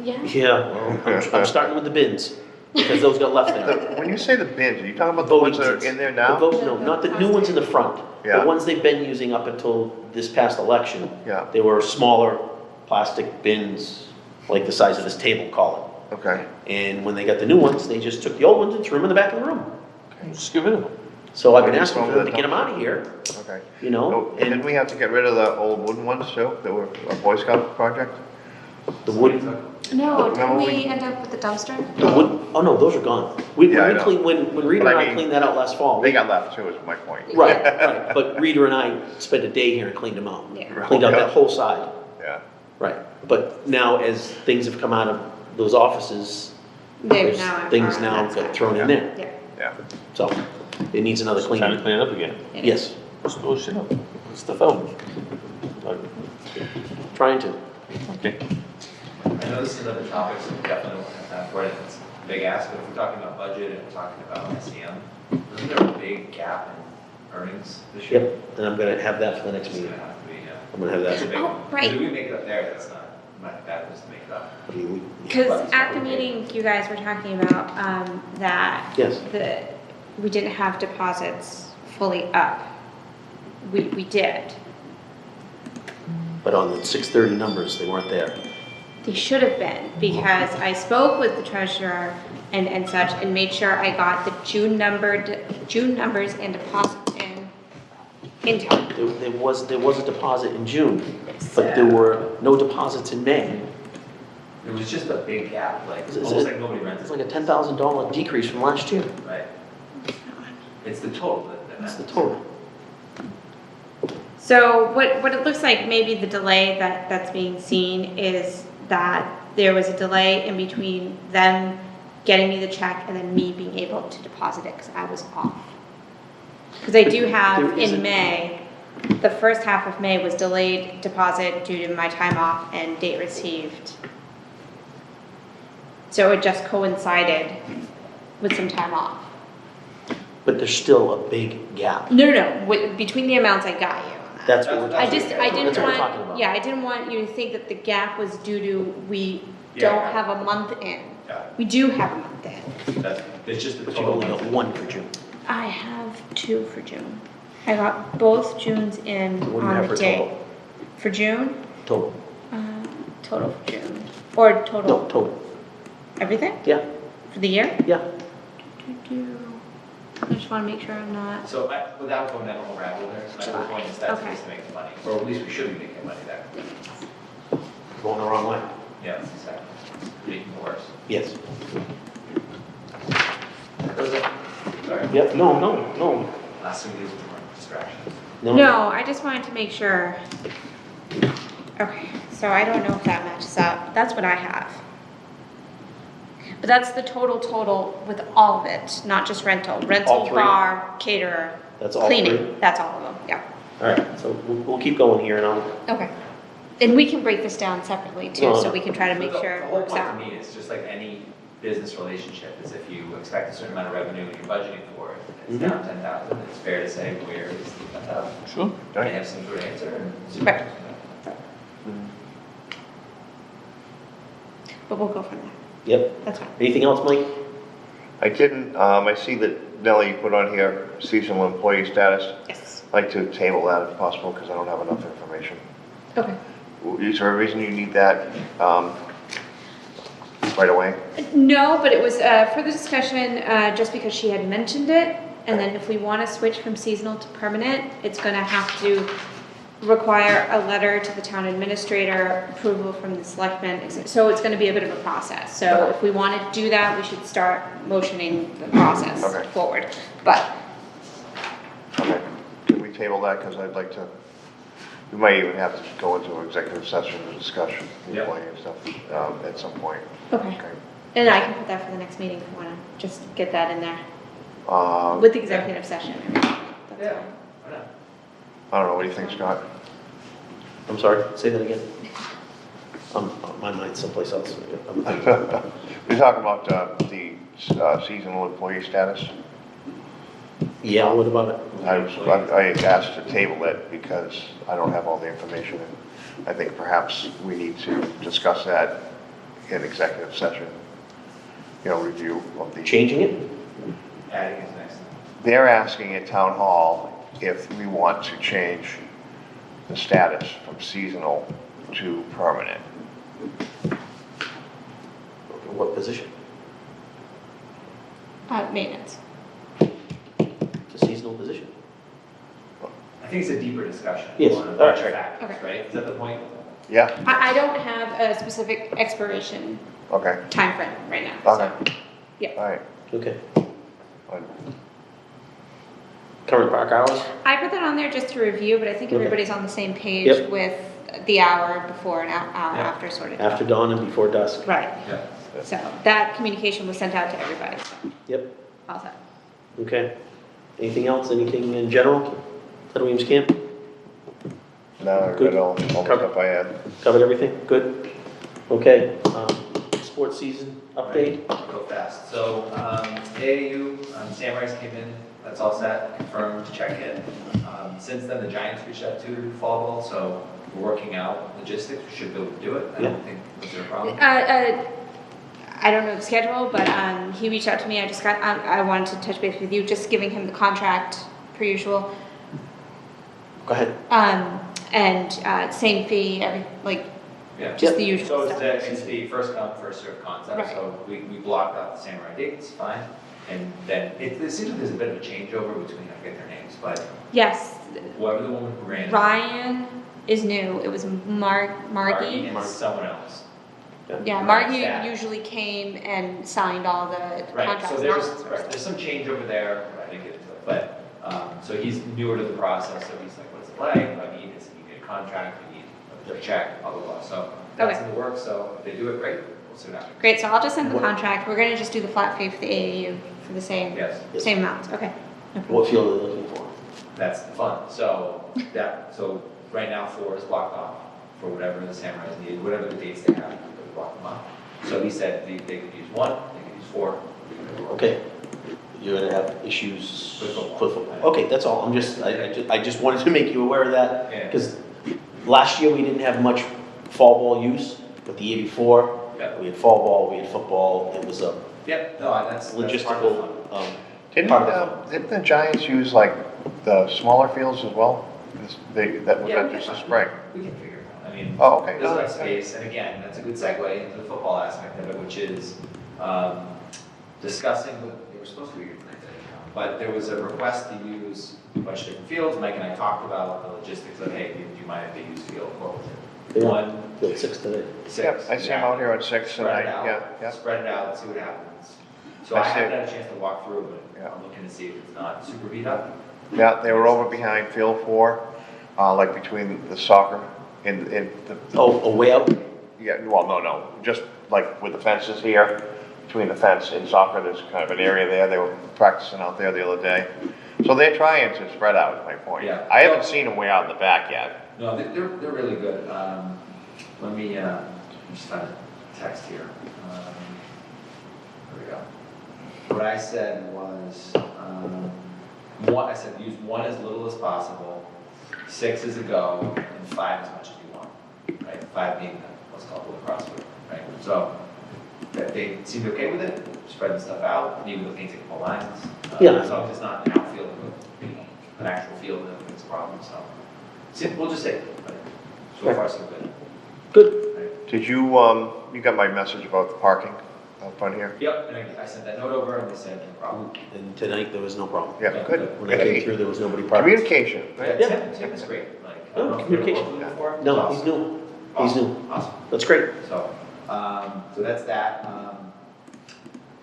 I: Yeah.
A: Yeah, well, I'm starting with the bins, because those got left there.
E: when you say the bins, are you talking about the ones that are in there now?
A: No, not the new ones in the front.
E: Yeah.
A: The ones they've been using up until this past election.
E: Yeah.
A: They were smaller plastic bins, like the size of this table, call
E: Okay,
A: it. And when they got the new ones, they just took the old ones and threw them in the back of the room.
D: Just get rid of them.
A: So I've been
E: Why don't you
A: asking
E: throw
A: for them
E: them
A: to
E: in
A: get
E: the
A: them out of here,
E: okay.
A: you know?
E: Oh, and didn't we have to get rid of the old wooden ones too, that were a Boy Scout project?
A: The wood,
I: No,
E: No,
I: didn't
E: we-
I: we end up with the dumpster?
A: the wood, oh no, those are gone. When
E: Yeah, I
A: we
E: know.
A: cleaned, when Rita
E: But
A: and
E: I
A: I
E: mean,
A: cleaned that out last fall.
E: They got left too, is my point.
A: Right, right, but Rita and I spent a day here and cleaned them out.
I: Yeah.
A: Cleaned out that whole side,
E: Yeah,
A: right. But now as things have come out of those offices,
I: They've
A: there's
I: now.
A: things
I: are
A: now
I: on that
A: got
I: side.
A: thrown in there.
I: Yeah.
E: yeah.
A: So it needs another
D: Time to
A: cleaning.
D: clean it up again.
I: it is.
A: Yes,
D: Let's go shit up, put stuff out.
A: trying to.
D: Okay.
G: I know this is another topic, so we definitely won't have time for it, it's a big ask, but if we're talking about budget and we're talking about SEM, isn't there a big gap in earnings this year?
A: Yep, and I'm gonna have that for the next
G: It's
A: meeting.
G: gonna have to be, yeah.
A: I'm gonna have
G: That's a
A: that.
G: big
I: Oh,
G: one.
I: right.
G: If we make it up there, that's not bad, just to make it up.
A: I mean,
I: Because at the meeting, you guys were talking about, that.
A: Yes.
I: We didn't have deposits fully up. We did.
A: But on the 6:30 numbers, they weren't there.
I: They should have been, because I spoke with the treasurer and such, and made sure I got the June numbers and deposits in time.
A: There was a deposit in June, but there were no deposits in May.
G: It was just a big gap, like,
A: Is
G: almost
A: it-
G: like nobody rented.
A: It's like a $10,000 decrease from last year.
G: Right. It's the total
A: That's the total.
I: So what it looks like, maybe the delay that's being seen is that there was a delay in between them getting me the check and then me being able to deposit it, because I was off. Because I do have
A: There isn't-
I: in May, the first half of May was delayed deposit due to my time off and date received. So it just coincided with some time off.
A: But there's still a big gap.
I: No, between the amounts I got you.
A: That's what we're
I: I
A: talking
I: just,
A: about.
I: I didn't
A: That's what we're talking
I: want,
A: about.
I: yeah, I didn't want you to think that the gap was due to we
G: Yeah.
I: don't have a month in.
G: Yeah.
I: We do have a month in.
G: It's just the
A: But you've
G: total.
A: only got one for June.
I: I have 2 for June. I got both Junes in
A: What do you
I: on
A: have
I: the
A: for
I: date.
A: total?
I: For June,
A: Total.
I: total for June. Or
A: No,
I: total,
A: total.
I: everything
A: Yeah,
I: for the year?
A: yeah.
I: I just wanna make sure I'm not,
G: So, without going down the whole rabbit hole there, my whole point is that's
I: Okay.
G: just to make the money, or at least we should be making money there.
A: Going the wrong way.
G: Yeah, that's exactly. Making it worse.
A: Yes.
G: Sorry.
A: Yep, no.
G: Last thing is more distractions.
I: no, I just wanted to make sure. Okay, so I don't know if that matches up. That's what I have. But that's the total with all of it, not just rental.
A: All
I: Rental,
A: three?
I: bar, caterer,
A: That's all
I: cleaning.
A: three?
I: That's all of them, yeah.
A: All right, so we'll keep going here and I'll,
I: Okay. And we can break this down separately too,
A: No,
I: so
A: no.
I: we can try to make
G: The-
I: sure it
G: The
I: works
G: whole
I: out.
G: point to me is just like any business relationship, is if you expect a certain amount of revenue and you're budgeting for it, it's
A: Mhm.
G: down 10,000, it's fair to say, where is the 10,000?
D: Sure.
G: They have some good answer and.
I: Right. But we'll go from there.
A: yep.
I: That's fine.
A: Anything else, Mike?
E: I didn't, I see that Nellie put on here seasonal employee status.
I: Yes.
E: I'd like to table that if possible, because I don't have enough information.
I: Okay.
E: Is there a reason you need that, right away?
I: No, but it was further discussion, just because she had mentioned it. And then if we want to switch from seasonal to permanent, it's going to have to require a letter to the town administrator, approval from the selectmen. So it's going to be a bit of a process. So if we want to do that, we should start motioning the process
E: Okay.
I: forward. But
E: Okay, can we table that, because I'd like to, we might even have to go into an executive session to discuss the
G: Yep.
E: employee and stuff, at some point.
I: okay. And I can put that for the next meeting if you want to just get that in there
E: Um,
I: with the executive session. That's
G: Yeah,
I: fine.
G: why not?
E: I don't know, what do you think, Scott?
A: I'm sorry, say that again. My mind's someplace else.
E: We're talking about, the seasonal employee status.
A: Yeah, what about it?
E: I asked to table it because I don't have all the information. And I think perhaps we need to discuss that in executive session. You know, review of the.
A: Changing it?
G: Adding is next.
E: They're asking at town hall if we want to change the status from seasonal to permanent.
A: What position?
I: Maintenance.
A: It's a seasonal position.
G: I think it's a deeper discussion.
A: Yes,
G: On a
A: all
G: bunch
A: right.
G: of factors,
I: Okay.
G: right? Is that the point?
E: Yeah,
I: I don't have a specific expiration
E: okay,
I: timeframe right now, so.
E: okay, all right.
A: Okay.
E: Fine.
A: Current park hours?
I: I put that on there just to review, but I think
A: Okay.
I: everybody's on the same page
A: Yep.
I: with the hour before and hour
A: Yeah.
I: after sort of.
A: After dawn and before dusk?
I: Right,
G: Yeah.
I: so that communication was sent out to everybody, so,
A: Yep,
I: all set.
A: okay. Anything else, anything in general? Ted Williams Camp,
E: No, I
A: Good.
E: read all the stuff I had.
A: covered everything? Good? Okay, sports season update?
G: Go fast. So, AAU, Samurai's came in, that's all set, confirmed, check in. Since then, the Giants reached out to fall ball, so we're working out logistics, we should be able to do it. I
A: Yeah.
G: don't think, is there a problem?
I: I don't know the schedule, but he reached out to me. I wanted to touch base with you, just giving him the contract per usual.
A: Go ahead.
I: And same fee,
G: Yeah.
I: just the
G: So
I: usual
G: it's
I: stuff.
G: it's the first come, first served concept,
I: Right.
G: so we blocked out the Samurai dates, fine. And then it seems like there's a bit of a changeover between, I forget their names, but
I: Yes,
G: whoever the woman who ran it.
I: Ryan is new. It was Margie.
G: And someone else.
I: Yeah,
G: Right,
I: Margie
G: staff.
I: usually came and signed all the
G: Right,
I: contracts.
G: so there's some change over there, I didn't get into it, but, so he's newer to the process, so he's like, what's it like? What I need is you need a contract, you need a check, blah, blah, blah, so that's
I: Okay.
G: in the works, so if they do it, great, we'll see what happens.
I: Great, so I'll just send the
A: What-
I: contract. We're gonna just do the flat fee for the AAU for the same,
G: Yes,
I: same amounts. Okay. No problem.
A: What field are they looking for?
G: that's the fun, so, so right now 4 is blocked off for whatever the Samurais need, whatever the dates they have, we block them off. So he said they could use 1, they could use 4.
A: Okay. You're gonna have issues
G: With football.
A: with football. Okay, that's all. I just wanted to make you aware of that.
G: Yeah.
A: Because last year, we didn't have much fall ball use, but the year before,
G: Yeah.
A: we had fall ball, we had football. It was a
G: Yep, no, that's part of the
A: logistical,
G: fun.
E: Didn't,
A: part of the fun.
E: didn't the Giants use like the smaller fields as well? That was
G: Yeah,
E: just a spring.
G: We can figure it out, I mean.
E: Oh, okay.
G: There's enough space, and again, that's a good segue into the football aspect of it, which is, discussing, they were supposed to be here tonight, but there was a request to use a bunch of different fields. Mike and I talked about the logistics of, hey, do you mind if they use field? What was it?
A: Yeah.
G: 1,
A: Field 6 today.
G: 6.
E: Yep, I see them out here at 6 and
G: Spread it
E: yeah, yeah.
G: out, spread it out, see what happens. So
E: I
G: I
E: see.
G: haven't had a chance to walk through it,
E: Yeah.
G: but I'm looking to see if it's not super beat up.
E: Yeah, they were over behind field 4, like between the soccer and the,
A: Oh, way out?
E: yeah, well, no, just like with the fences here, between the fence and soccer, there's kind of an area there, they were practicing out there the other day. So they're trying to spread out, is my point.
G: Yeah.
E: I haven't seen them way out in the back yet.
G: No, they're really good. Let me, I'm just trying to text here. There we go. What I said was, I said use 1 as little as possible, 6 is a go, and 5 as much as you want, right? 5 being what's called the CrossFit, right? So, that they seemed okay with it, spreading stuff out, even with painting couple lines.
A: Yeah.
G: As long as it's not an outfield, an actual field, then it's a problem, so. We'll just say, but so far so good.
A: Good.
G: Right?
E: Did you, you got my message about the parking out front here?
G: Yep, and I sent that note over and they said, no problem.
A: And tonight, there was no problem.
E: Yeah, good.
A: When I came through, there was nobody parked.
E: Communication.
G: Yeah, Tim is great, like, I don't know if you've ever
A: communication.
G: worked with him before.
A: No,
G: He's
A: he's new. He's
G: awesome.
A: new.
G: Awesome,
A: That's great.
G: so that's that.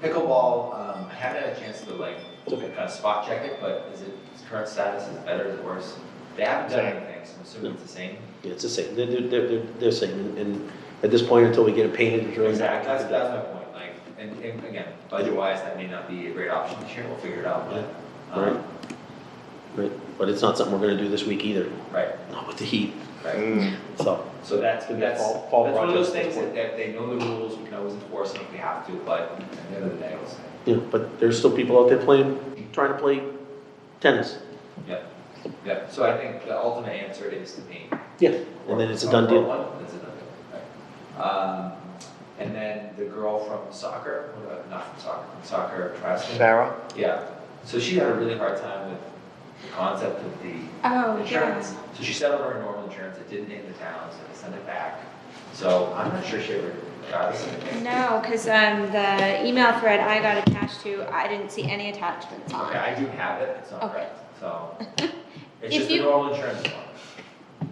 G: Pickleball, I haven't had a chance to like,
A: It's okay.
G: kind of spot check it, but is its current status, is it better, is it worse? They haven't done anything, so I'm assuming it's the same.
A: Yeah, it's the same. They're same. And at this point, until we get it painted, it's really.
G: Exactly, that's my point, like, and again, budget-wise, that may not be a great option this year, we'll figure it out, but.
A: Right. Right. But it's not something we're gonna do this week either,
G: Right,
A: not with the heat,
G: right.
E: Mm.
A: so.
G: So that's
A: Could be a
G: that's
A: fall
G: one of
A: project
G: those
A: at this
G: things
A: point.
G: that they know the rules, we can always enforce them if we have to, but at the end of the day, we'll say,
A: Yeah, but there's still people out there trying to play tennis.
G: yeah. So I think the ultimate answer is to paint.
A: Yeah. And then it's a done deal.
G: It's a done deal, right. And then the girl from soccer, not from soccer, from soccer Tristan.
E: Sarah?
G: Yeah, so she had a really hard time with the concept of the
I: Oh,
G: insurance.
I: yeah.
G: So she settled her normal insurance, it didn't name the town, so they sent it back. So I'm not sure she ever got us anything.
I: No, because the email thread I got attached to, I didn't see any attachments on.
G: Okay, I do have it, it's not
I: Okay.
G: correct, so. It's
I: If
G: just the
I: you-
G: normal insurance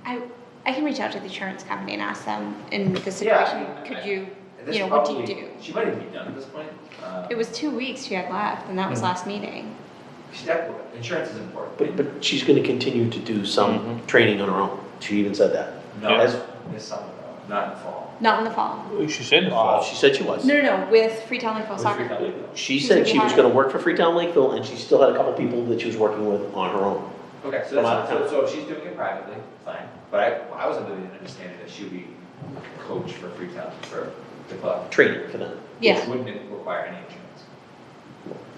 G: one.
I: I can reach out to the insurance company and ask them in the situation, could you,
G: This
I: what do you
G: probably-
I: do?
G: She might even be done at this point.
I: It was 2 weeks she had left, and that was last meeting.
G: Insurance is important.
A: But she's gonna continue to do some training on her own. She even said that.
G: No,
A: As-
G: this summer though, not in the fall.
I: Not in the fall.
D: She said in the
A: Oh,
D: fall.
A: she said she was.
I: No, with Freetown Lakeville Soccer.
A: She
I: She's
A: said
I: gonna be
A: she was
I: hired.
A: gonna work for Freetown Lakeville, and she still had a couple people that she was working with on her own.
G: Okay, so
A: From out of
G: that's,
A: town.
G: so if she's doing it privately, fine, but I was under the understanding that she would be coach for Freetown, for the club.
A: Training for them.
I: Yeah,
G: Wouldn't it require any insurance?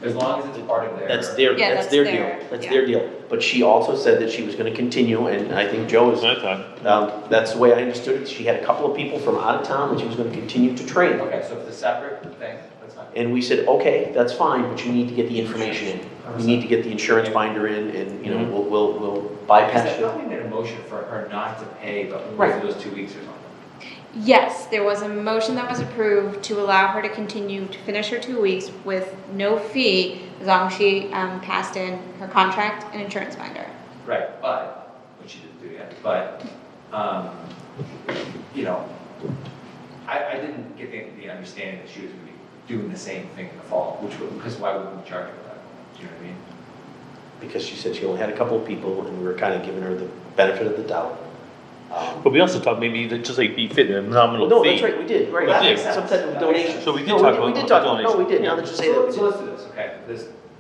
G: As long as it's a part of their.
A: That's their,
I: Yeah,
A: that's
I: that's
A: their
I: their-
A: deal. That's
I: yeah.
A: their deal. But she also said that she was gonna continue, and I think Joe is,
D: That's fine.
A: that's the way I understood it. She had a couple of people from out of town that she was gonna continue to train.
G: Okay, so if it's a separate thing, that's fine.
A: And we said, okay, that's fine, but you need to get the information in. You need to get the insurance binder in, and, you know, we'll
G: Because
A: bypass
G: I
A: it.
G: thought we made a motion for her not to pay, but only
A: Right.
G: for those 2 weeks or something.
I: yes, there was a motion that was approved to allow her to continue to finish her 2 weeks with no fee, as long as she passed in her contract and insurance binder.
G: Right, but, which she didn't do yet, but, you know, I didn't get the understanding that she was gonna be doing the same thing in the fall, because why wouldn't we charge her for that? Do you know what I mean?
A: Because she said she only had a couple of people, and we were kind of giving her the benefit of the doubt.
D: But we also talked maybe that just like be fit a nominal
A: No,
D: fee.
A: that's right, we did, right.
G: Well, that
A: We
G: makes
A: did, Some
G: sense.
A: type of
G: That makes
A: donation.
G: sense.
D: So we did
A: No,
D: talk
A: we
D: about
A: did
D: the
A: talk about, no,
D: donation.
A: we did, now that you say
G: So
A: that.
G: let's do this, okay,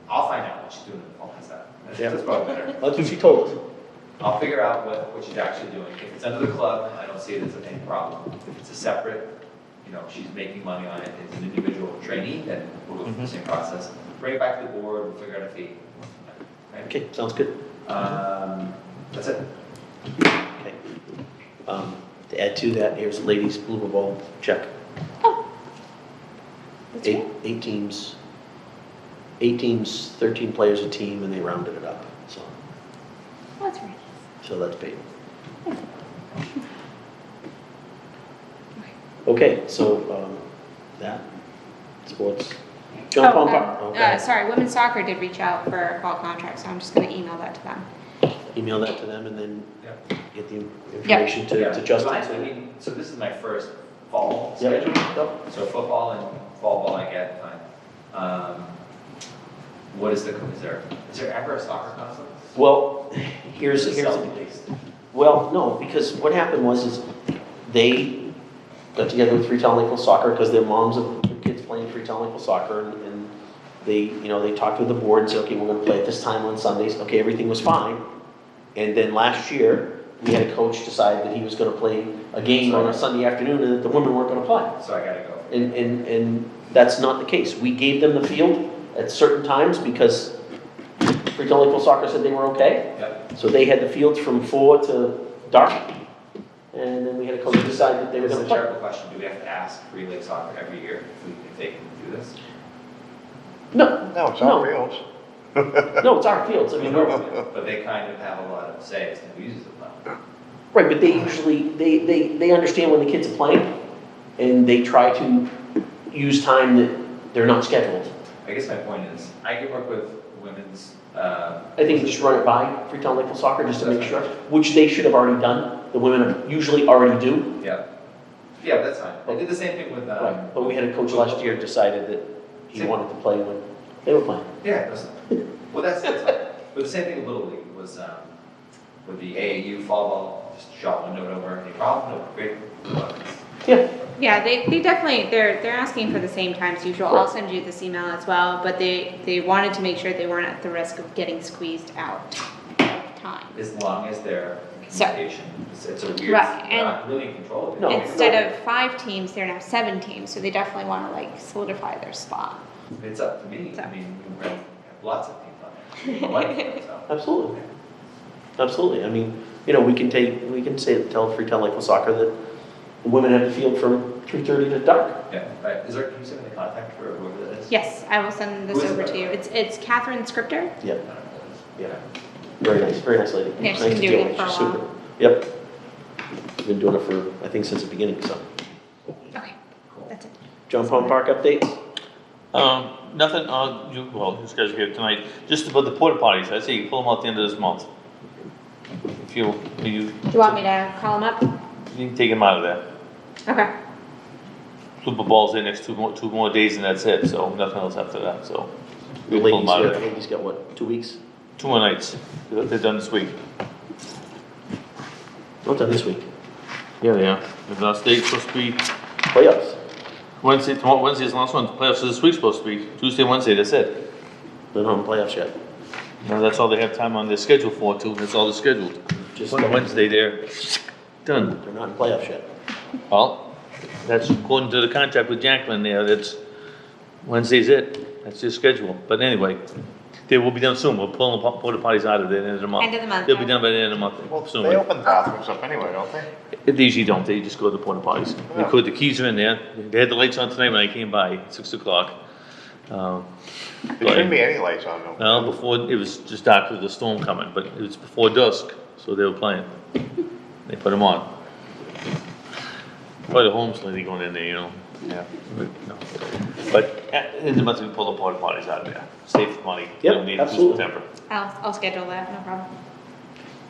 G: I'll find out what she's doing in the fall, how's that?
A: Yeah.
G: That's probably better.
A: That's what she told us.
G: I'll figure out what she's actually doing. If it's under the club, I don't see it as any problem. If it's a separate, you know, she's making money on it as an individual trainee, then we'll go through the same process. Bring it back to the board, we'll figure out a fee. Right?
A: Okay, sounds good.
G: That's it.
A: Okay. To add to that, here's the ladies' Blue Ball check.
I: Oh. That's
A: Eight,
I: great.
A: 8 teams, 13 players a team, and they rounded it up, so,
I: Oh, that's great.
A: so that's paid. Okay, so, that, sports. John Pompar, okay.
I: Sorry, women's soccer did reach out for a fall contract, so I'm just gonna email that to them.
A: Email that to them and then
G: Yeah.
A: get the information to
G: Yeah.
A: Justin.
G: So I mean, so this is my first fall
A: Yep.
G: schedule.
A: Yep.
G: So football and fall ball I get, fine. What is is there ever a soccer conflict?
A: Well, here's,
G: Is it
A: here's,
G: self-paced?
A: well, no, because what happened was is they got together with Freetown Lakeville Soccer because their moms of their kids playing Freetown Lakeville Soccer, and they, you know, they talked with the board and said, okay, we're gonna play at this time on Sundays. Okay, everything was fine. And then last year, we had a coach decide that he was gonna play a game on a Sunday afternoon and that the women weren't gonna play.
G: So I gotta go.
A: And that's not the case. We gave them the field at certain times because Freetown Lakeville Soccer said they were okay.
G: Yep.
A: So they had the fields from 4 to dark. And then we had a coach decide that they were
G: This
A: gonna
G: is a
A: play.
G: terrible question. Do we have to ask Free Lake Soccer every year if they can do this?
A: No,
E: No, it's
A: No.
E: our fields.
A: no, it's our fields. I mean,
G: But they kind of have a lot of say as to who uses them now.
A: right, but they usually, they understand when the kids are playing and they try to use time that they're not scheduled.
G: I guess my point is, I can work with women's,
A: I think you just run it by Freetown Lakeville Soccer just to make sure, which they should have already done. The women usually already do.
G: yeah. Yeah, that's fine. I did the same thing with,
A: Right, but we had a coach last year decided that he wanted to play when they were playing.
G: Yeah, well, that's fine. But the same thing with Little League was, with the AAU fall ball, just shot one note over, any problem, no, great.
A: Yeah,
I: Yeah, they definitely, they're asking for the same time as usual. I'll send you this email as well, but they wanted to make sure they weren't at the risk of getting squeezed out of time.
G: As long as they're in
I: So-
G: communication. It's a weird,
I: Right,
G: they're
I: and-
G: not really in control of it.
A: No.
I: Instead of 5 teams, they're now 7 teams, so they definitely wanna like solidify their spot.
G: It's up to me.
I: So-
G: I mean, we have lots of teams on it. I like it, so.
A: absolutely. Absolutely. I mean, you know, we can tell Freetown Lakeville Soccer that the women have the field from 3:30 to dark.
G: Yeah, right. Can you send me the contact for whoever that is?
I: Yes, I will send this
G: Who is it,
I: over
G: by
I: to
G: the
I: you.
G: way?
I: It's Catherine Scripter.
A: Yep,
G: I don't know who it is.
A: yeah. Very nice lady.
I: Yeah, she's
A: Nice
I: been
A: to
I: doing
A: deal
I: it
A: with.
I: for a
A: She's
I: while.
A: super. Yep. Been doing it for, I think, since the beginning, so.
I: Okay, that's it.
A: John Pond Park updates?
D: Nothing on, you guys are here tonight, just about the porta potties, I say you pull them out at the end of this month. if you,
I: Do you want me to call him up?
D: you can take him out of there.
I: Okay.
D: Super Bowl's in next two more days and that's it, so nothing else after that, so.
A: The
D: we pull him out of there.
A: lady's got what, 2 weeks?
D: 2 more nights, they're done this week.
A: Not done this week.
D: Yeah, they are. The last date's supposed to be
A: Playoffs.
D: Wednesday, tomorrow, Wednesday's the last one, playoffs this week's supposed to be, Tuesday, Wednesday, that's it.
A: They're not in playoffs yet.
D: No, that's all they have time on their schedule for, too, that's all they're scheduled.
A: Just-
D: On Wednesday, they're done.
A: They're not in playoffs yet.
D: Well, that's according to the contract with Jacqueline there, that's, Wednesday's it, that's their schedule, but anyway, they will be done soon, we'll pull the porta potties out of there at the end of the month.
I: End of the month,
D: They'll be
I: yeah.
D: done by the end of the month,
E: Well,
D: soon.
E: they open the bathrooms up anyway, don't they?
D: They usually don't, they just go to the porta potties. They
E: Yeah.
D: put the keys are in there, they had the lights on tonight when I came by, at 6 o'clock.
E: There shouldn't be any lights on them.
D: Well, before, it was just dark with the storm coming, but it was before dusk, so they were playing. They put them on. Probably the homeless lady going in there, you know.
E: Yeah.
D: But in the month, we pull the porta potties out of there, save money.
A: Yep,
D: We don't need
A: absolutely.
D: September.
I: I'll schedule that, no problem.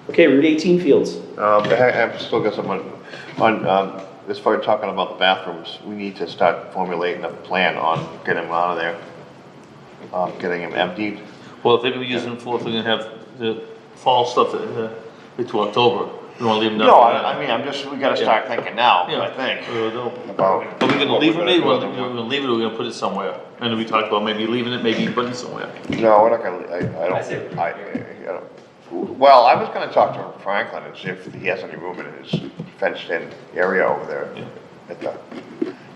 A: Okay, Route 18 fields.
E: I've still got some on, as far as talking about the bathrooms, we need to start formulating a plan on getting them out of there. Getting them emptied.
D: Well, if they're gonna use them for, if they're gonna have the fall stuff into October, we wanna leave them down.
E: No,
D: for that.
E: I mean, we gotta start thinking now,
D: Yeah.
E: I think.
D: No.
E: About
D: Are we gonna
E: what
D: leave
E: we're
D: it, maybe,
E: gonna
D: we're
E: do.
D: gonna leave it, or we're gonna put it somewhere? And we talked about maybe leaving it, maybe putting it somewhere.
E: No, we're not gonna, I
G: I say
E: don't, I don't. Well, I was gonna talk to Franklin and see if he has any room in his fenced-in area over there.
D: Yeah.
E: At the,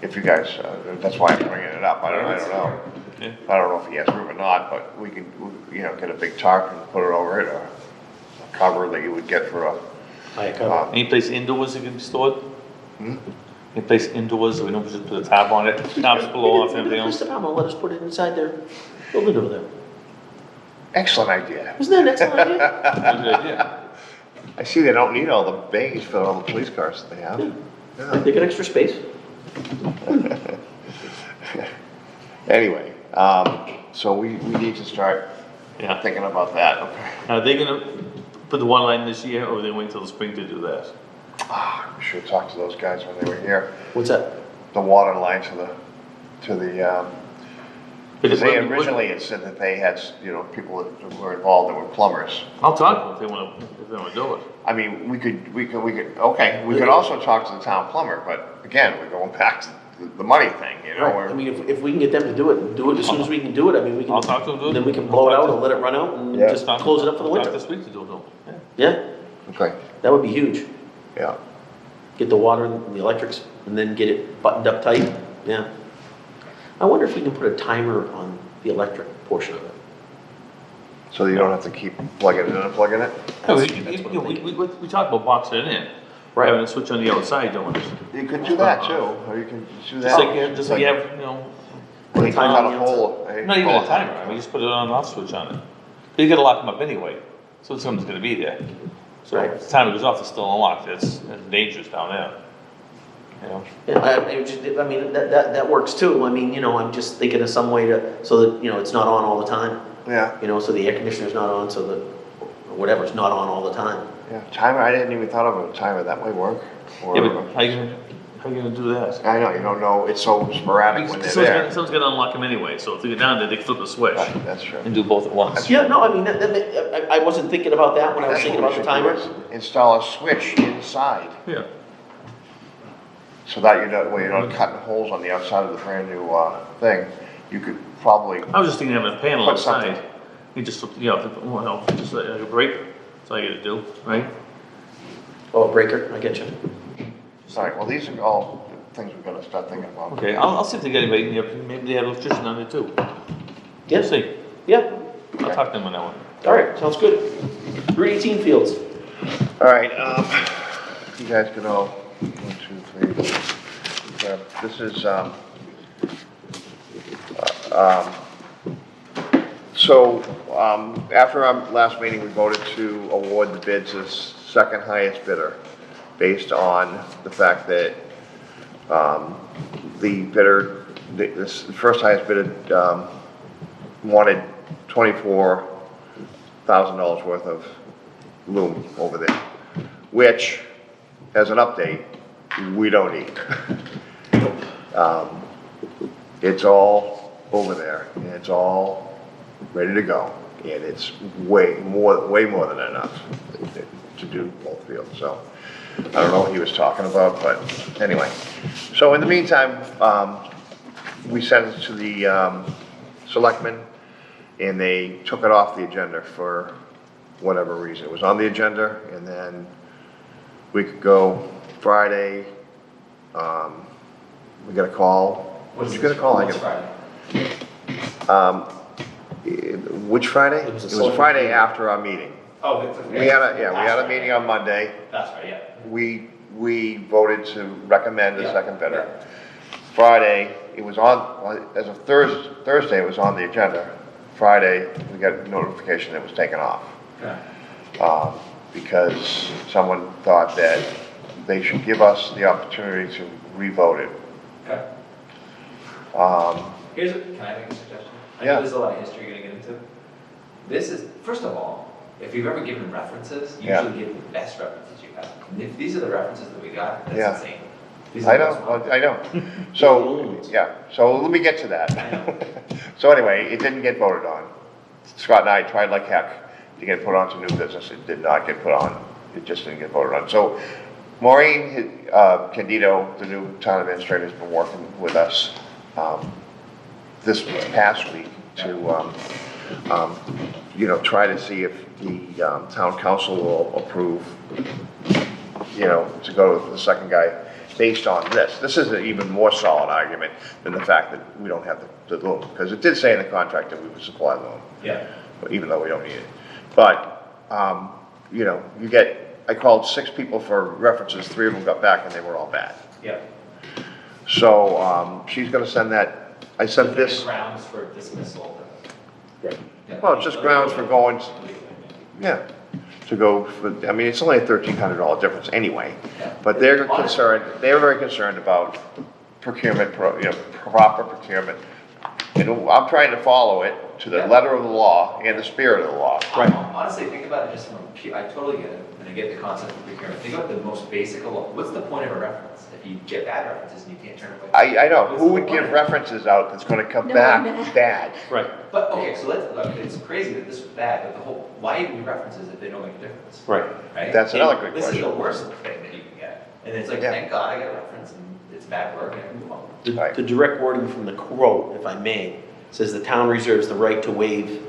E: if you guys, that's why I'm bringing it up, I don't know.
D: Yeah.
E: I don't know if he has room or not, but we can, get a big tarp and put it over it, or a cover that you would get for a,
D: Any place indoors that can be stored?
E: Hmm?
D: Any place indoors, so we don't just put a top on it, tops below off,
A: The
D: everything
A: police
D: else?
A: department will let us put it inside their building over there.
E: excellent idea.
A: Isn't that an excellent idea?
D: Good idea.
E: I see they don't need all the bays for all the police cars that they have. Yeah.
A: They got extra space.
E: Anyway, so we need to start
D: Yeah.
E: thinking about that, okay?
D: Are they gonna put the water line this year, or they wait till the spring to do that?
E: We should talk to those guys when they were here.
A: What's that?
E: The water line to the, because they
D: What-
E: originally had said that they had, people that were involved that were plumbers.
D: I'll talk to them if they wanna do it.
E: I mean, we could, okay, we could also talk to the town plumber, but again, we're going back to the money thing,
A: I
E: we're,
A: mean, if we can get them to do it as soon as we can do it, I mean, we
D: I'll
A: can,
D: talk to them, do it.
A: then we can blow it out and let it run out and
E: Yeah.
A: just close it up for the
D: Talk
A: winter.
D: this week to do it, yeah.
A: Yeah,
E: okay,
A: that would be huge.
E: yeah.
A: Get the water and the electrics and then get it buttoned up tight, yeah. I wonder if we can put a timer on the electric portion of it.
E: So you don't have to keep plugging it in and plugging it?
D: No,
A: That's what I'm
D: we talked about boxing it in,
A: Right.
D: having a switch on the outside, don't we?
E: You could do that too, or you can do that.
D: Just like you have,
E: Or you can
A: Timer
E: cut
A: on
E: a
A: the
E: hole.
D: not even a timer, I mean, just put it on and off switch on it. You gotta lock them up anyway, so someone's gonna be there. So
A: Right.
D: if the timer goes off, it's still unlocked, it's dangerous down there. You know?
A: Yeah, I mean, that works too. I mean, I'm just thinking of some way to, so that, it's not on all the time.
E: Yeah,
A: So the air conditioner's not on, so that, or whatever's not on all the time.
E: yeah, timer, I didn't even thought of a timer, that might work. Or-
D: Yeah, but how you gonna do that?
E: I know, you don't know, it's so sporadic when they're there.
D: Someone's gonna unlock them anyway, so if they go down there, they can flip a switch
E: Right, that's true.
D: and do both at once.
A: Yeah, no, I mean, I wasn't thinking about that when I was
E: That's
A: thinking
E: what
A: about the
E: we should
A: timer.
E: do, is install a switch inside,
D: Yeah.
E: so that you're not cutting holes on the outside of the brand new, thing. You could probably,
D: I was just thinking of having a panel
E: Put something-
D: outside. You just, just like a break, that's all you gotta do, right?
A: Oh, a breaker, I get you.
E: alright, well, these are all things we're gonna start thinking about.
D: Okay, I'll see if they get anybody, maybe they have electrician on there too.
A: Yeah,
D: We'll see,
A: yeah,
D: I'll talk to them on that one.
A: all right, sounds good. Route 18 fields.
E: Alright, you guys can all, 1, 2, 3, this is, after our last meeting, we voted to award the bids as second highest bidder, based on the fact that, the bidder, the first highest bidder, wanted $24,000 worth of loom over there. which, as an update, we don't need. It's all over there, and it's all ready to go, and it's way more than enough to do both fields, so. I don't know what he was talking about, but anyway. So in the meantime, we sent it to the selectmen, and they took it off the agenda for whatever reason. It was on the agenda, and then we could go Friday. We got a call. Did you get a call?
G: What's Friday?
E: Which Friday?
A: It was a
E: It was
A: select
E: Friday
A: meeting.
E: after our meeting.
G: Oh,
E: We had a meeting on Monday.
G: That's right, yeah.
E: We voted to recommend a
G: Yeah,
E: second bidder. Friday, it was on, as of Thursday, it was on the agenda. Friday, we got a notification that it was taken off.
G: Okay.
E: Because someone thought that they should give us the opportunity to re-vote it.
G: Okay.
E: Um,
G: Can I make a suggestion? I
E: Yeah.
G: know there's a lot of history you're gonna get into. This is, first of all, if you've ever given references, you
E: Yeah.
G: usually give the best references you have. And if these are the references that we got, that's
E: Yeah.
G: insane. These are
E: I
G: the best ones.
E: know, I know. So, yeah, so let me get to
G: I
E: that.
G: know.
E: So anyway, it didn't get voted on. Scott and I tried like heck to get put onto new business. It did not get put on. It just didn't get voted on. So Maureen Candido, the new town administrator, has been working with us this past week to, try to see if the town council will approve, to go with the second guy based on this. This is an even more solid argument than the fact that we don't have the loom, because it did say in the contract that we would supply loom,
G: Yeah.
E: even though we don't need it. But, I called 6 people for references, 3 of them got back and they were all bad.
G: Yeah.
E: So, she's gonna send that, I sent this,
G: Grounds for dismissal.
A: Right.
G: Yeah.
E: well, it's just grounds for going, yeah, to go for, I mean, it's only a $1,300 difference anyway.
G: Yeah.
E: But they're very concerned about procurement, proper procurement. And I'm trying to follow it to the letter of the law and the spirit of the law.
A: Right.
G: Honestly, think about it just from, I totally get it, and I get the concept of procurement. Think about the most basic of all, what's the point of a reference? If you get bad references and you can't turn it away.
E: I know,
G: What's
E: who
G: the
E: would
G: point?
E: give references out that's gonna come
I: No
E: back
I: one.
E: bad?
A: Right,
G: But, okay, so it's crazy that this was bad, but the whole, why even do references if they don't make a difference?
A: right.
G: Right?
E: That's another good
G: This is
E: question.
G: the worst thing that you can get. And it's like,
E: Yeah.
G: thank God I got a reference and it's bad work and I can move on.
E: Right.
A: The direct wording from the quote, if I may, says the town reserves the right to waive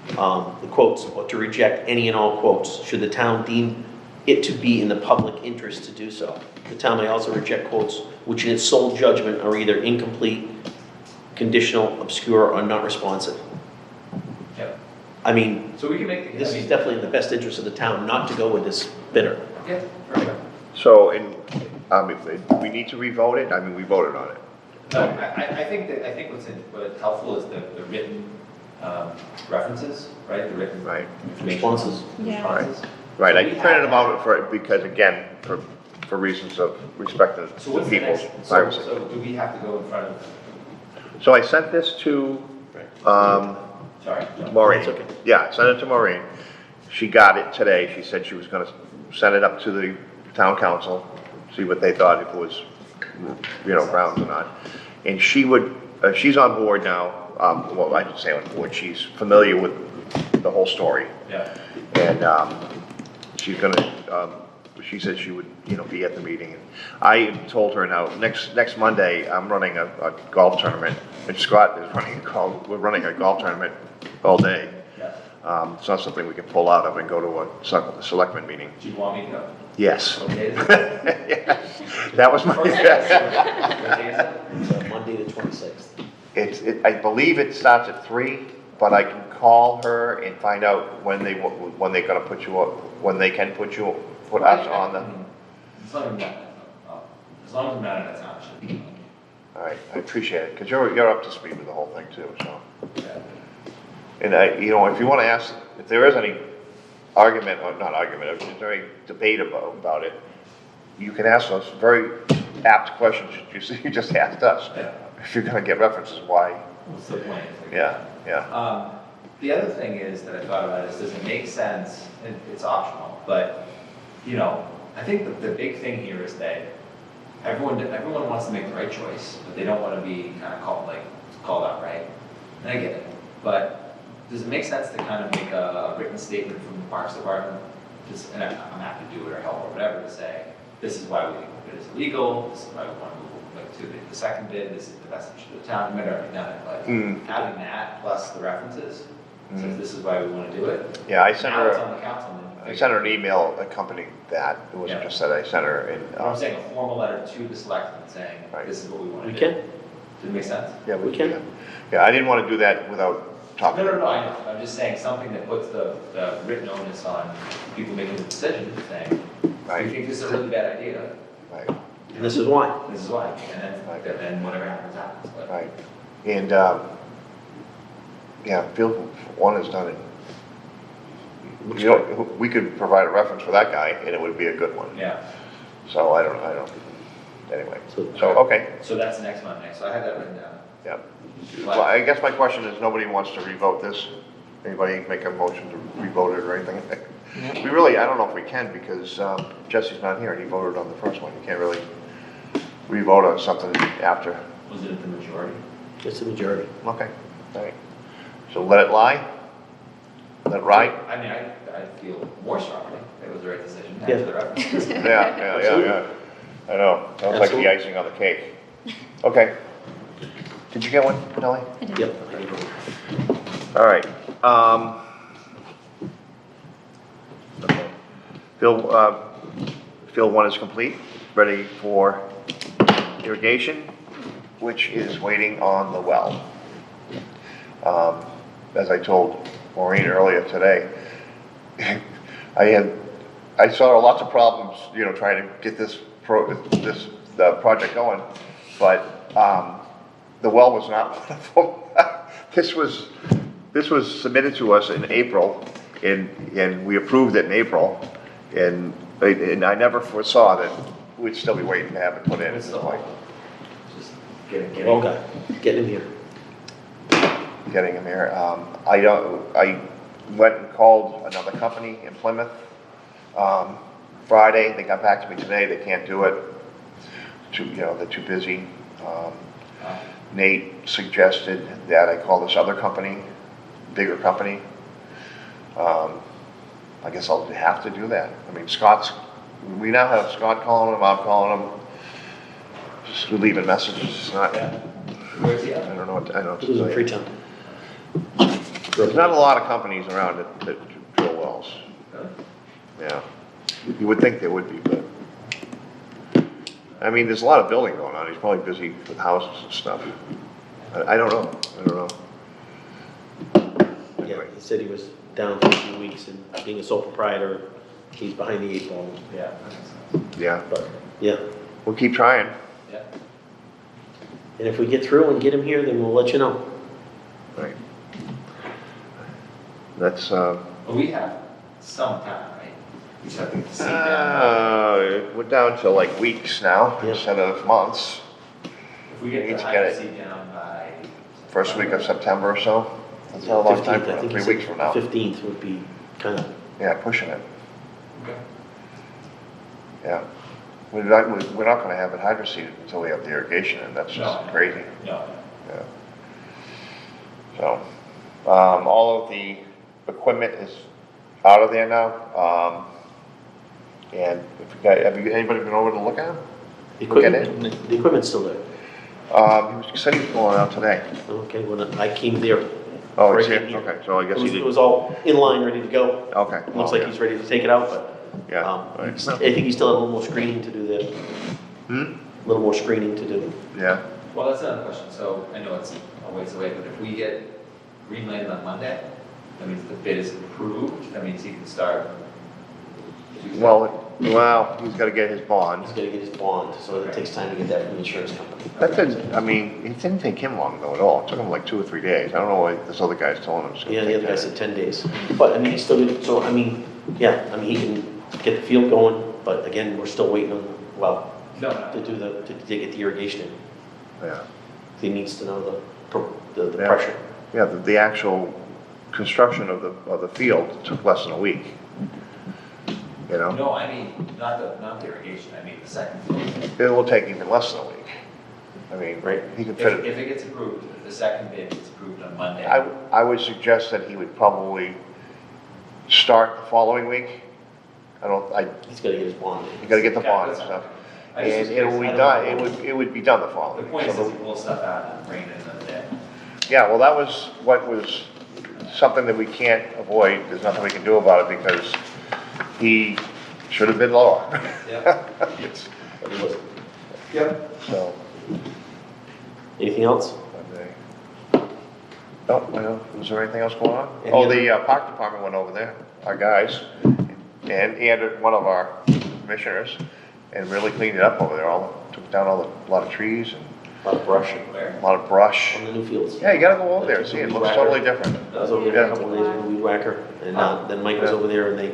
A: the quotes or to reject any and all quotes should the town deem it to be in the public interest to do so. The town may also reject quotes which in its sole judgment are either incomplete, conditional, obscure, or not responsive.
G: Yep.
A: I mean,
G: So we can make,
A: this is definitely in the best interest of the town not to go with this bidder.
G: Yeah, perfect.
E: So, if we need to re-vote it, I mean, we voted on it.
G: No, I think what's helpful is the written references, right? The written
E: Right.
G: information.
A: Responses.
I: Yeah.
G: Responses.
E: Right, I
G: So we
E: printed
G: have
E: them out because, again, for reasons of respecting
G: So what's the
E: people's
G: next,
E: privacy.
G: so do we have to go in front of,
E: So I sent this to,
G: sorry, John.
E: Maureen.
A: That's okay.
E: Yeah, I sent it to Maureen. She got it today. She said she was gonna send it up to the town council, see what they thought, if it was, grounds or not. And she would, she's on board now, well, I should say on board, she's familiar with the whole story.
G: Yeah,
E: And, she's gonna, she said she would, be at the meeting. And I told her now, next Monday, I'm running a golf tournament, and Scott is we're running a golf tournament all day.
G: yeah.
E: It's not something we can pull out of and go to a selectman meeting.
G: Do you want me to go?
E: Yes.
G: Okay.
E: Yes, that was my,
G: What day is it?
A: It's Monday the 26th.
E: I believe it starts at 3, but I can call her and find out when they're gonna put you up, when they can put us on the,
G: As long as I'm not in a town, it should be.
E: all right, I appreciate it, because you're up to speed with the whole thing too, so.
G: Yeah.
E: And if you wanna ask, if there is any argument, or not argument, if there's any debate about it, you can ask those very apt questions you just asked us.
G: Yeah.
E: If you're gonna get references, why?
G: What's the point?
E: Yeah, yeah.
G: The other thing is that I thought about is, does it make sense, and it's optional, but, I think the big thing here is that everyone wants to make the right choice, but they don't want to be kind of called out, right? And I get it, but does it make sense to kind of make a written statement from the Parks Department? Just, and I'm happy to do it or help or whatever, to say, this is why we think the bid is illegal, this is why we want to move like to the second bid, this is the best interest of the town, you might have already done it, but having that plus the references, says this is why we want to do it.
E: Yeah, I sent
G: Now it's
E: her,
G: on the council.
E: I sent her an email accompanying that. It wasn't
G: Yeah.
E: just that I sent her in.
G: But I'm saying a formal letter to the selectmen saying,
E: Right.
G: this is what we want to
A: We
G: do.
A: can,
G: Does it make sense?
E: Yeah,
A: we can.
E: Yeah, I didn't want to do that without talking.
G: No, I know, I'm just saying something that puts the written onus on people making the decision, saying, we
E: Right,
G: think this is a really bad idea,
E: right,
A: And this is why.
G: this is why, and then whatever happens, happens, but.
E: right. And, yeah, field one is done. You know, we could provide a reference for that guy and it would be a good one.
G: Yeah,
E: So I don't, anyway.
A: So-
E: So, okay,
G: so that's next Monday, so I had that written down.
E: yeah. Well, I guess my question is, nobody wants to revote this? Anybody make a motion to revote it or anything? We really, I don't know if we can because Jesse's not here and he voted on the first one. You can't really revote on something after.
G: Was it the majority?
A: It's the majority.
E: Okay, all right. So let it lie? Let it ride?
G: I mean, I feel more strongly it was the right decision,
A: Yeah.
G: after the references.
E: Yeah. I know, that was like the
A: Absolutely.
E: icing on the cake. Okay. Did you get one, Nellie?
A: Yep.
E: All right. Okay. Field one is complete, ready for irrigation, which is waiting on the well. As I told Maureen earlier today, I saw lots of problems, trying to get this project going, but the well was not one of them. This was submitted to us in April, and we approved it in April, and I never foresaw that we'd still be waiting to have it put in at
G: It's
E: this
G: the
E: point.
G: whole, just getting.
A: Well, guy, get in here.
E: Getting him here. I went and called another company in Plymouth Friday. They got back to me today. They can't do it. They're too busy. Nate suggested that I call this other company, bigger company. I guess I'll have to do that. I mean, we now have Scott calling him, I'm calling him, just leaving messages. It's not,
G: Where's the
E: I
G: other?
E: don't know what, I don't know.
A: This is in Freetown.
E: There's not a lot of companies around that drill wells.
G: Really?
E: Yeah. You would think there would be, but, I mean, there's a lot of building going on. He's probably busy with houses and stuff. I don't know.
A: Yeah,
E: Anyway,
A: he said he was down for a few weeks and being a sole proprietor, he's behind the 8 ball.
G: Yeah, that makes sense.
E: yeah,
A: But, yeah.
E: we'll keep trying.
G: Yeah.
A: And if we get through and get him here, then we'll let you know.
E: Right. That's,
G: But we have some time, right? We just have to sit down.
E: we're down to like weeks now
A: Yeah.
E: instead of months.
G: If we get
E: need
G: the
E: to
G: high
E: get it.
G: seat down by.
E: First week of September or so. That's not a long time
A: 15th,
E: from
A: I
E: now,
A: think he
E: 3
A: said
E: weeks from now.
A: 15th would be kind of,
E: Yeah, pushing it,
G: Okay.
E: yeah. We're not gonna have it hydro seeded until we have the irrigation, and that's just
G: No.
E: crazy.
G: No,
E: Yeah. So, all of the equipment is out of there now. And if anybody been over to look at them?
A: the
E: Look at
A: equipment, the equipment's still there.
E: He said he was going out today.
A: Okay, when I came there.
E: Oh, it's
A: right
E: here,
A: in
E: okay, so I guess he
A: It
E: did.
A: was all in line, ready to go.
E: Okay.
A: Looks
E: well,
A: like
E: yeah.
A: he's ready to take it out, but,
E: Yeah, right.
A: I think he still had a little more screening to do there.
E: Hmm?
A: A little more screening to do.
E: Yeah,
G: well, that's another question, so I know it's a ways away, but if we get green light on Monday, that means the bid is approved, that means he can start. Tuesday.
E: well, he's gotta get his bond.
A: He's gotta get his bond, so it takes time to get that from the insurance company.
E: That didn't, I mean, it didn't take him long though at all. It took him like 2 or 3 days. I don't know why this other guy's telling him. it's gonna
A: Yeah, the
E: take
A: other guy
E: 10.
A: said 10 days. But, I mean, he's still, so, I mean, yeah, I mean, he can get the field going, but again, we're still waiting on, well,
G: No,
A: to do to get the irrigation in.
E: Yeah,
A: He needs to know the
E: Yeah.
A: pressure.
E: yeah, the actual construction of the field took less than a week. you know?
G: No, I mean, not the irrigation, I mean the second field.
E: It will take even less than a week. I mean,
A: Right.
E: he could
G: If,
E: fit it.
G: if it gets approved, if the second bid gets approved on Monday.
E: I would suggest that he would probably start the following week.
A: He's gotta get his bond.
E: You gotta get the
G: Okay,
E: bond and
G: that's
E: stuff.
G: I just
E: And
G: was
E: it
G: curious.
E: will be
G: I don't
E: done,
G: know.
E: it would be done the
G: The
E: following.
G: point
E: week.
G: is,
E: So
G: if you pull stuff out and bring it in another day.
E: Yeah, well, that was what was something that we can't avoid. There's nothing we can do about it because he should have been lower.
G: Yeah.
E: It's-
A: But he wasn't.
G: Yep.
E: So,
A: Anything else?
E: no, I don't, was there anything else going on?
A: Any
E: Oh,
A: other-
E: the park department went over there, our guys, and one of our commissioners, and really cleaned it up over there. Took down a lot of trees and
A: A lot of brush
G: Where?
E: a lot of brush.
A: on the new fields.
E: Yeah, you gotta go over there and see, it looks totally different.
A: I was over there a couple of days ago, weed whacker, and then Mike was over there and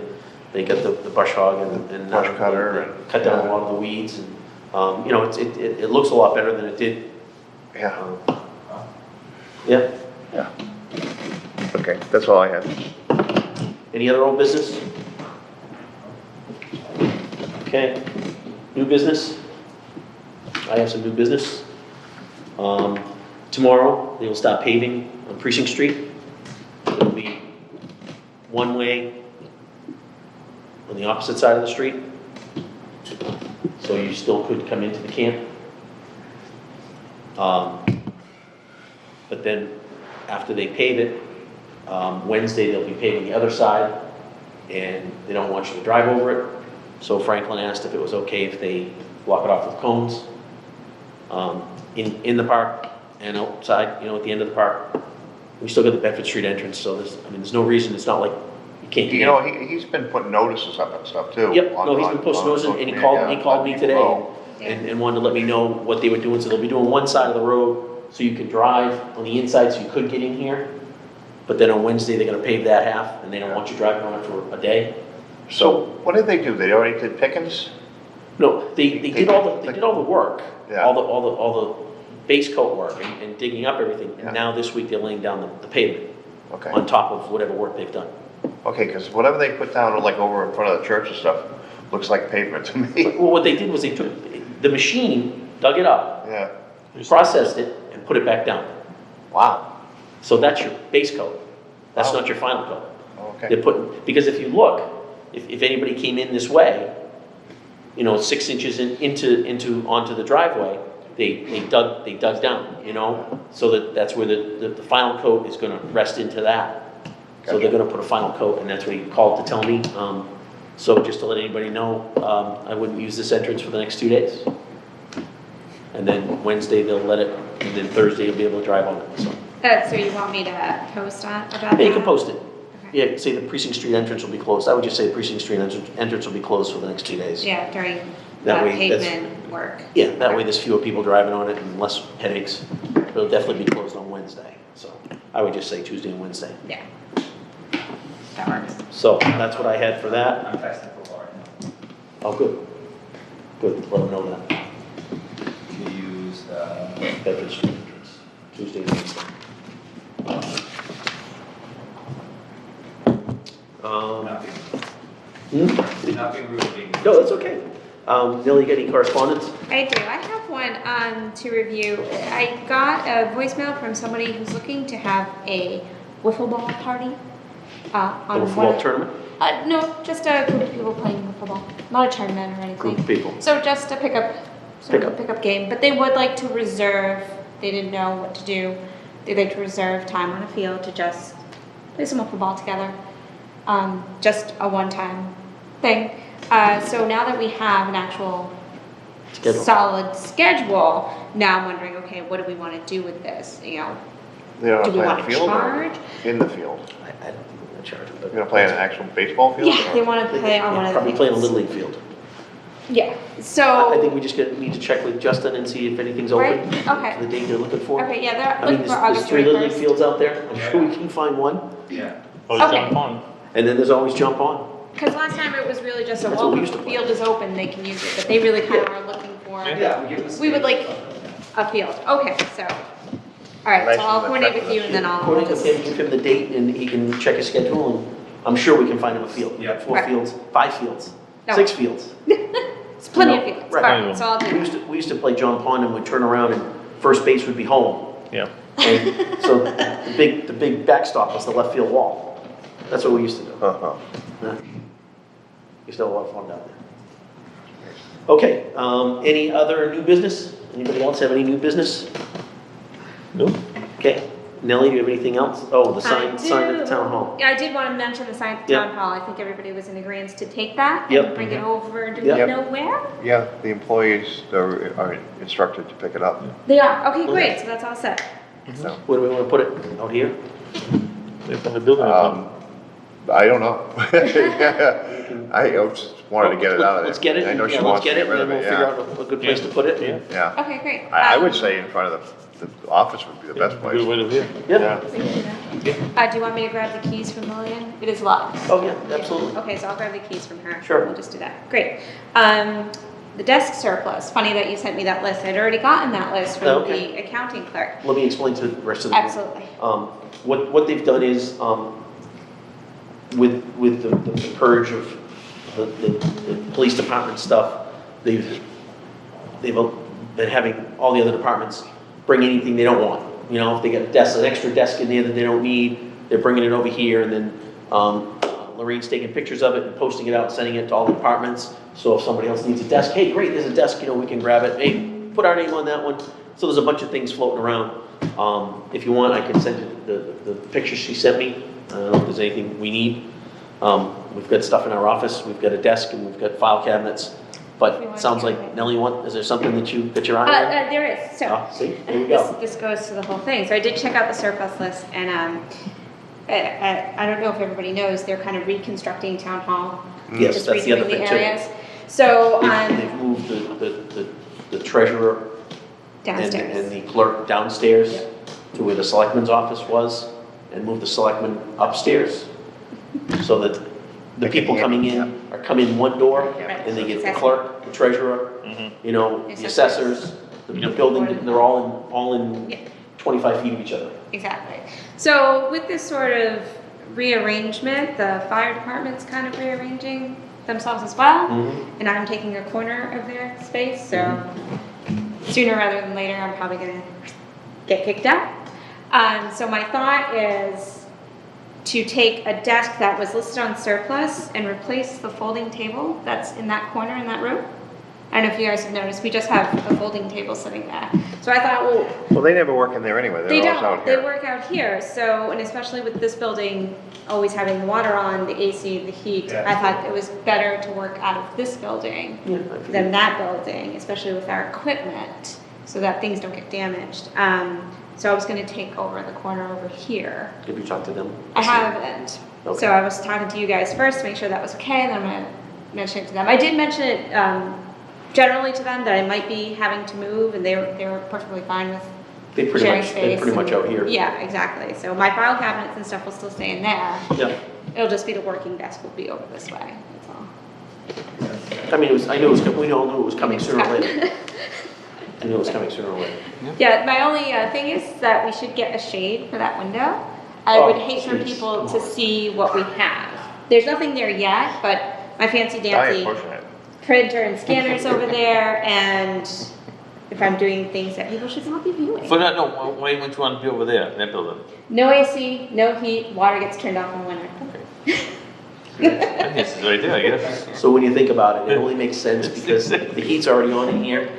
A: they got the brush hog and.
E: Brush cutter
A: they
E: and-
A: cut down a lot of the weeds and, you know, it looks a lot better than it did.
E: Yeah,
A: Yeah,
E: yeah. Okay, that's all I had.
A: any other old business? Okay, new business? I have some new business. Tomorrow, they will start paving on Precinct Street. It'll be one way on the opposite side of the street. So you still could come into the camp. But then, after they pave it, Wednesday they'll be paving the other side, and they don't want you to drive over it. So Franklin asked if it was okay if they block it off with cones, in the park and outside, you know, at the end of the park. We still got the Bedford Street entrance, so there's no reason, it's not like you can't get
E: You know,
A: in.
E: he's been putting notices up and stuff too.
A: Yep, no, he's been posting notices, and he called me today
E: Oh,
A: and wanted to let me know what they were doing. So they'll be doing one side of the road so you can drive on the inside so you could get in here. But then on Wednesday, they're gonna pave that half, and they don't want you driving on it for a day.
E: So what did they do? They already did Pickens?
A: No, they did all the work,
E: Yeah.
A: all the base coat work and digging up everything.
E: Yeah.
A: And now this week, they're laying down the pavement
E: Okay.
A: on top of whatever work they've done.
E: Okay, because whatever they put down, like over in front of the church and stuff, looks like pavement to me.
A: Well, what they did was they took, the machine dug it up,
E: Yeah,
A: processed it, and put it back down.
E: wow,
A: So that's your base coat. That's
E: Wow.
A: not your final coat.
E: okay.
A: They're putting, because if you look, if anybody came in this way, you know, 6 inches onto the driveway, they dug down, you know? So that's where the final coat is gonna rest into that. So they're gonna put a final coat, and that's what he called to tell me. So just to let anybody know, I wouldn't use this entrance for the next 2 days. And then Wednesday they'll let it, and then Thursday you'll be able to drive on it, so.
I: So you want me to post about that?
A: Yeah, you can post it.
I: Okay.
A: Yeah, say the Precinct Street entrance will be closed. I would just say the Precinct Street entrance will be closed for the next 2 days.
I: Yeah, during the
A: That way, that's-
I: pavement work.
A: Yeah, that way there's fewer people driving on it and less headaches. It'll definitely be closed on Wednesday, so I would just say Tuesday and Wednesday.
I: Yeah. That works.
A: So that's what I had for that.
G: I'm texting for Laura.
A: Oh, good. Good, let them know that.
G: You use,
A: Bedford Street entrance, Tuesday and Wednesday.
G: nothing,
A: Hmm?
G: nothing rude being.
A: No, that's okay. Neil, you got any correspondence?
I: I do. I have one to review. I got a voicemail from somebody who's looking to have a wiffle ball party. On
A: A football tournament?
I: No, just a group of people playing wiffle ball, not a tournament or anything.
A: Group of people.
I: So just a pickup game. But they would like to reserve. They didn't know what to do. They'd like to reserve time on a field to just play some wiffle ball together. Just a one-time thing. So now that we have an actual
A: Schedule.
I: solid schedule, now I'm wondering, okay, what do we want to do with this? You know,
E: They don't
I: do we
E: play on
I: want
E: the
I: to
E: field or
I: charge?
E: in the field?
A: I don't think we're gonna charge them, but.
E: You're gonna play in an actual baseball field?
I: Yeah, they
E: or-
I: want to play on one of the
A: Probably play in a
I: fields.
A: Little League field.
I: Yeah,
A: I
I: so,
A: think we just need to check with Justin and see if anything's open.
I: Right, okay.
A: For the date they're looking for.
I: okay, yeah,
A: I
I: they're
A: mean,
I: looking for
A: there's
I: August
A: 3 Little League
I: 31st.
A: fields out there. I'm sure we can find one.
G: Yeah.
D: Oh,
I: Okay.
D: jump on.
A: And then there's always jump on.
I: Because last time it was really just a,
A: That's what we
I: well,
A: used
I: the
A: to play.
I: field is open, they can use it, but they really kind of are looking for,
G: Yeah, we give them.
I: we would like a field. Okay, so, all right,
E: Nice
I: so I'll
E: to
I: coordinate
E: check
I: with
E: with
I: you
E: us.
I: and then I'll
A: According to
I: just,
A: him, give him the date and he can check his schedule and I'm sure we can find him a field. We got
G: Yeah.
A: 4
I: Right.
A: fields, 5 fields.
I: No.
A: 6 fields.
I: It's plenty
A: You
I: of
A: know,
I: fields,
A: right.
I: perfect, so I'll do that.
A: We used to play John Pond and we'd turn around and first base would be home.
D: Yeah.
A: And so the big backstop was the left field wall. That's what we used to do.
E: Uh-huh.
A: Yeah. Used to have a lot of fun down there. Okay, any other new business? Anybody else have any new business?
D: No?
A: Okay, Nellie, do you have anything else? Oh, the sign
I: I
A: at the
I: do.
A: town hall.
I: Yeah, I did want to mention the sign at the
A: Yep.
I: town hall. I think everybody was in agreement to take that
A: Yep.
I: and bring it over. Do
A: Yep.
I: we know where?
E: Yeah, the employees are instructed to pick it up.
I: They are. Okay, great. So that's all set.
E: So,
A: Where do we want to put it? Out here?
D: It's on the building.
E: I don't know. I just wanted to get it out of there.
A: Let's get it.
E: I know she
A: yeah,
E: wants
A: let's
E: to
A: get it,
E: get rid
A: and
E: of
A: then
E: it,
A: we'll
E: yeah.
A: figure out a good place to put it.
D: Yeah.
E: Yeah.
I: Okay, great.
E: I would say in front of the office would be the best place.
D: Good way to hear.
A: Yeah.
I: We can do that. Do you want me to grab the keys from Lillian? It is locked.
A: Oh, yeah, absolutely.
I: Okay, so I'll grab the keys from her.
A: Sure.
I: We'll just do that. Great. The desk surplus. Funny that you sent me that list. I'd already gotten that list from
A: Okay.
I: the accounting clerk.
A: Let me explain to the rest of the group.
I: Absolutely.
A: What they've done is, with the purge of the police department stuff, they've been having all the other departments bring anything they don't want. You know, if they got an extra desk in there that they don't need, they're bringing it over here, and then Lorraine's taking pictures of it and posting it out, and sending it to all the departments. So if somebody else needs a desk, hey, great, there's a desk, you know, we can grab it. Hey, put our name on that one. So there's a bunch of things floating around. If you want, I can send you the pictures she sent me. I don't know if there's anything we need. We've got stuff in our office. We've got a desk and we've got file cabinets. But it sounds like, Nellie, is there something that you got your eye on?
I: There is. So
A: See, there you go.
I: this goes to the whole thing. So I did check out the surplus list, and I don't know if everybody knows, they're kind of reconstructing town hall.
A: Yes,
I: just
A: that's the other
I: redoing
A: thing
I: the
A: too.
I: areas. So
A: They've moved the treasurer and
I: downstairs.
A: the clerk downstairs to where the selectman's office was, and moved the selectman upstairs. So that the people coming in are come in one door, and they get the clerk, the treasurer, you know, the assessors, the building, they're all in
I: Yeah.
A: 25 feet of each other.
I: Exactly. So with this sort of rearrangement, the fire department's kind of rearranging themselves as well, and I'm taking a corner of their space, so sooner rather than later, I'm probably gonna get kicked out. So my thought is to take a desk that was listed on surplus and replace the folding table that's in that corner in that room. I don't know if you guys have noticed, we just have a folding table sitting there. So I thought,
E: Well, they never work in there anyway.
I: they
E: They're always
I: don't,
E: out
I: they
E: here.
I: work out here, so, and especially with this building always having the water on, the AC, the heat,
C: Yeah.
I: I thought it was better to work out of this building
A: Yeah,
I: than that building, especially with our equipment, so that things don't get damaged. So I was gonna take over the corner over here.
A: Have you talked to them?
I: I haven't,
A: Okay.
I: so I was talking to you guys first to make sure that was okay, and then I'm gonna mention it to them. I did mention it, generally to them, that I might be having to move, and they were perfectly fine with
A: They're
I: sharing
A: pretty
I: space.
A: much out here.
I: Yeah, exactly. So my file cabinets and stuff will still stay in there.
A: Yeah.
I: It'll just be the working desk will be over this way, that's all.
A: I mean, we all knew it was coming sooner or later. I knew it was coming sooner or later.
I: Yeah, my only thing is that we should get a shade for that window. I would hate for
A: jeez,
I: people
A: come
I: to
A: on.
I: see what we have. There's nothing there yet, but my fancy
E: I
I: dancy
E: am pushing it.
I: printer and scanners over there, and if I'm doing things that people should not be viewing.
D: For that, no, why wouldn't you want to be over there, in that building?
I: No AC, no heat, water gets turned off in the winter.
D: I guess it's right there, I guess.
A: So when you think about it, it only makes sense because the heat's already on in here.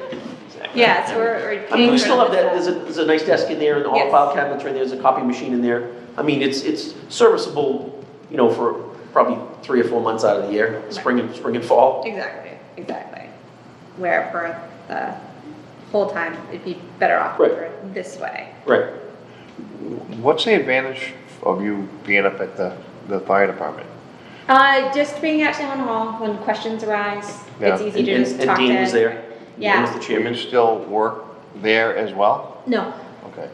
I: Yeah, so we're
A: I mean, we
I: paying
A: still
I: for
A: have that,
I: this,
A: there's a nice desk in there, and all the
I: Yes.
A: file cabinets right there, there's a copy machine in there. I mean, it's serviceable, you know, for probably 3 or 4 months out of the year, spring and fall.
I: Exactly. Where for the whole time, it'd be better off
A: Right.
I: over this way.
A: Right.
E: What's the advantage of you being up at the fire department?
I: Just being at town hall when questions arise, it's
E: Yeah.
I: easy to just
A: And
I: talk to.
A: Dean was there.
I: Yeah.
A: Dean was the
E: Do
A: chairman.
E: you still work there as well?
I: No,
E: Okay.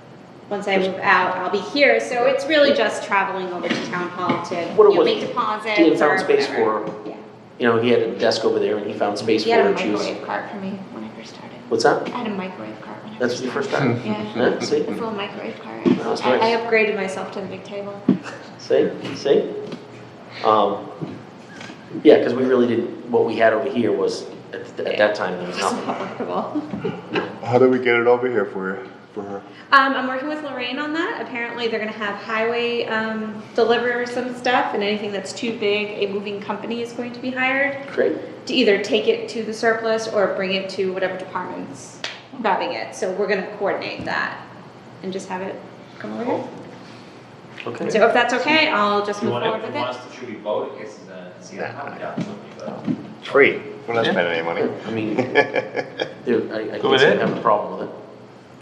I: once I move out, I'll be here, so it's really just traveling over to town hall to,
A: What it
I: you know,
A: was,
I: make deposits
A: Dean
I: or
A: found space
I: whatever.
A: for,
I: Yeah.
A: you know, he had a desk over there and he found space
I: He
A: for
I: had
A: her
I: a
A: to choose.
I: microwave cart for me when I first started.
A: What's that?
I: I had a microwave cart when I
A: That's
I: first
A: your first
I: started.
A: time?
I: Yeah.
A: Yeah, see?
I: A full microwave cart.
A: That's
I: I
A: nice.
I: upgraded myself to the big table.
A: See? Yeah, because we really didn't, what we had over here was, at that time, there was
I: It's
A: nothing.
I: not workable.
E: How do we get it over here for her?
I: I'm working with Lorraine on that. Apparently, they're gonna have highway, deliver some stuff, and anything that's too big, a moving company is going to be hired
A: Great.
I: to either take it to the surplus or bring it to whatever department's grabbing it. So we're gonna coordinate that and just have it come over here.
A: Okay.
I: So if that's okay, I'll just
G: If you
I: move
G: want
I: forward
G: to,
I: with
G: if you want
I: it.
G: us to, should we vote in case it's a, yeah, but.
E: It's free, we're not spending any money.
A: I mean, dude, I
D: Go
A: can't say I
D: ahead.
A: have a problem with it,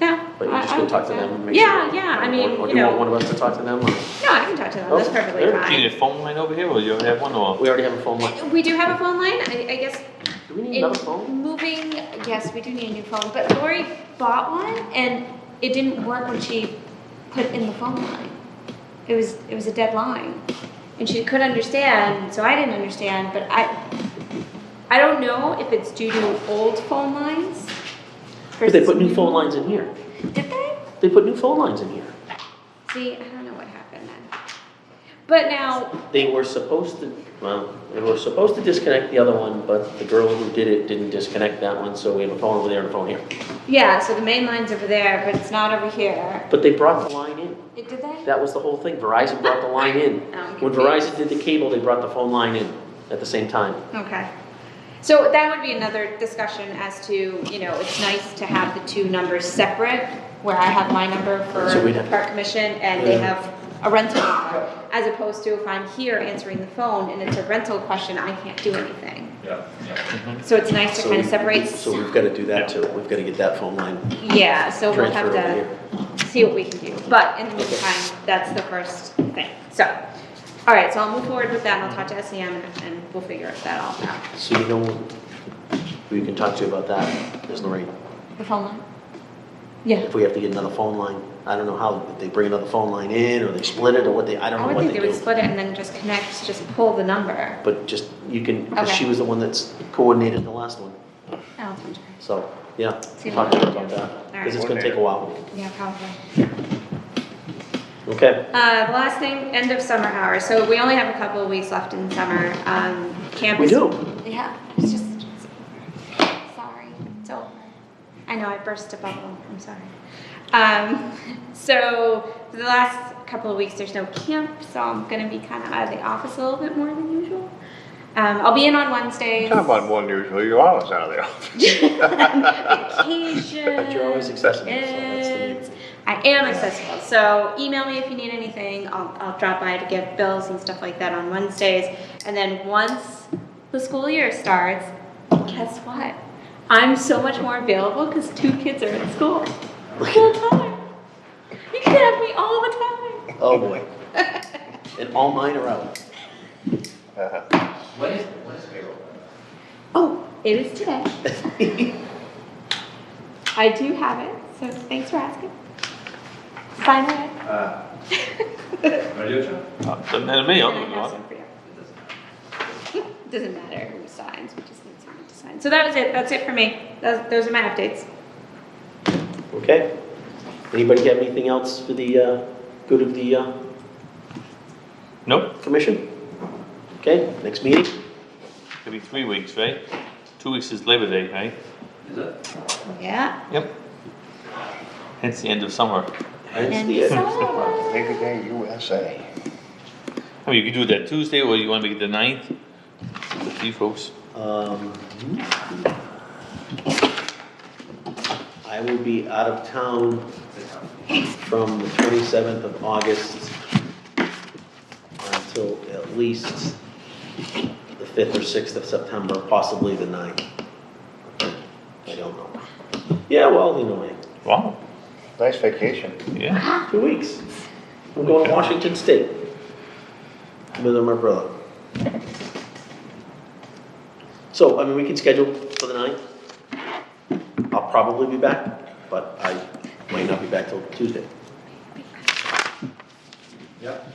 I: Yeah.
A: but you're just
I: I
A: gonna
I: would
A: talk to
I: think
A: them
I: so.
A: and make sure.
I: Yeah, yeah, I mean,
A: Or
I: you
A: do you want
I: know,
A: one of us to talk to them? Or-
I: no, I can talk to them, that's
A: Oh,
I: perfectly
A: there.
D: Do you
I: fine.
D: need a phone line over here, or you already have one, or?
A: We already have a phone line.
I: We do have a phone line, I guess.
A: Do we need
I: In
A: another phone?
I: moving, yes, we do need a new phone, but Lori bought one and it didn't work when she put in the phone line. It was a dead line. And she couldn't understand, so I didn't understand, but I don't know if it's due to old phone lines.
A: But they
I: versus
A: put new phone lines in here.
I: Did they?
A: They put new phone lines in here.
I: See, I don't know what happened then. But now,
A: They were supposed to disconnect the other one, but the girl who did it didn't disconnect that one, so we have a phone over there and a phone here.
I: yeah, so the main line's over there, but it's not over here.
A: But they brought the line in.
I: Did they?
A: That was the whole thing. Verizon brought the line in.
I: I'm
A: When
I: confused.
A: Verizon did the cable, they brought the phone line in at the same time.
I: Okay. So that would be another discussion as to, you know, it's nice to have the two numbers separate, where I have my number for
A: So we'd
I: the
A: have-
I: park commission and they
A: Yeah.
I: have a rental number, as opposed to if I'm here answering the phone and it's a rental question, I can't do anything.
G: Yeah, yeah.
I: So it's nice to
A: So
I: kind of
A: we-
I: separate.
A: So we've got to do that too. We've got to get that phone line
I: Yeah, so we'll have
A: transferred over here.
I: to see what we can do. But in the meantime, that's the first thing. So, all right, so I'll move forward with that and I'll talk to SEM and we'll figure that all out.
A: So you know who you can talk to about that is Lorraine.
I: The phone line? Yeah.
A: If we have to get another phone line, I don't know how, if they bring another phone line in or they split it or what I don't
I: I
A: know
I: would
A: what
I: think
A: they
I: they would
A: do.
I: split it and then just connect, just pull the number.
A: But just, you can, because
I: Okay.
A: she was the one that's coordinated the last one.
I: I'll talk to her.
A: So, yeah,
I: See
A: talk
I: what
A: to her
I: we can
A: about
I: do.
A: that.
I: All
A: Because it's
I: right.
A: gonna take a while.
I: Yeah, probably.
A: Okay,
I: The last thing, end of summer hours. So we only have a couple of weeks left in summer. Camp
A: we
I: is-
A: do.
I: Yeah, it's just, sorry. So, I know I burst a bubble, I'm sorry. So for the last couple of weeks, there's no camp, so I'm gonna be kind of out of the office a little bit more than usual. I'll be in on Wednesdays.
E: Talk about more than usual, you're always out of there.
I: Vacation.
A: But you're always accessible, so that's the main
I: kids.
A: thing.
I: I am accessible, so email me if you need anything. I'll drop by to get bills and stuff like that on Wednesdays. And then once the school year starts, guess what? I'm so much more available because 2 kids are in school full time. You can have me all the time.
A: Oh, boy. And all mine are out.
G: When is payroll?
I: Oh, it is today. I do have it, so thanks for asking. Sign away.
G: Want to do it, John?
D: Doesn't matter to me, I'll
I: And
D: do
I: I
D: it,
I: have
D: Rob.
I: some for you. Doesn't matter who signs, we just need someone to sign. So that was it, that's it for me. Those are my updates.
A: Okay. Anybody have anything else for the good of the
D: Nope,
A: commission? Okay, next meeting?
D: it'll be 3 weeks, right? 2 weeks is Labor Day, right?
G: Is it?
I: Yeah.
D: Yep. Hence the end of summer.
A: That's
I: And
A: the end.
I: so-
E: Labor Day USA.
D: I mean, you could do that Tuesday, or you wanna make it the 9th? With you folks.
A: I will be out of town from the 27th of August until at least the 5th or 6th of September, possibly the 9th. I don't know. Yeah, well, you know,
D: Wow,
E: Nice vacation.
D: yeah.
A: 2 weeks. I'm going to Washington State. With my brother. So, I mean, we can schedule for the 9th. I'll probably be back, but I might not be back till Tuesday.
G: Yep.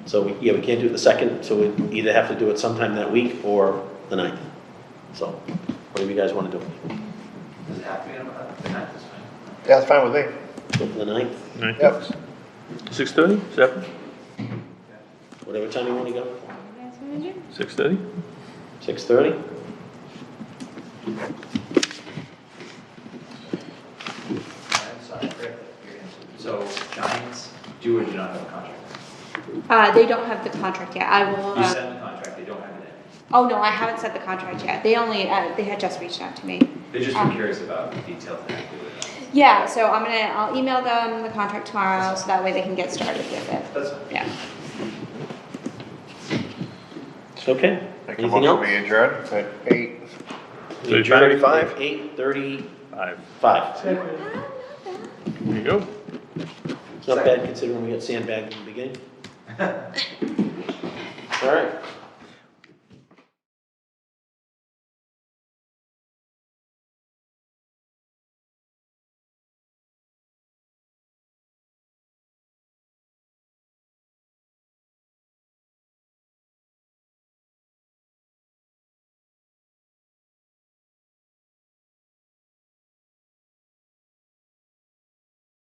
A: So, we can't do it the 2nd, so we either have to do it sometime that week or the 9th. So, whatever you guys want to do.
G: Does it have to be on the 9th, is fine.
E: Yeah, it's fine with me.
A: Go for the 9th,
E: Yep.
D: 6:30, 7?
A: whatever time you want to go.
D: 6:30?
A: 6:30?
G: I'm sorry, I forgot your answer. So Giants do or do not have a contract?
I: They don't have the contract yet. I will,
G: You send the contract, they don't have it in.
I: oh no, I haven't sent the contract yet. They only, they had just reached out to me.
G: They just were curious about the details that they do it.
I: Yeah, so I'll email them the contract tomorrow, so that way they can get started with it.
G: That's fine.
I: Yeah.
A: It's okay.
E: Make a
A: Anything
E: motion,
A: else?
E: we adjourn at 8.
A: We adjourn
E: 35?
A: at 8:35.
D: 5. There you go.
A: It's not bad considering we got sandbagged in the beginning. All right.